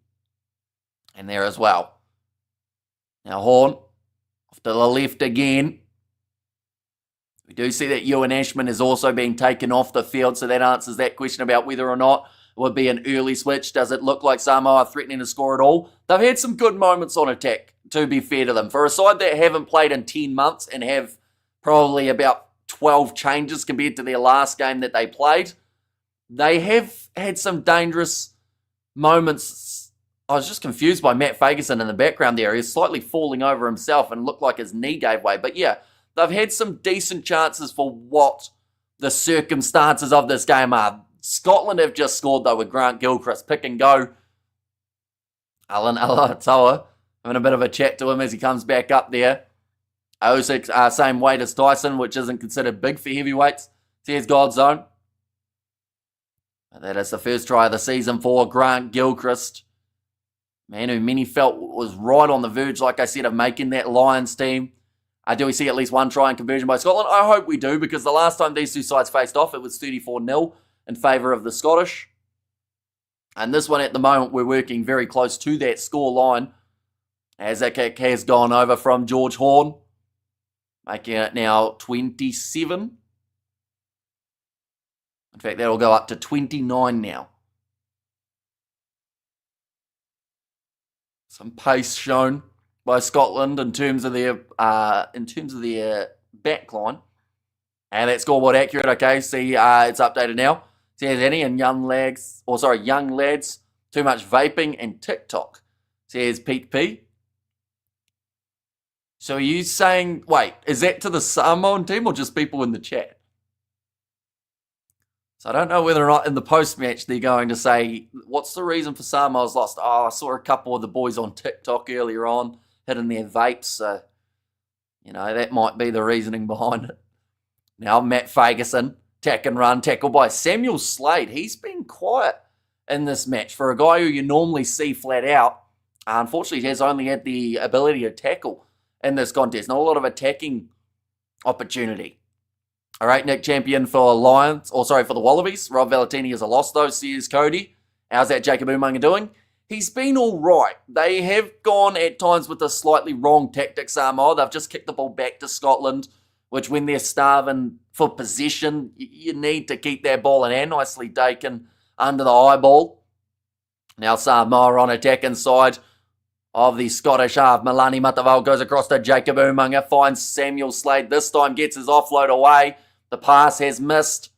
And there as well. Now Horn, off to the left again. We do see that Ewan Ashman is also being taken off the field, so that answers that question about whether or not it would be an early switch. Does it look like Samoa are threatening to score at all? They've had some good moments on attack, to be fair to them. For a side that haven't played in 10 months and have probably about 12 changes compared to their last game that they played, they have had some dangerous moments. I was just confused by Matt Ferguson in the background there. He's slightly falling over himself and looked like his knee gave way. But yeah, they've had some decent chances for what the circumstances of this game are. Scotland have just scored, though, with Grant Gilchrist. Pick and go. Alan Alatoa having a bit of a chat to him as he comes back up there. Usyk, same weight as Tyson, which isn't considered big for heavyweights. Here's Godzone. That is the first try of the season for Grant Gilchrist. Man who many felt was right on the verge, like I said, of making that Lions team. Do we see at least one try and conversion by Scotland? I hope we do, because the last time these two sides faced off, it was 34-0 in favour of the Scottish. And this one at the moment, we're working very close to that score line, as that kick has gone over from George Horn, making it now 27. In fact, that'll go up to 29 now. Some pace shown by Scotland in terms of their backline. And that scoreboard accurate. Okay, see, it's updated now. Says Annie and young lads, too much vaping and TikTok. Says Pete P. So are you saying, wait, is that to the Samoan team or just people in the chat? So I don't know whether or not in the post-match they're going to say, what's the reason for Samoa's lost? Oh, I saw a couple of the boys on TikTok earlier on hitting their vapes. So, you know, that might be the reasoning behind it. Now Matt Ferguson, tack and run, tackle by Samuel Slade. He's been quiet in this match. For a guy who you normally see flat out, unfortunately he has only had the ability to tackle in this contest. Not a lot of attacking opportunity. All right, Nick Champion for for the Wallabies. Rob Valentini is a loss though, says Cody. How's that Jacob Umaga doing? He's been all right. They have gone at times with a slightly wrong tactic, Samoa. They've just kicked the ball back to Scotland, which when they're starving for possession, you need to keep that ball in hand. Nicely taken under the high ball. Now Samoa on attacking side of the Scottish half. Milani Mataval goes across to Jacob Umaga, finds Samuel Slade. This time gets his offload away. The pass has missed.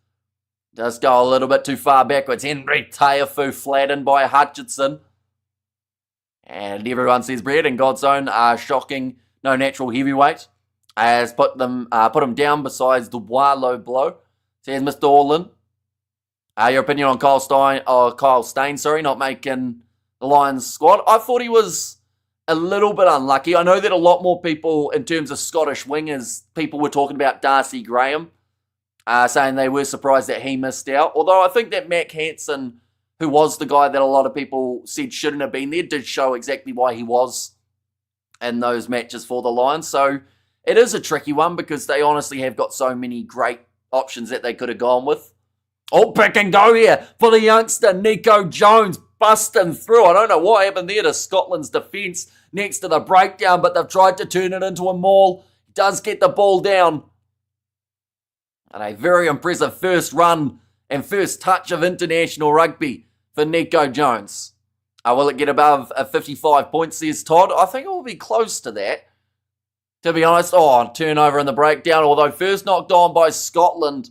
Does go a little bit too far backwards. Henry Taiafu flattened by Hutchinson. And everyone says Bread and Godzone are shocking. No natural heavyweight. Has put him down besides Dubois low blow. Says Mr. Orland. Your opinion on Kyle Stain, not making the Lions squad. I thought he was a little bit unlucky. I know that a lot more people, in terms of Scottish wingers, people were talking about Darcy Graham, saying they were surprised that he missed out. Although I think that Mac Hansen, who was the guy that a lot of people said shouldn't have been there, did show exactly why he was in those matches for the Lions. So it is a tricky one because they honestly have got so many great options that they could have gone with. Oh, pick and go here for the youngster, Nico Jones, busting through. I don't know what happened there to Scotland's defence next to the breakdown, but they've tried to turn it into a maul. He does get the ball down. And a very impressive first run and first touch of international rugby for Nico Jones. Will it get above 55 points, says Todd? I think it will be close to that. To be honest, turnover in the breakdown, although first knocked on by Scotland.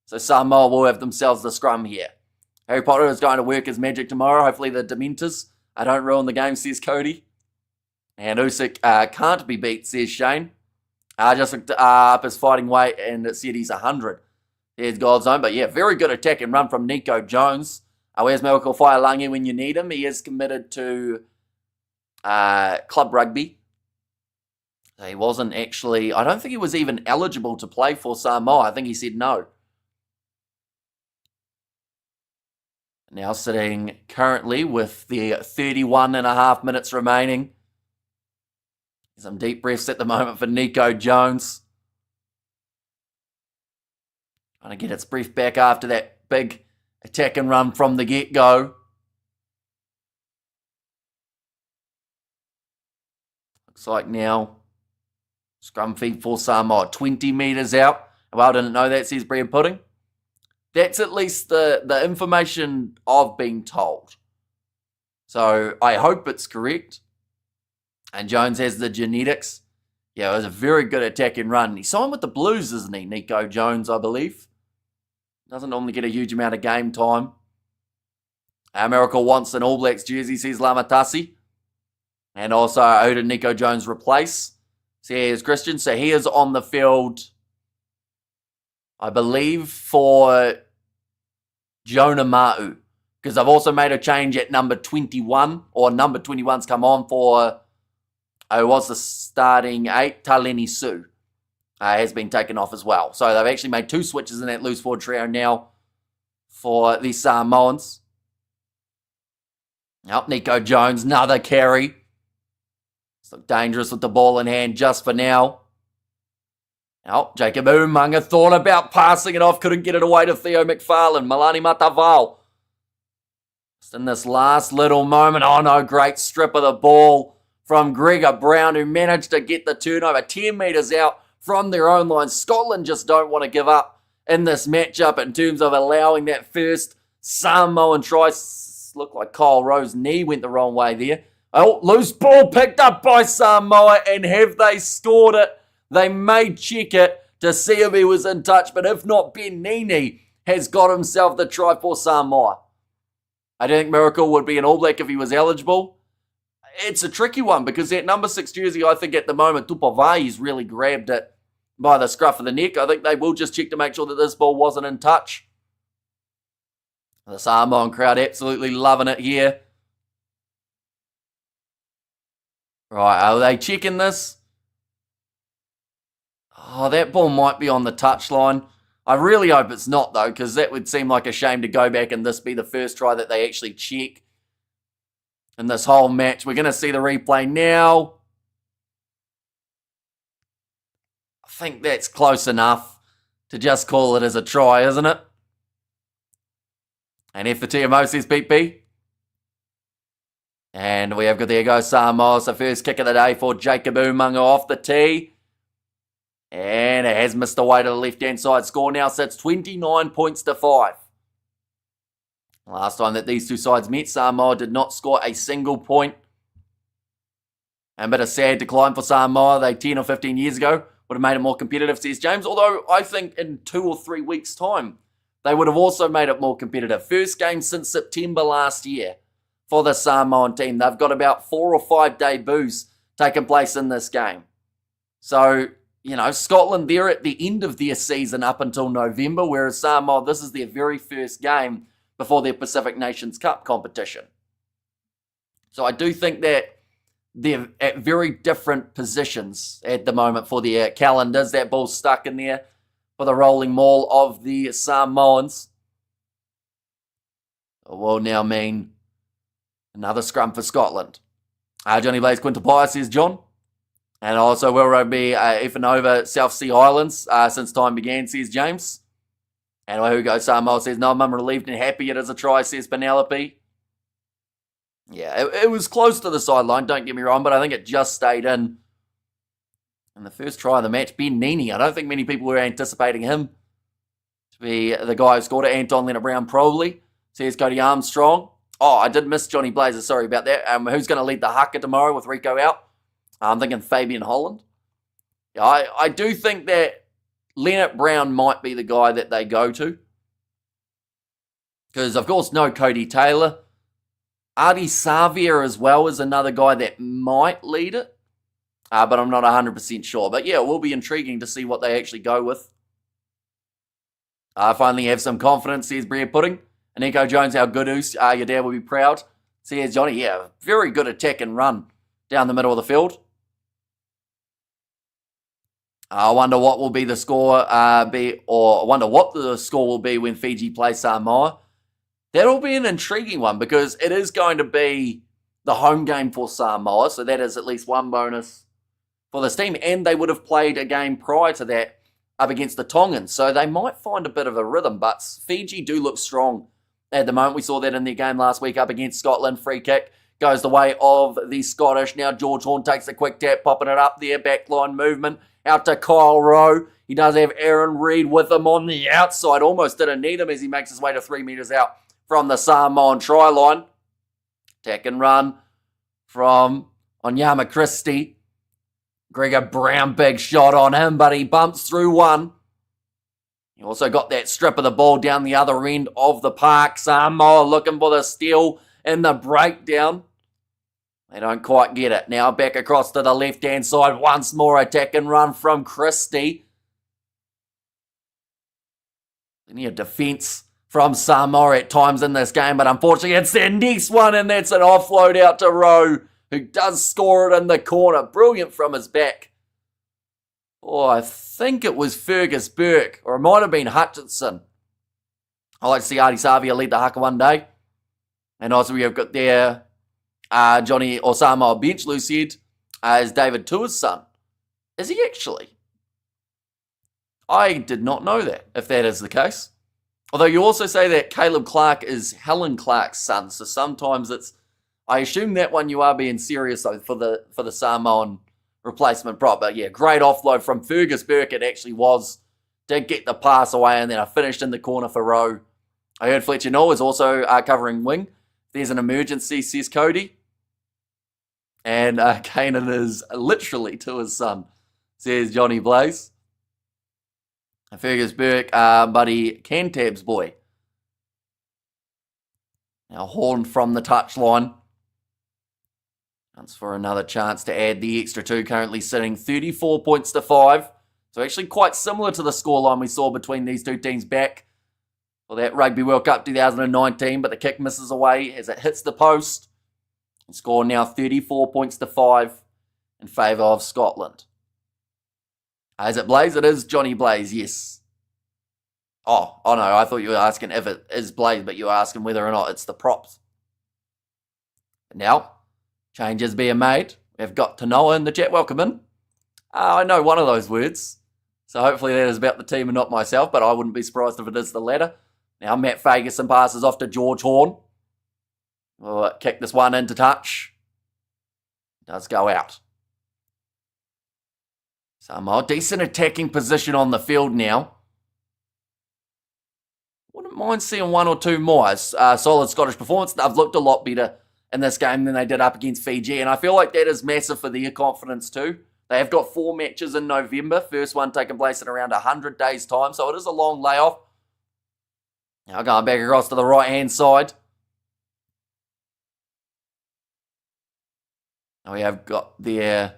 So Samoa will have themselves the scrum here. Harry Potter is going to work his magic tomorrow. Hopefully the Dementors don't ruin the game, says Cody. And Usyk can't be beat, says Shane. Just looked up his fighting weight and it said he's 100. There's Godzone. But yeah, very good attack and run from Nico Jones. Where's Malcolm Faialangi when you need him? He is committed to club rugby. He wasn't actually, I don't think he was even eligible to play for Samoa. I think he said no. Now sitting currently with the 31 and a half minutes remaining. Some deep breaths at the moment for Nico Jones. Trying to get its breath back after that big attack and run from the get-go. Looks like now scrum feed for Samoa, 20 metres out. Well, I didn't know that, says Bread Pudding. That's at least the information I've been told. So I hope it's correct. And Jones has the genetics. Yeah, it was a very good attack and run. He's signed with the Blues, isn't he, Nico Jones, I believe? Doesn't normally get a huge amount of game time. America wants an All Blacks jersey, says Lamatasi. And also, who did Nico Jones replace? Says Christian. So he is on the field, I believe, for Jonah Ma'u. Because I've also made a change at number 21, or number 21's come on for, who was the starting 8, Taleni Su. Has been taken off as well. So they've actually made 2 switches in that loose forward trio now for the Samoans. Now, Nico Jones, another carry. So dangerous with the ball in hand just for now. Now, Jacob Umaga thought about passing it off, couldn't get it away to Theo McFarlane. Milani Mataval. Just in this last little moment. Oh no, great strip of the ball from Gregor Brown, who managed to get the turnover 10 metres out from their own line. Scotland just don't want to give up in this matchup in terms of allowing that first Samoan try. Looked like Kyle Rowe's knee went the wrong way there. Oh, loose ball picked up by Samoa, and have they scored it? They may check it to see if he was in touch, but if not, Ben Nini has got himself the try for Samoa. I don't think Miracle would be an All Black if he was eligible. It's a tricky one because that number 6 jersey, I think at the moment, Tupavai's really grabbed it by the scruff of the neck. I think they will just check to make sure that this ball wasn't in touch. The Samoan crowd absolutely loving it here. Right, are they checking this? Oh, that ball might be on the touchline. I really hope it's not, though, because that would seem like a shame to go back and this be the first try that they actually check in this whole match. We're going to see the replay now. I think that's close enough to just call it as a try, isn't it? And F for TMO says PP. And we have got, there goes Samoa. So first kick of the day for Jacob Umaga off the tee. And it has missed away to the left-hand side. Score now sits 29 points to 5. Last time that these two sides met, Samoa did not score a single point. And a bit of sad decline for Samoa. They 10 or 15 years ago would have made it more competitive, says James. Although I think in 2 or 3 weeks' time, they would have also made it more competitive. First game since September last year for the Samoan team. They've got about 4 or 5 debuts taking place in this game. So, you know, Scotland, they're at the end of their season up until November, whereas Samoa, this is their very first game before their Pacific Nations Cup competition. So I do think that they're at very different positions at the moment for their calendars. That ball's stuck in there for the rolling maul of the Samoans. It will now mean another scrum for Scotland. Johnny Blaze Quintapai, says John. And also will rugby effing over South Sea Islands since time began, says James. And who goes Samoa says, no, I'm relieved and happy it is a try, says Penelope. Yeah, it was close to the sideline, don't get me wrong, but I think it just stayed in. And the first try of the match, Ben Nini. I don't think many people were anticipating him to be the guy who scored it. Anton Leonard-Brown probably, says Cody Armstrong. Oh, I did miss Johnny Blazer, sorry about that. Who's going to lead the haka tomorrow with Rico out? I'm thinking Fabian Holland. Yeah, I do think that Leonard Brown might be the guy that they go to. Because, of course, no Cody Taylor. Artie Savia as well is another guy that might lead it. But I'm not 100% sure. But, yeah, it will be intriguing to see what they actually go with. Finally have some confidence, says Bread Pudding. And Nico Jones, our good oos. Your dad will be proud. Says Johnny, yeah, very good attack and run down the middle of the field. I wonder what will be the score I wonder what the score will be when Fiji play Samoa. That'll be an intriguing one because it is going to be the home game for Samoa, so that is at least one bonus for this team. And they would have played a game prior to that up against the Tongans, so they might find a bit of a rhythm. But Fiji do look strong at the moment. We saw that in their game last week up against Scotland. Free kick goes the way of the Scottish. Now George Horn takes a quick tap, popping it up there. Backline movement out to Kyle Rowe. He does have Aaron Reid with him on the outside. Almost didn't need him as he makes his way to 3 metres out from the Samoan try line. Attack and run from Onyama Christie. Gregor Brown, big shot on him, but he bumps through one. He also got that strip of the ball down the other end of the park. Samoa looking for the steal in the breakdown. They don't quite get it. Now back across to the left-hand side. Once more attack and run from Christie. Plenty of defence from Samoa at times in this game, but unfortunately it's their next one, and that's an offload out to Rowe, who does score it in the corner. Brilliant from his back. Oh, I think it was Fergus Burke, or it might have been Hutchinson. I like to see Artie Savia lead the haka one day. And also we have got there Johnny or Samoa bench, Lou said, is David Tua's son. Is he actually? I did not know that, if that is the case. Although you also say that Caleb Clark is Helen Clark's son, so sometimes it's, I assume that one you are being serious though for the Samoan replacement prop. But yeah, great offload from Fergus Burke it actually was. Did get the pass away, and then I finished in the corner for Rowe. I heard Fletcher Knoll is also covering wing. There's an emergency, says Cody. And Kanan is literally to his son, says Johnny Blaze. And Fergus Burke, buddy Cantab's boy. Now Horn from the touchline. That's for another chance to add the extra 2, currently sitting 34 points to 5. So actually quite similar to the scoreline we saw between these two teams back for that Rugby World Cup 2019, but the kick misses away as it hits the post. And score now 34 points to 5 in favour of Scotland. Is it Blaze? It is Johnny Blaze, yes. Oh no, I thought you were asking if it is Blaze, but you were asking whether or not it's the props. Now, changes being made. We've got Tanoa in the chat. Welcome in. I know one of those words. So hopefully that is about the team and not myself, but I wouldn't be surprised if it is the latter. Now Matt Ferguson passes off to George Horn. We'll kick this one into touch. Does go out. Samoa, decent attacking position on the field now. Wouldn't mind seeing one or two more. Solid Scottish performance. They've looked a lot better in this game than they did up against Fiji, and I feel like that is massive for their confidence too. They have got 4 matches in November. First one taking place in around 100 days' time, so it is a long layoff. Now going back across to the right-hand side. Now we have got their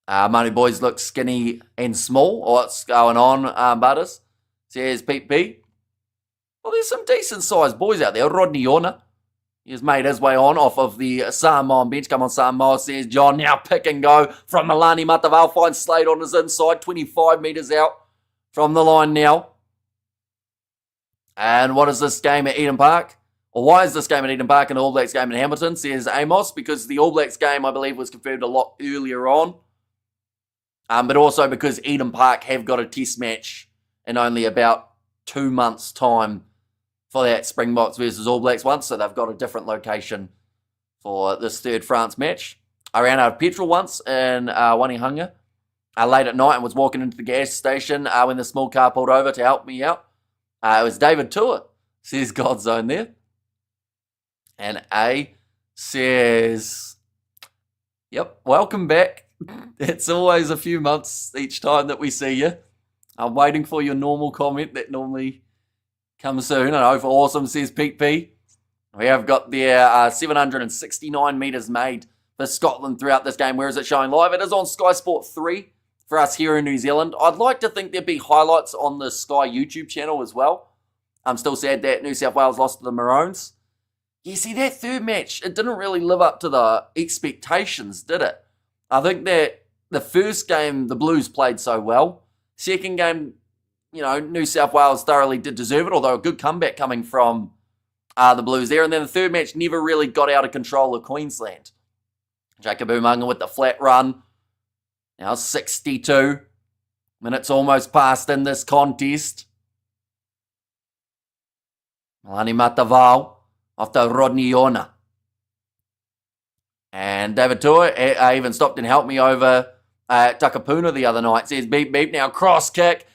Manu boys look skinny and small. What's going on, Butters? Says Pete B. Well, there's some decent-sized boys out there. Rodney Yorna. He's made his way on off of the Samoan bench. Come on, Samoa, says John. Now pick and go from Milani Mataval. Finds Slade on his inside. 25 metres out from the line now. And what is this game at Eden Park? Or why is this game at Eden Park and the All Blacks game in Hamilton? Says Amos. Because the All Blacks game, I believe, was confirmed a lot earlier on. But also because Eden Park have got a test match in only about 2 months' time for that Springboks versus All Blacks one, so they've got a different location for this third France match. I ran out of petrol once in Wanihunger late at night and was walking into the gas station when the small car pulled over to help me out. It was David Tour, says Godzone there. And A says, yep, welcome back. It's always a few months each time that we see you. I'm waiting for your normal comment that normally comes soon. I know for awesome, says Pete P. We have got their 769 metres made for Scotland throughout this game. Where is it showing live? It is on Sky Sport 3 for us here in New Zealand. I'd like to think there'd be highlights on the Sky YouTube channel as well. I'm still sad that New South Wales lost to the Maroons. You see, that third match, it didn't really live up to the expectations, did it? I think that the first game, the Blues played so well. Second game, you know, New South Wales thoroughly did deserve it, although a good comeback coming from the Blues there. And then the third match never really got out of control of Queensland. Jacob Umunga with the flat run. Now 62 minutes almost passed in this contest. Milani Mataval after Rodney Yorna. And David Tua even stopped and helped me over Takapuna the other night. Says beep beep. Now cross kick.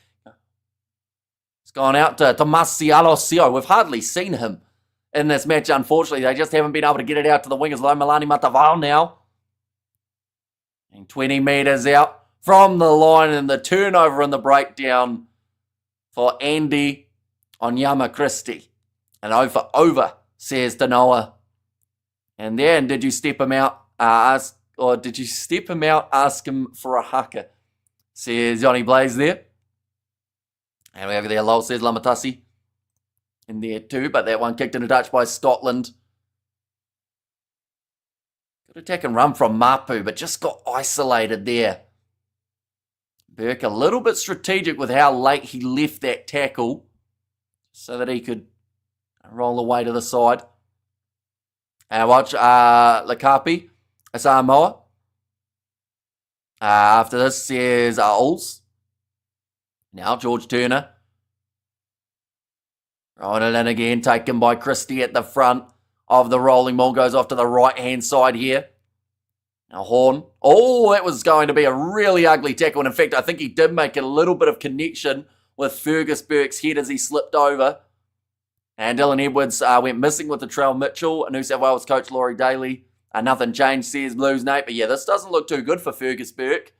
Gone out to Tomasi Alosio. We've hardly seen him in this match, unfortunately. They just haven't been able to get it out to the wingers. Low Milani Mataval now. And 20 metres out from the line, and the turnover and the breakdown for Andy Onyama Christie. And over, says Tanoa. And then, did you step him out? Ask him for a haka? Says Johnny Blaze there. And we have there, Lowell says Lamatasi in there too, but that one kicked into touch by Scotland. Good attack and run from Mapu, but just got isolated there. Burke a little bit strategic with how late he left that tackle so that he could roll away to the side. And watch Lakapi, Samoa. After this is Ols. Now George Turner. Rolling it in again, taken by Christie at the front of the rolling ball. Goes off to the right-hand side here. Now Horn. Oh, that was going to be a really ugly tackle. And in fact, I think he did make a little bit of connection with Fergus Burke's head as he slipped over. And Dylan Edwards went missing with the Trail Mitchell. New South Wales coach Laurie Daly. Nothing changed, says Blues Nate. But yeah, this doesn't look too good for Fergus Burke.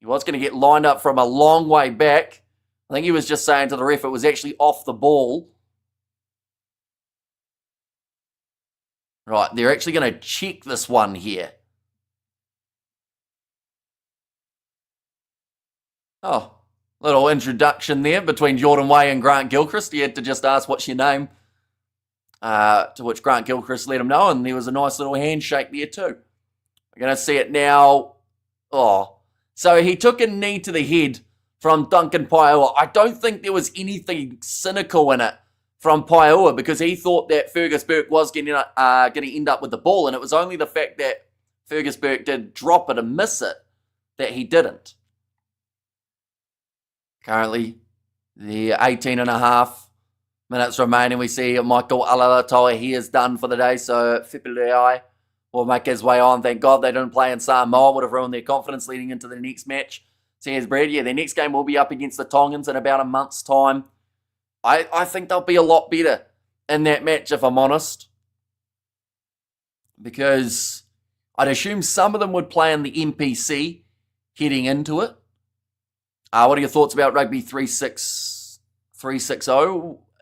He was going to get lined up from a long way back. I think he was just saying to the ref it was actually off the ball. Right, they're actually going to check this one here. Oh, little introduction there between Jordan Way and Grant Gilchrist. He had to just ask, what's your name? To which Grant Gilchrist let him know, and there was a nice little handshake there too. We're going to see it now. Oh, so he took a knee to the head from Duncan Paiua. I don't think there was anything cynical in it from Paiua because he thought that Fergus Burke was going to end up with the ball, and it was only the fact that Fergus Burke did drop it and miss it that he didn't. Currently, the 18 and a half minutes remaining. We see Michael Alalatoa, he is done for the day, so Fipilei will make his way on. Thank God they didn't play in Samoa, would have ruined their confidence leading into the next match. Says Brad, yeah, their next game will be up against the Tongans in about a month's time. I think they'll be a lot better in that match, if I'm honest. Because I'd assume some of them would play in the NPC heading into it. What are your thoughts about Rugby 360?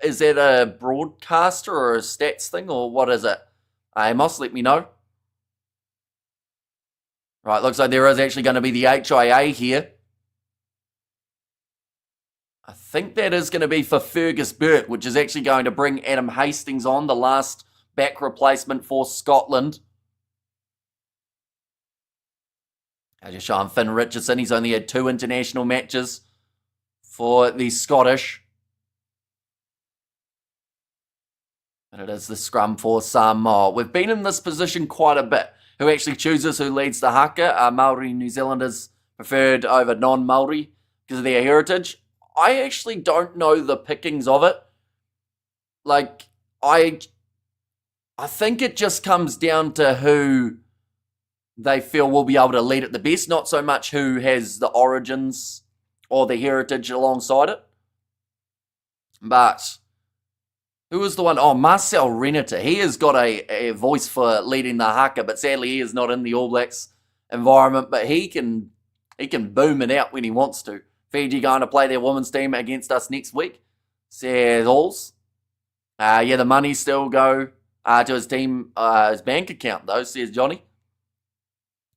Is that a broadcaster or a stats thing, or what is it? Amos, let me know. Right, looks like there is actually going to be the HIA here. I think that is going to be for Fergus Burke, which is actually going to bring Adam Hastings on, the last back replacement for Scotland. Just showing Finn Richardson, he's only had 2 international matches for the Scottish. And it is the scrum for Samoa. We've been in this position quite a bit. Who actually chooses who leads the haka? Māori New Zealanders preferred over non-Māori because of their heritage. I actually don't know the pickings of it. Like, I think it just comes down to who they feel will be able to lead it the best, not so much who has the origins or the heritage alongside it. But who was the one? Oh, Marcel Renata. He has got a voice for leading the haka, but sadly he is not in the All Blacks environment, but he can boom it out when he wants to. Fiji going to play their women's team against us next week, says Alls. Yeah, the money still go to his team, his bank account though, says Johnny.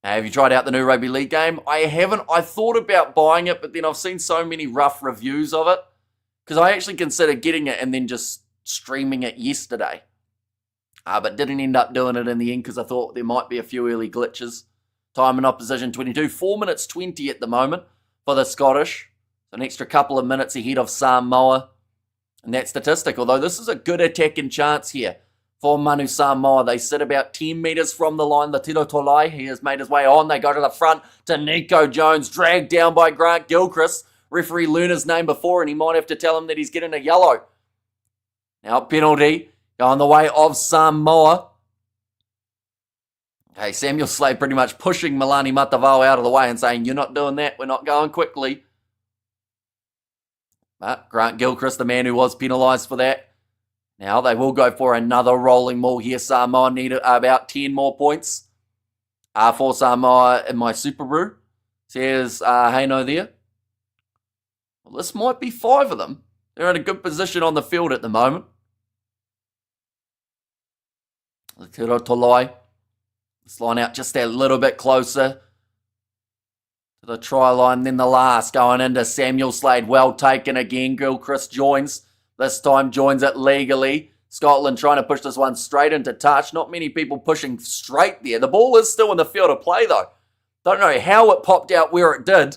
Have you tried out the new Rugby League game? I haven't. I thought about buying it, but then I've seen so many rough reviews of it because I actually considered getting it and then just streaming it yesterday. But didn't end up doing it in the end because I thought there might be a few early glitches. Time in opposition 22, 4 minutes 20 at the moment for the Scottish. So an extra couple of minutes ahead of Samoa in that statistic. Although this is a good attacking chance here for Manu Samoa. They sit about 10 metres from the line. The Tiro Tolai, he has made his way on. They go to the front to Nico Jones, dragged down by Grant Gilchrist. Referee learned his name before and he might have to tell him that he's getting a yellow. Now penalty going the way of Samoa. Okay, Samuel Slade pretty much pushing Milani Matavao out of the way and saying, you're not doing that, we're not going quickly. But Grant Gilchrist, the man who was penalised for that. Now they will go for another rolling maul here. Samoa need about 10 more points for Samoa in my Super Brew. Says Haino there. Well, this might be 5 of them. They're in a good position on the field at the moment. The Tiro Tolai. Let's line out just a little bit closer to the try line. Then the last going into Samuel Slade. Well taken again. Gilchrist joins. This time joins it legally. Scotland trying to push this one straight into touch. Not many people pushing straight there. The ball is still in the field of play though. Don't know how it popped out where it did.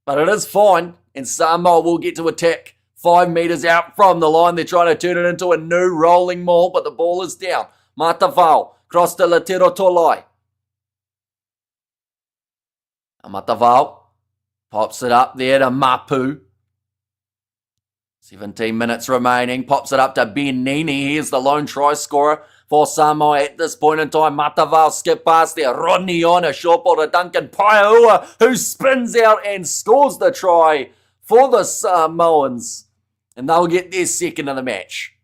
But it is fine. And Samoa will get to attack 5 metres out from the line. They're trying to turn it into a new rolling maul. But the ball is down. Matavao. Cross to Tiro Tolai. Matavao pops it up there to Mapu. 17 minutes remaining. Pops it up to Ben Nini. Here's the lone try scorer for Samoa at this point in time. Matavao skip past there. Rodney on a short ball to Duncan Paiua, who spins out and scores the try for the Samoans. And they'll get their second of the match.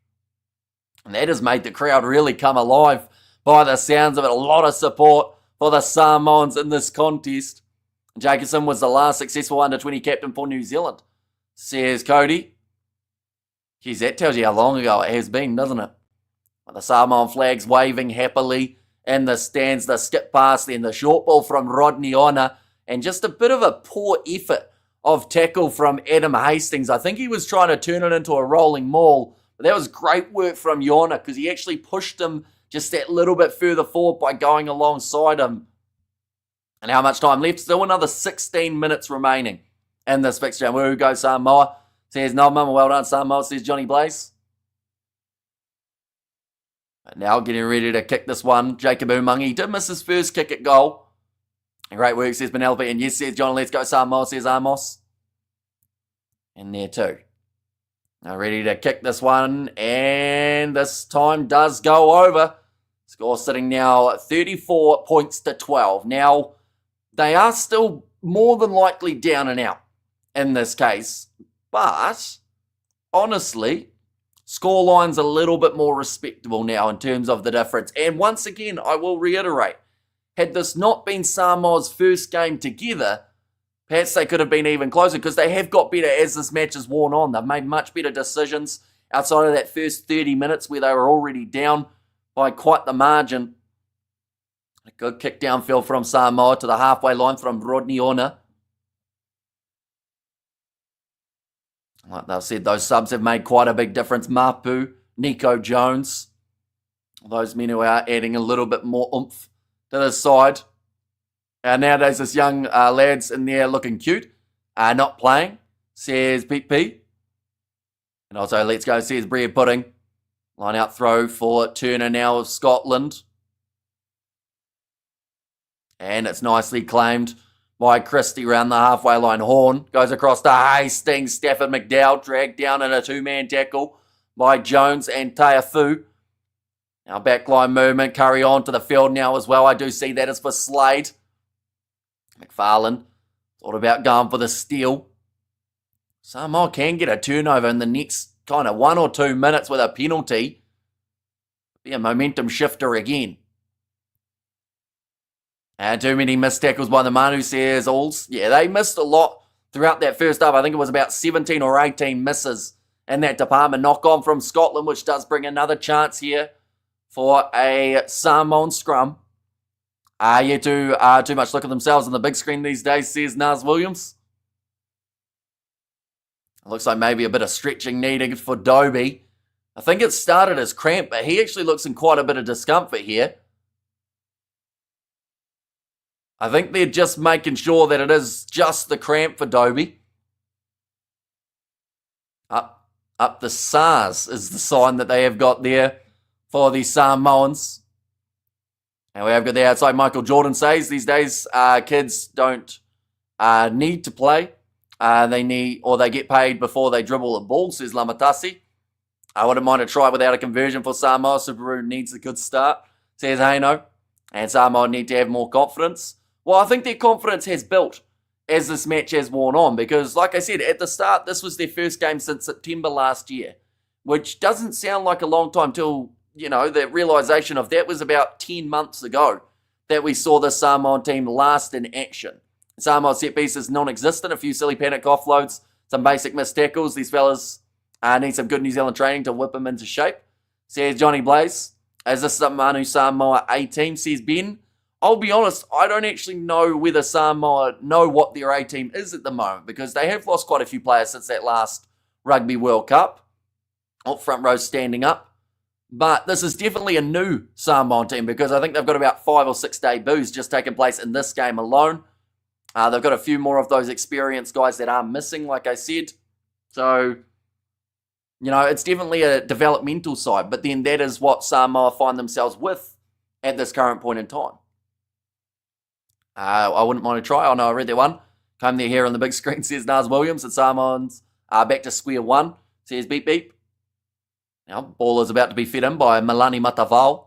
And that has made the crowd really come alive by the sounds of it. A lot of support for the Samoans in this contest. Jacobson was the last successful under-20 captain for New Zealand, says Cody. Geez, that tells you how long ago it has been, doesn't it? The Samoan flags waving happily in the stands. The skip pass, then the short ball from Rodney Ona, and just a bit of a poor effort of tackle from Adam Hastings. I think he was trying to turn it into a rolling maul, but that was great work from Yona because he actually pushed him just that little bit further forward by going alongside him. And how much time left? Still another 16 minutes remaining in this fixture. Where goes Samoa? Says no, mama, well done, Samoa, says Johnny Blaze. But now getting ready to kick this one. Jacob Umangi, he did miss his first kick at goal. Great work, says Penelope. And yes, says John, let's go Samoa, says Amos. And there too. Now ready to kick this one. And this time does go over. Score sitting now at 34 points to 12. Now, they are still more than likely down and out in this case. But, honestly, scoreline's a little bit more respectable now in terms of the difference. And once again, I will reiterate, had this not been Samoa's first game together, perhaps they could have been even closer because they have got better as this match has worn on. They've made much better decisions outside of that first 30 minutes where they were already down by quite the margin. A good kick downfield from Samoa to the halfway line from Rodney Ona. Like they've said, those subs have made quite a big difference. Mapu, Nico Jones, those men who are adding a little bit more oomph to the side. Nowadays, this young lads in there looking cute, not playing, says Pete P. And also, let's go, says Bread Pudding. Line out throw for Turner now of Scotland. And it's nicely claimed by Christie around the halfway line. Horn goes across to Hastings. Stafford McDowell dragged down in a two-man tackle by Jones and Taiafu. Now backline movement. Curry on to the field now as well. I do see that is for Slade. McFarlane thought about going for the steal. Samoa can get a turnover in the next kind of 1 or 2 minutes with a penalty. Be a momentum shifter again. And too many missed tackles by the Manu Samoans. Yeah, they missed a lot throughout that first half. I think it was about 17 or 18 misses in that department. Knock on from Scotland, which does bring another chance here for a Samoan scrum. You two too much look at themselves on the big screen these days, says Naz Williams. It looks like maybe a bit of stretching needed for Dobie. I think it started as cramp, but he actually looks in quite a bit of discomfort here. I think they're just making sure that it is just the cramp for Dobie. Up the SARS is the sign that they have got there for the Samoans. And we have got the outside Michael Jordan says these days kids don't need to play. They get paid before they dribble a ball, says Lamatasi. I wouldn't mind a try without a conversion for Samoa. Subaru needs a good start, says Haino. And Samoa need to have more confidence. Well, I think their confidence has built as this match has worn on because, like I said, at the start, this was their first game since September last year, which doesn't sound like a long time till, the realisation of that was about 10 months ago that we saw the Samoan team last in action. Samoa set pieces non-existent, a few silly panic offloads, some basic missed tackles. These fellas need some good New Zealand training to whip them into shape, says Johnny Blaze. Is this the Manu Samoa A team, says Ben. I'll be honest, I don't actually know whether Samoa know what their A team is at the moment because they have lost quite a few players since that last Rugby World Cup. Front row standing up. But this is definitely a new Samoan team because I think they've got about 5 or 6 debuts just taking place in this game alone. They've got a few more of those experienced guys that are missing, like I said. So, it's definitely a developmental side. But then that is what Samoa find themselves with at this current point in time. I wouldn't mind a try. I know I read that one. Come there here on the big screen, says Naz Williams. And Samoans are back to square one, says Beep Beep. Now, ball is about to be fed in by Milani Matavao.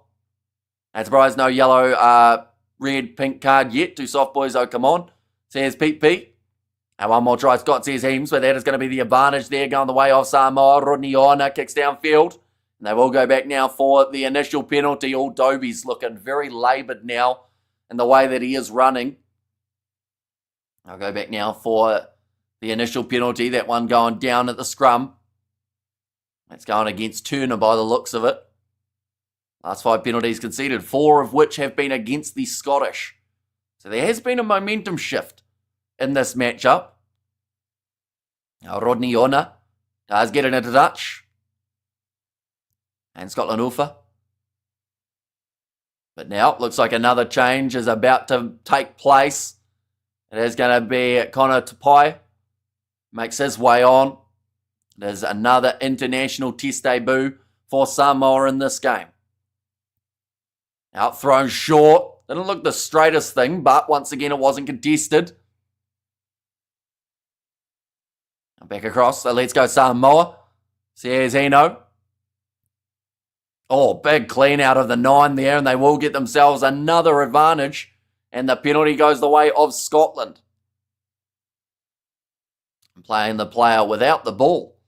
And surprise, no yellow, red, pink card yet. 2 soft boys, oh, come on, says Pete P. And one more try, Scott, says Heems, but that is going to be the advantage there going the way of Samoa. Rodney Ona kicks downfield. And they will go back now for the initial penalty. All Dobie's looking very laboured now in the way that he is running. I'll go back now for the initial penalty. That one going down at the scrum. That's going against Turner by the looks of it. Last 5 penalties conceded, 4 of which have been against the Scottish. So there has been a momentum shift in this matchup. Now Rodney Ona does get it into touch. And Scotland Ufa. But now it looks like another change is about to take place. It is going to be Connor Tupai makes his way on. There's another international test debut for Samoa in this game. Out thrown short. Didn't look the straightest thing, but once again it wasn't contested. Back across. So let's go Samoa. Says Hino. Oh, big clean out of the 9 there, and they will get themselves another advantage. And the penalty goes the way of Scotland. Playing the player without the ball.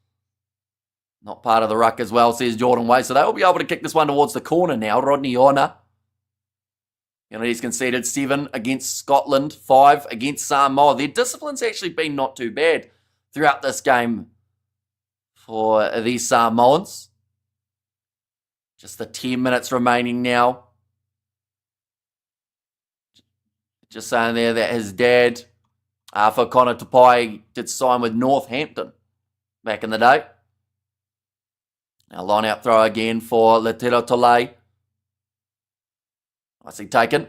Not part of the ruck as well, says Jordan Way. So they will be able to kick this one towards the corner now. Rodney Ona. He's conceded 7 against Scotland, 5 against Samoa. Their discipline's actually been not too bad throughout this game for these Samoans. Just the 10 minutes remaining now. Just saying there that his dad, for Connor Tupai, did sign with Northampton back in the day. Now line out throw again for Letero Tole. Nicely taken.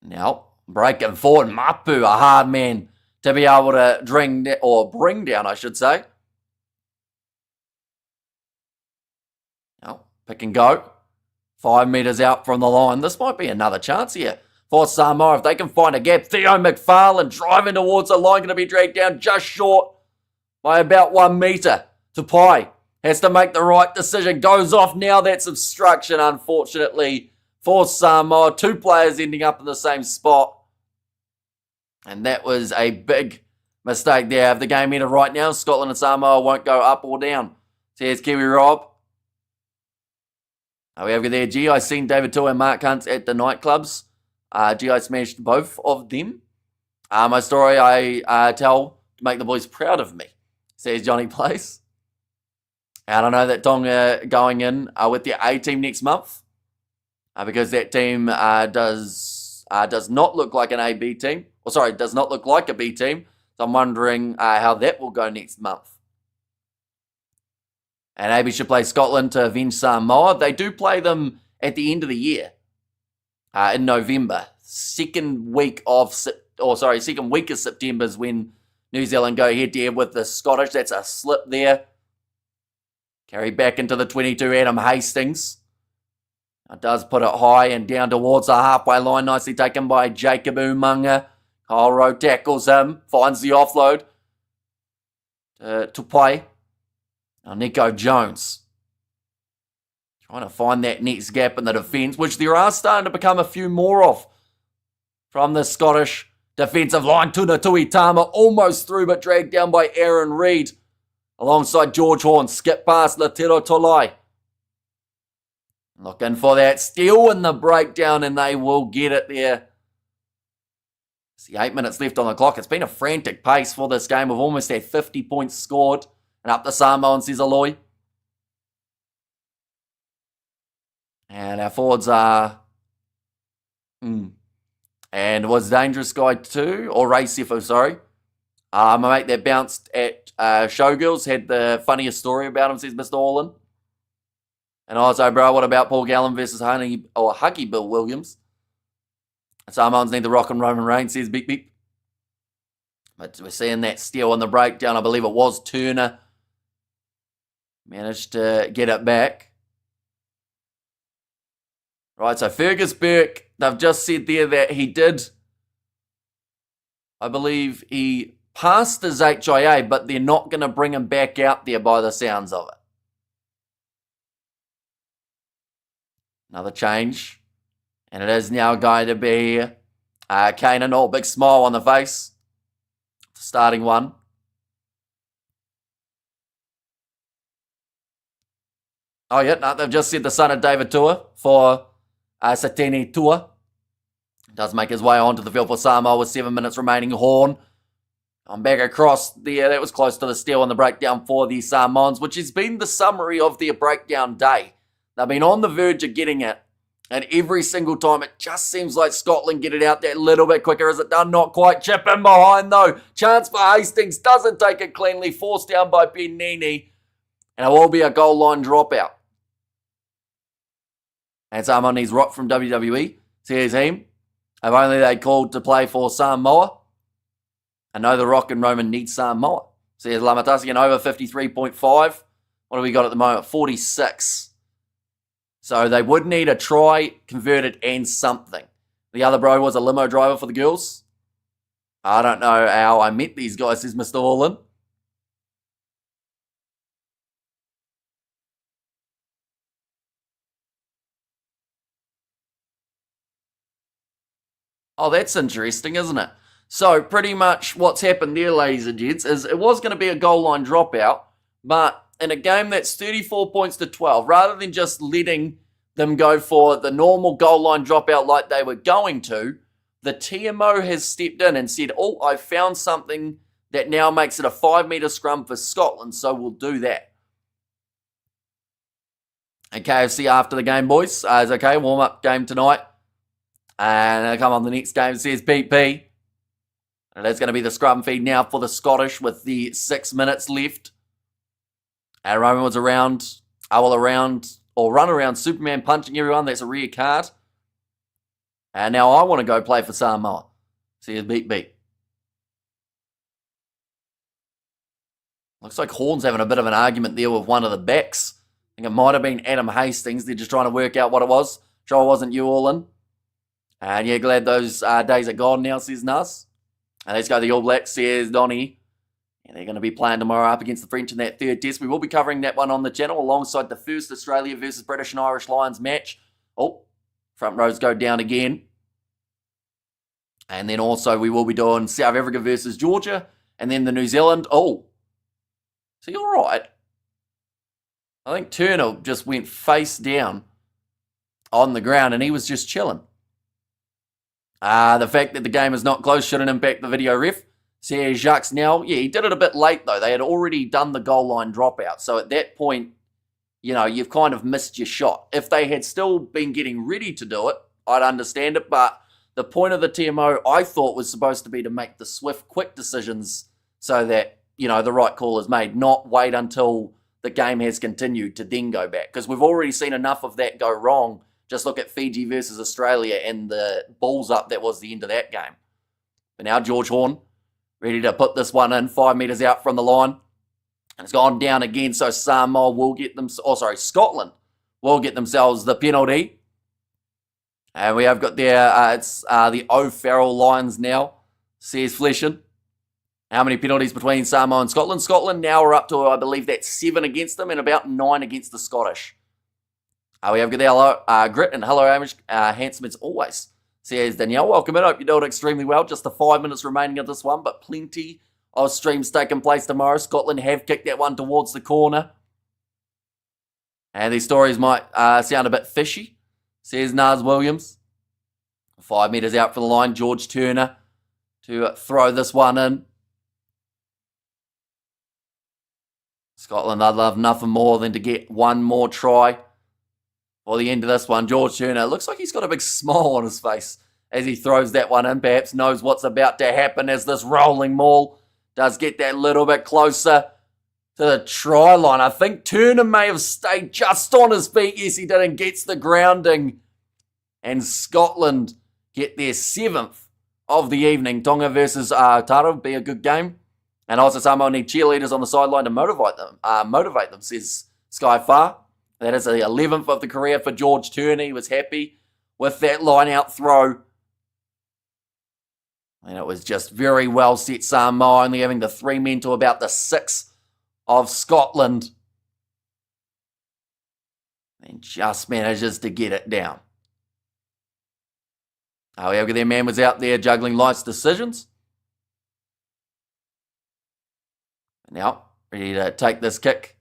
Now breaking forward. Mapu, a hard man to be able to bring down, I should say. Now pick and go. 5 metres out from the line. This might be another chance here for Samoa if they can find a gap. Theo McFarlane driving towards the line, going to be dragged down just short by about 1 metre. Tupai has to make the right decision. Goes off now. That's obstruction, unfortunately, for Samoa. 2 players ending up in the same spot. And that was a big mistake there. Have the game ended right now. Scotland and Samoa won't go up or down. Says Kiwi Rob. We have there. I seen David Tua and Mark Hunt at the nightclubs. I smashed both of them. My story I tell to make the boys proud of me, says Johnny Place. And I know that Tonga going in with their A team next month because that team does not look like an A-B team. Or sorry, does not look like a B team. So I'm wondering how that will go next month. And AB should play Scotland to avenge Samoa. They do play them at the end of the year in November. Second week of September is when New Zealand go head-to-head with the Scottish. That's a slip there. Carry back into the 22, Adam Hastings. It does put it high and down towards the halfway line. Nicely taken by Jacob Umaga. Kyle Rowe tackles him. Finds the offload to play. Now Nico Jones. Trying to find that next gap in the defence, which there are starting to become a few more of from the Scottish defensive line. Tuna Tuitama almost through, but dragged down by Aaron Reid. Alongside George Horn, skip past Letero Tolai. Looking for that steal in the breakdown, and they will get it there. See, 8 minutes left on the clock. It's been a frantic pace for this game. We've almost had 50 points scored. And up the Samoan, says Aloy. And our forwards are... And was Dangerous Guy too? Or Ray Sefo, sorry. My mate that bounced at Showgirls had the funniest story about him, says Mr. Orland. And also, bro, what about Paul Gallen versus Huggy Bill Williams? Samoans need the rock and Roman Reigns, says Beep Beep. But we're seeing that steal on the breakdown. I believe it was Turner. Managed to get it back. Right, so Fergus Burke, they've just said there that he did, I believe he passed his HIA, but they're not going to bring him back out there by the sounds of it. Another change. And it is now going to be Kanan. Oh, big smile on the face. Starting one. Oh, yeah, no, they've just said the son of David Tua for Satini Tua. Does make his way onto the field for Samoa with 7 minutes remaining. Horn. I'm back across there. That was close to the steal on the breakdown for the Samoans, which has been the summary of their breakdown day. They've been on the verge of getting it. And every single time, it just seems like Scotland get it out there a little bit quicker. Is it done? Not quite. Chip in behind, though. Chance for Hastings. Doesn't take it cleanly. Forced down by Benini. And it will be a goal line dropout. And Samoa needs rock from WWE. Says him. If only they called to play for Samoa. I know the Rock and Roman need Samoa. Says Lamatasian over 53.5. What have we got at the moment? 46. So they would need a try, converted, and something. The other bro was a limo driver for the girls. I don't know how I met these guys, says Mr. Orland. Oh, that's interesting, isn't it? So pretty much what's happened there, ladies and gents, is it was going to be a goal line dropout, but in a game that's 34 points to 12, rather than just letting them go for the normal goal line dropout like they were going to, the TMO has stepped in and said, oh, I found something that now makes it a 5-metre scrum for Scotland, so we'll do that. And KFC after the game, boys, is okay, warm-up game tonight. And I come on the next game, it says PP. And that's going to be the scrum feed now for the Scottish with the 6 minutes left. And Roman was run around Superman punching everyone. That's a rare card. And now I want to go play for Samoa. See, beat. Looks like Horn's having a bit of an argument there with one of the backs. I think it might have been Adam Hastings. They're just trying to work out what it was. Sure it wasn't you all in. And yeah, glad those days are gone now, says Nas. And let's go the All Blacks, says Donny. And they're going to be playing tomorrow up against the French in that third test. We will be covering that one on the channel alongside the first Australia versus British and Irish Lions match. Oh, front rows go down again. And then also we will be doing South Africa versus Georgia. And then the New Zealand. Oh, so you're right. I think Turner just went face down on the ground and he was just chilling. The fact that the game is not close shouldn't impact the video ref. Says Jacques now. Yeah, he did it a bit late though. They had already done the goal line dropout. So at that point, you know, you've kind of missed your shot. If they had still been getting ready to do it, I'd understand it. But the point of the TMO, I thought, was supposed to be to make the swift, quick decisions so that, you know, the right call is made, not wait until the game has continued to then go back. Because we've already seen enough of that go wrong. Just look at Fiji versus Australia and the balls up that was the end of that game. But now George Horn, ready to put this one in, 5 metres out from the line. And it's gone down again, so Samoa will get them, Scotland will get themselves the penalty. And we have got there, it's the O'Farrell Lions now, says Fleshin. How many penalties between Samoa and Scotland? Scotland now are up to, I believe, that's 7 against them and about 9 against the Scottish. We have got there, hello, Grit, and hello, Amish, handsome as always. Says Danielle, welcome in. Hope you're doing extremely well. Just the 5 minutes remaining of this one, but plenty of streams taking place tomorrow. Scotland have kicked that one towards the corner. And these stories might sound a bit fishy, says Nars Williams. 5 metres out from the line, George Turner to throw this one in. Scotland, I'd love nothing more than to get one more try. For the end of this one, George Turner looks like he's got a big smile on his face as he throws that one in. Perhaps knows what's about to happen as this rolling maul does get that little bit closer to the try line. I think Turner may have stayed just on his feet. Yes, he did, and gets the grounding. And Scotland get their 7th of the evening. Tonga versus Tara will be a good game. And also Samoa need cheerleaders on the sideline to motivate them, says Sky Far. That is the 11th of the career for George Turner. He was happy with that line-out throw. And it was just very well set. Samoa only having the 3 men to about the 6 of Scotland. And just manages to get it down. However, their man was out there juggling life's decisions. Now, ready to take this kick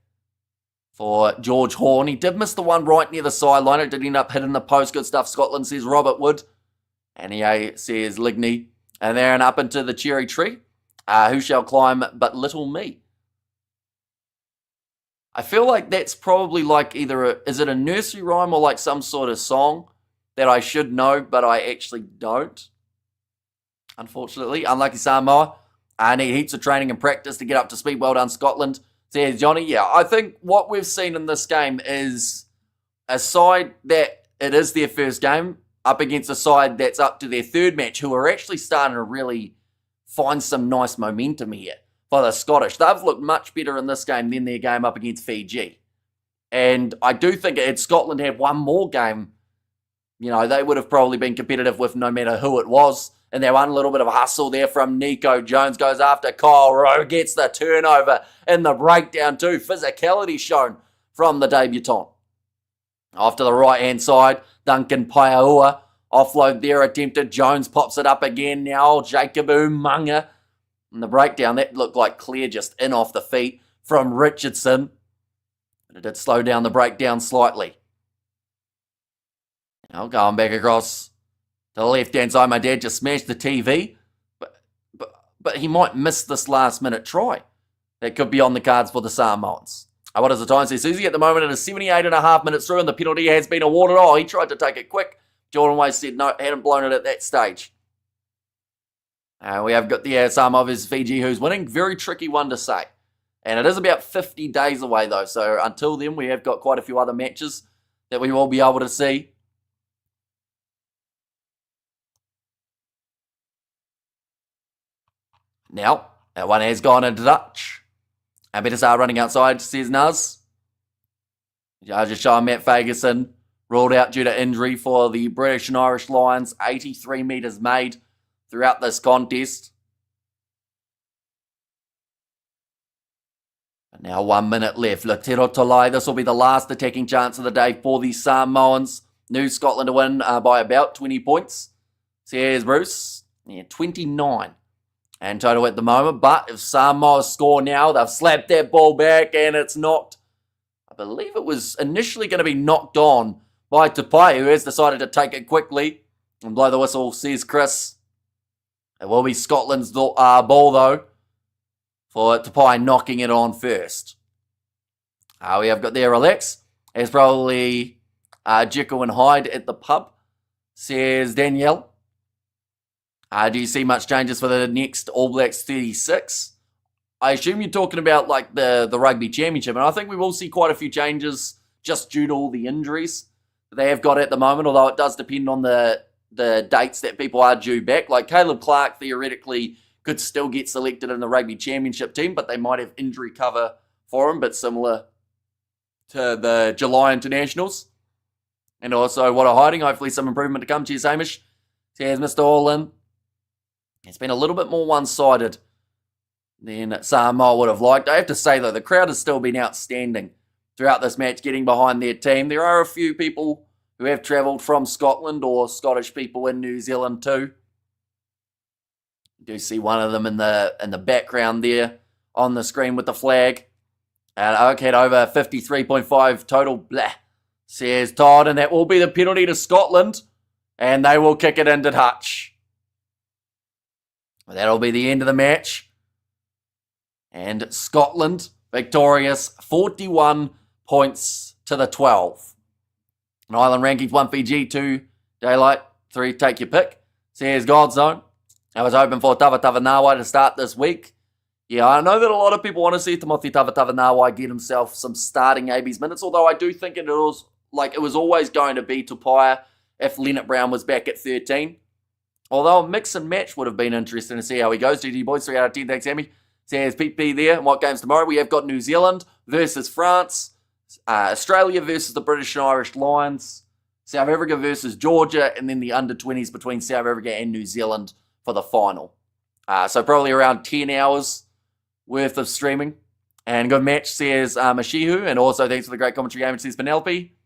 for George Horn. He did miss the one right near the sideline. It did end up hitting the post. Good stuff, Scotland, says Robert Wood. And he says Ligney. And there and up into the cherry tree. Who shall climb but little me? I feel like that's probably like either is it a nursery rhyme or like some sort of song that I should know, but I actually don't. Unfortunately. Unlucky Samoa. I need heaps of training and practice to get up to speed. Well done, Scotland. Says Johnny. Yeah, I think what we've seen in this game is a side that it is their first game up against a side that's up to their third match who are actually starting to really find some nice momentum here for the Scottish. They've looked much better in this game than their game up against Fiji. And I do think had Scotland had one more game, they would have probably been competitive with no matter who it was. And that one little bit of a hustle there from Nico Jones goes after Kyle Rowe, gets the turnover in the breakdown too. Physicality shown from the debutant. Off to the right-hand side, Duncan Paiaua. Offload there attempted. Jones pops it up again now. Jacob Umaga. And the breakdown, that looked like clear just in off the feet from Richardson. But it did slow down the breakdown slightly. Now going back across to the left-hand side. My dad just smashed the TV. But he might miss this last-minute try. That could be on the cards for the Samoans. What does the time say, Susie? At the moment, it is 78.5 minutes through, and the penalty has been awarded. Oh, he tried to take it quick. Jordan Way said no, hadn't blown it at that stage. We have got the Samoa versus Fiji, who's winning. Very tricky one to say. And it is about 50 days away, though. So until then, we have got quite a few other matches that we will be able to see. Now, that one has gone into Dutch. And better start running outside, says Nuz. Just showing Matt Ferguson ruled out due to injury for the British and Irish Lions. 83 metres made throughout this contest. And now 1 minute left. Latero Tolai, this will be the last attacking chance of the day for the Samoans. New Scotland to win by about 20 points. So here's Bruce. 29. And total at the moment, but if Samoa score now, they've slapped that ball back and it's knocked. I believe it was initially going to be knocked on by Tupai, who has decided to take it quickly and blow the whistle, says Chris. It will be Scotland's ball, though, for Tupai knocking it on first. We have got there, relax. It's probably Jekyll and Hyde at the pub, says Danielle. Do you see much changes for the next All Blacks 36? I assume you're talking about like the Rugby Championship, and I think we will see quite a few changes just due to all the injuries that they have got at the moment, although it does depend on the dates that people are due back. Like Caleb Clark theoretically could still get selected in the Rugby Championship team, but they might have injury cover for him, but similar to the July internationals. And also what are hiding, hopefully some improvement to come. Cheers, Hamish. Cheers, Mr. Orlin. It's been a little bit more one-sided than Samoa would have liked. I have to say, though, the crowd has still been outstanding throughout this match, getting behind their team. There are a few people who have travelled from Scotland or Scottish people in New Zealand too. You do see one of them in the background there on the screen with the flag. Okay, over 53.5 total. Blah, says Todd, and that will be the penalty to Scotland, and they will kick it into touch. That'll be the end of the match. And Scotland victorious, 41 points to the 12. And Island rankings 1 Fiji, 2 Daylight, 3 take your pick. Says Godzone. I was hoping for Tavatavanawa to start this week. Yeah, I know that a lot of people want to see Timothy Tavatavanawa get himself some starting AB's minutes, although I do think it was always going to be Tupaia if Leonard Brown was back at 13. Although a mix and match would have been interesting to see how he goes. GG boys, 3 out of 10. Thanks, Sammy. Says PP there. And what games tomorrow? We have got New Zealand versus France. Australia versus the British and Irish Lions. South Africa versus Georgia. And then the under-20s between South Africa and New Zealand for the final. So probably around 10 hours worth of streaming. And good match, says Mashihu. And also thanks for the great commentary game, says Penelope.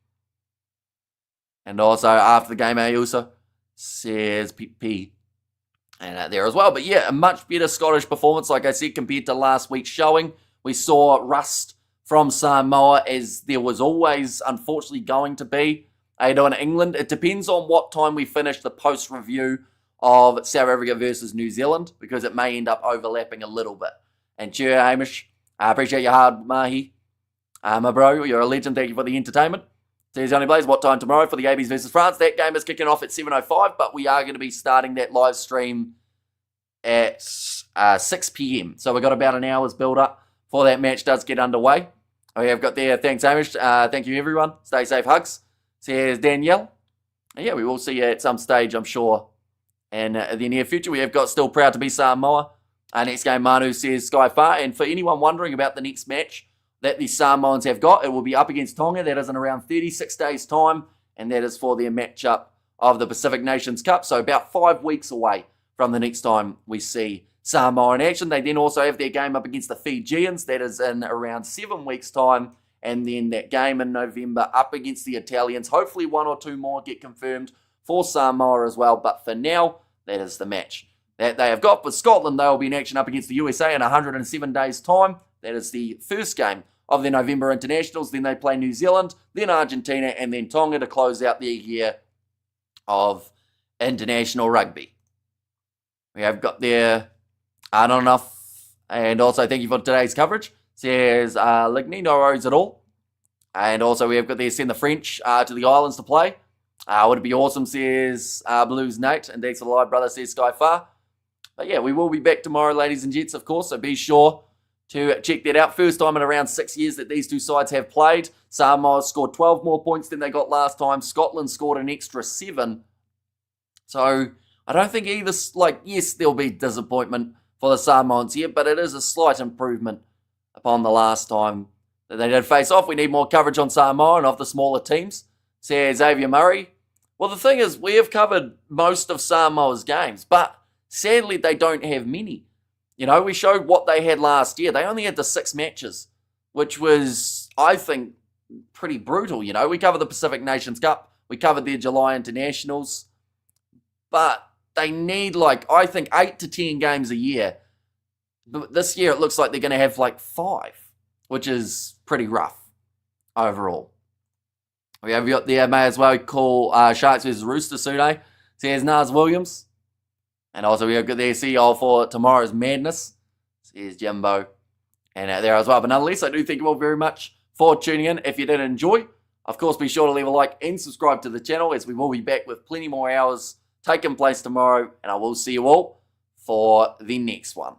And also after the game, Ayuso, says PP. And there as well. But yeah, a much better Scottish performance, like I said, compared to last week's showing. We saw rust from Samoa, as there was always, unfortunately, going to be. In England, it depends on what time we finish the post-review of South Africa versus New Zealand, because it may end up overlapping a little bit. And cheer, Hamish. I appreciate your hard, Mahi. My bro, you're a legend. Thank you for the entertainment. Says Johnny Blaze, what time tomorrow for the ABs versus France? That game is kicking off at 7:05, but we are going to be starting that live stream at 6 p.m. So we've got about an hour's build-up before that match does get underway. We have got there, thanks Hamish. Thank you everyone. Stay safe, hugs. Says Danielle. And yeah, we will see you at some stage, I'm sure, in the near future. We have got still proud to be Samoa Next game, Manu says Sky Far. And for anyone wondering about the next match that the Samoans have got, it will be up against Tonga. That is in around 36 days' time. And that is for their matchup of the Pacific Nations Cup. So about 5 weeks away from the next time we see Samoa in action. They then also have their game up against the Fijians. That is in around 7 weeks' time. And then that game in November up against the Italians. Hopefully 1 or 2 more get confirmed for Samoa as well. But for now, that is the match that they have got. For Scotland, they will be in action up against the USA in 107 days' time. That is the first game of their November internationals. Then they play New Zealand, then Argentina, and then Tonga to close out their year of international rugby. We have got there not enough. And also, thank you for today's coverage. Says Ligny, no worries at all. And also, we have got there, send the French to the islands to play. Would it be awesome, says Blues Nate. And thanks for the live, brother, says Sky Far. But yeah, we will be back tomorrow, ladies and gents, of course. So be sure to check that out. First time in around 6 years that these two sides have played. Samoa scored 12 more points than they got last time. Scotland scored an extra 7. So I don't think either, yes, there'll be disappointment for the Samoans here, but it is a slight improvement upon the last time that they did face off. We need more coverage on Samoa and of the smaller teams, says Xavier Murray. Well, the thing is, we have covered most of Samoa's games, but sadly, they don't have many. You know, we showed what they had last year. They only had the 6 matches, which was, I think, pretty brutal. You know, we covered the Pacific Nations Cup. We covered their July internationals. But they need, I think, 8 to 10 games a year. But this year, it looks like they're going to have, 5, which is pretty rough overall. We have got there, may as well call Sharks vs. Roosters Sune. Says Nars Williams. And also we have got there, see you all for tomorrow's madness. Says Jimbo. And there as well. But nonetheless, I do thank you all very much for tuning in. If you did enjoy, of course, be sure to leave a like and subscribe to the channel, as we will be back with plenty more hours taking place tomorrow. And I will see you all for the next one.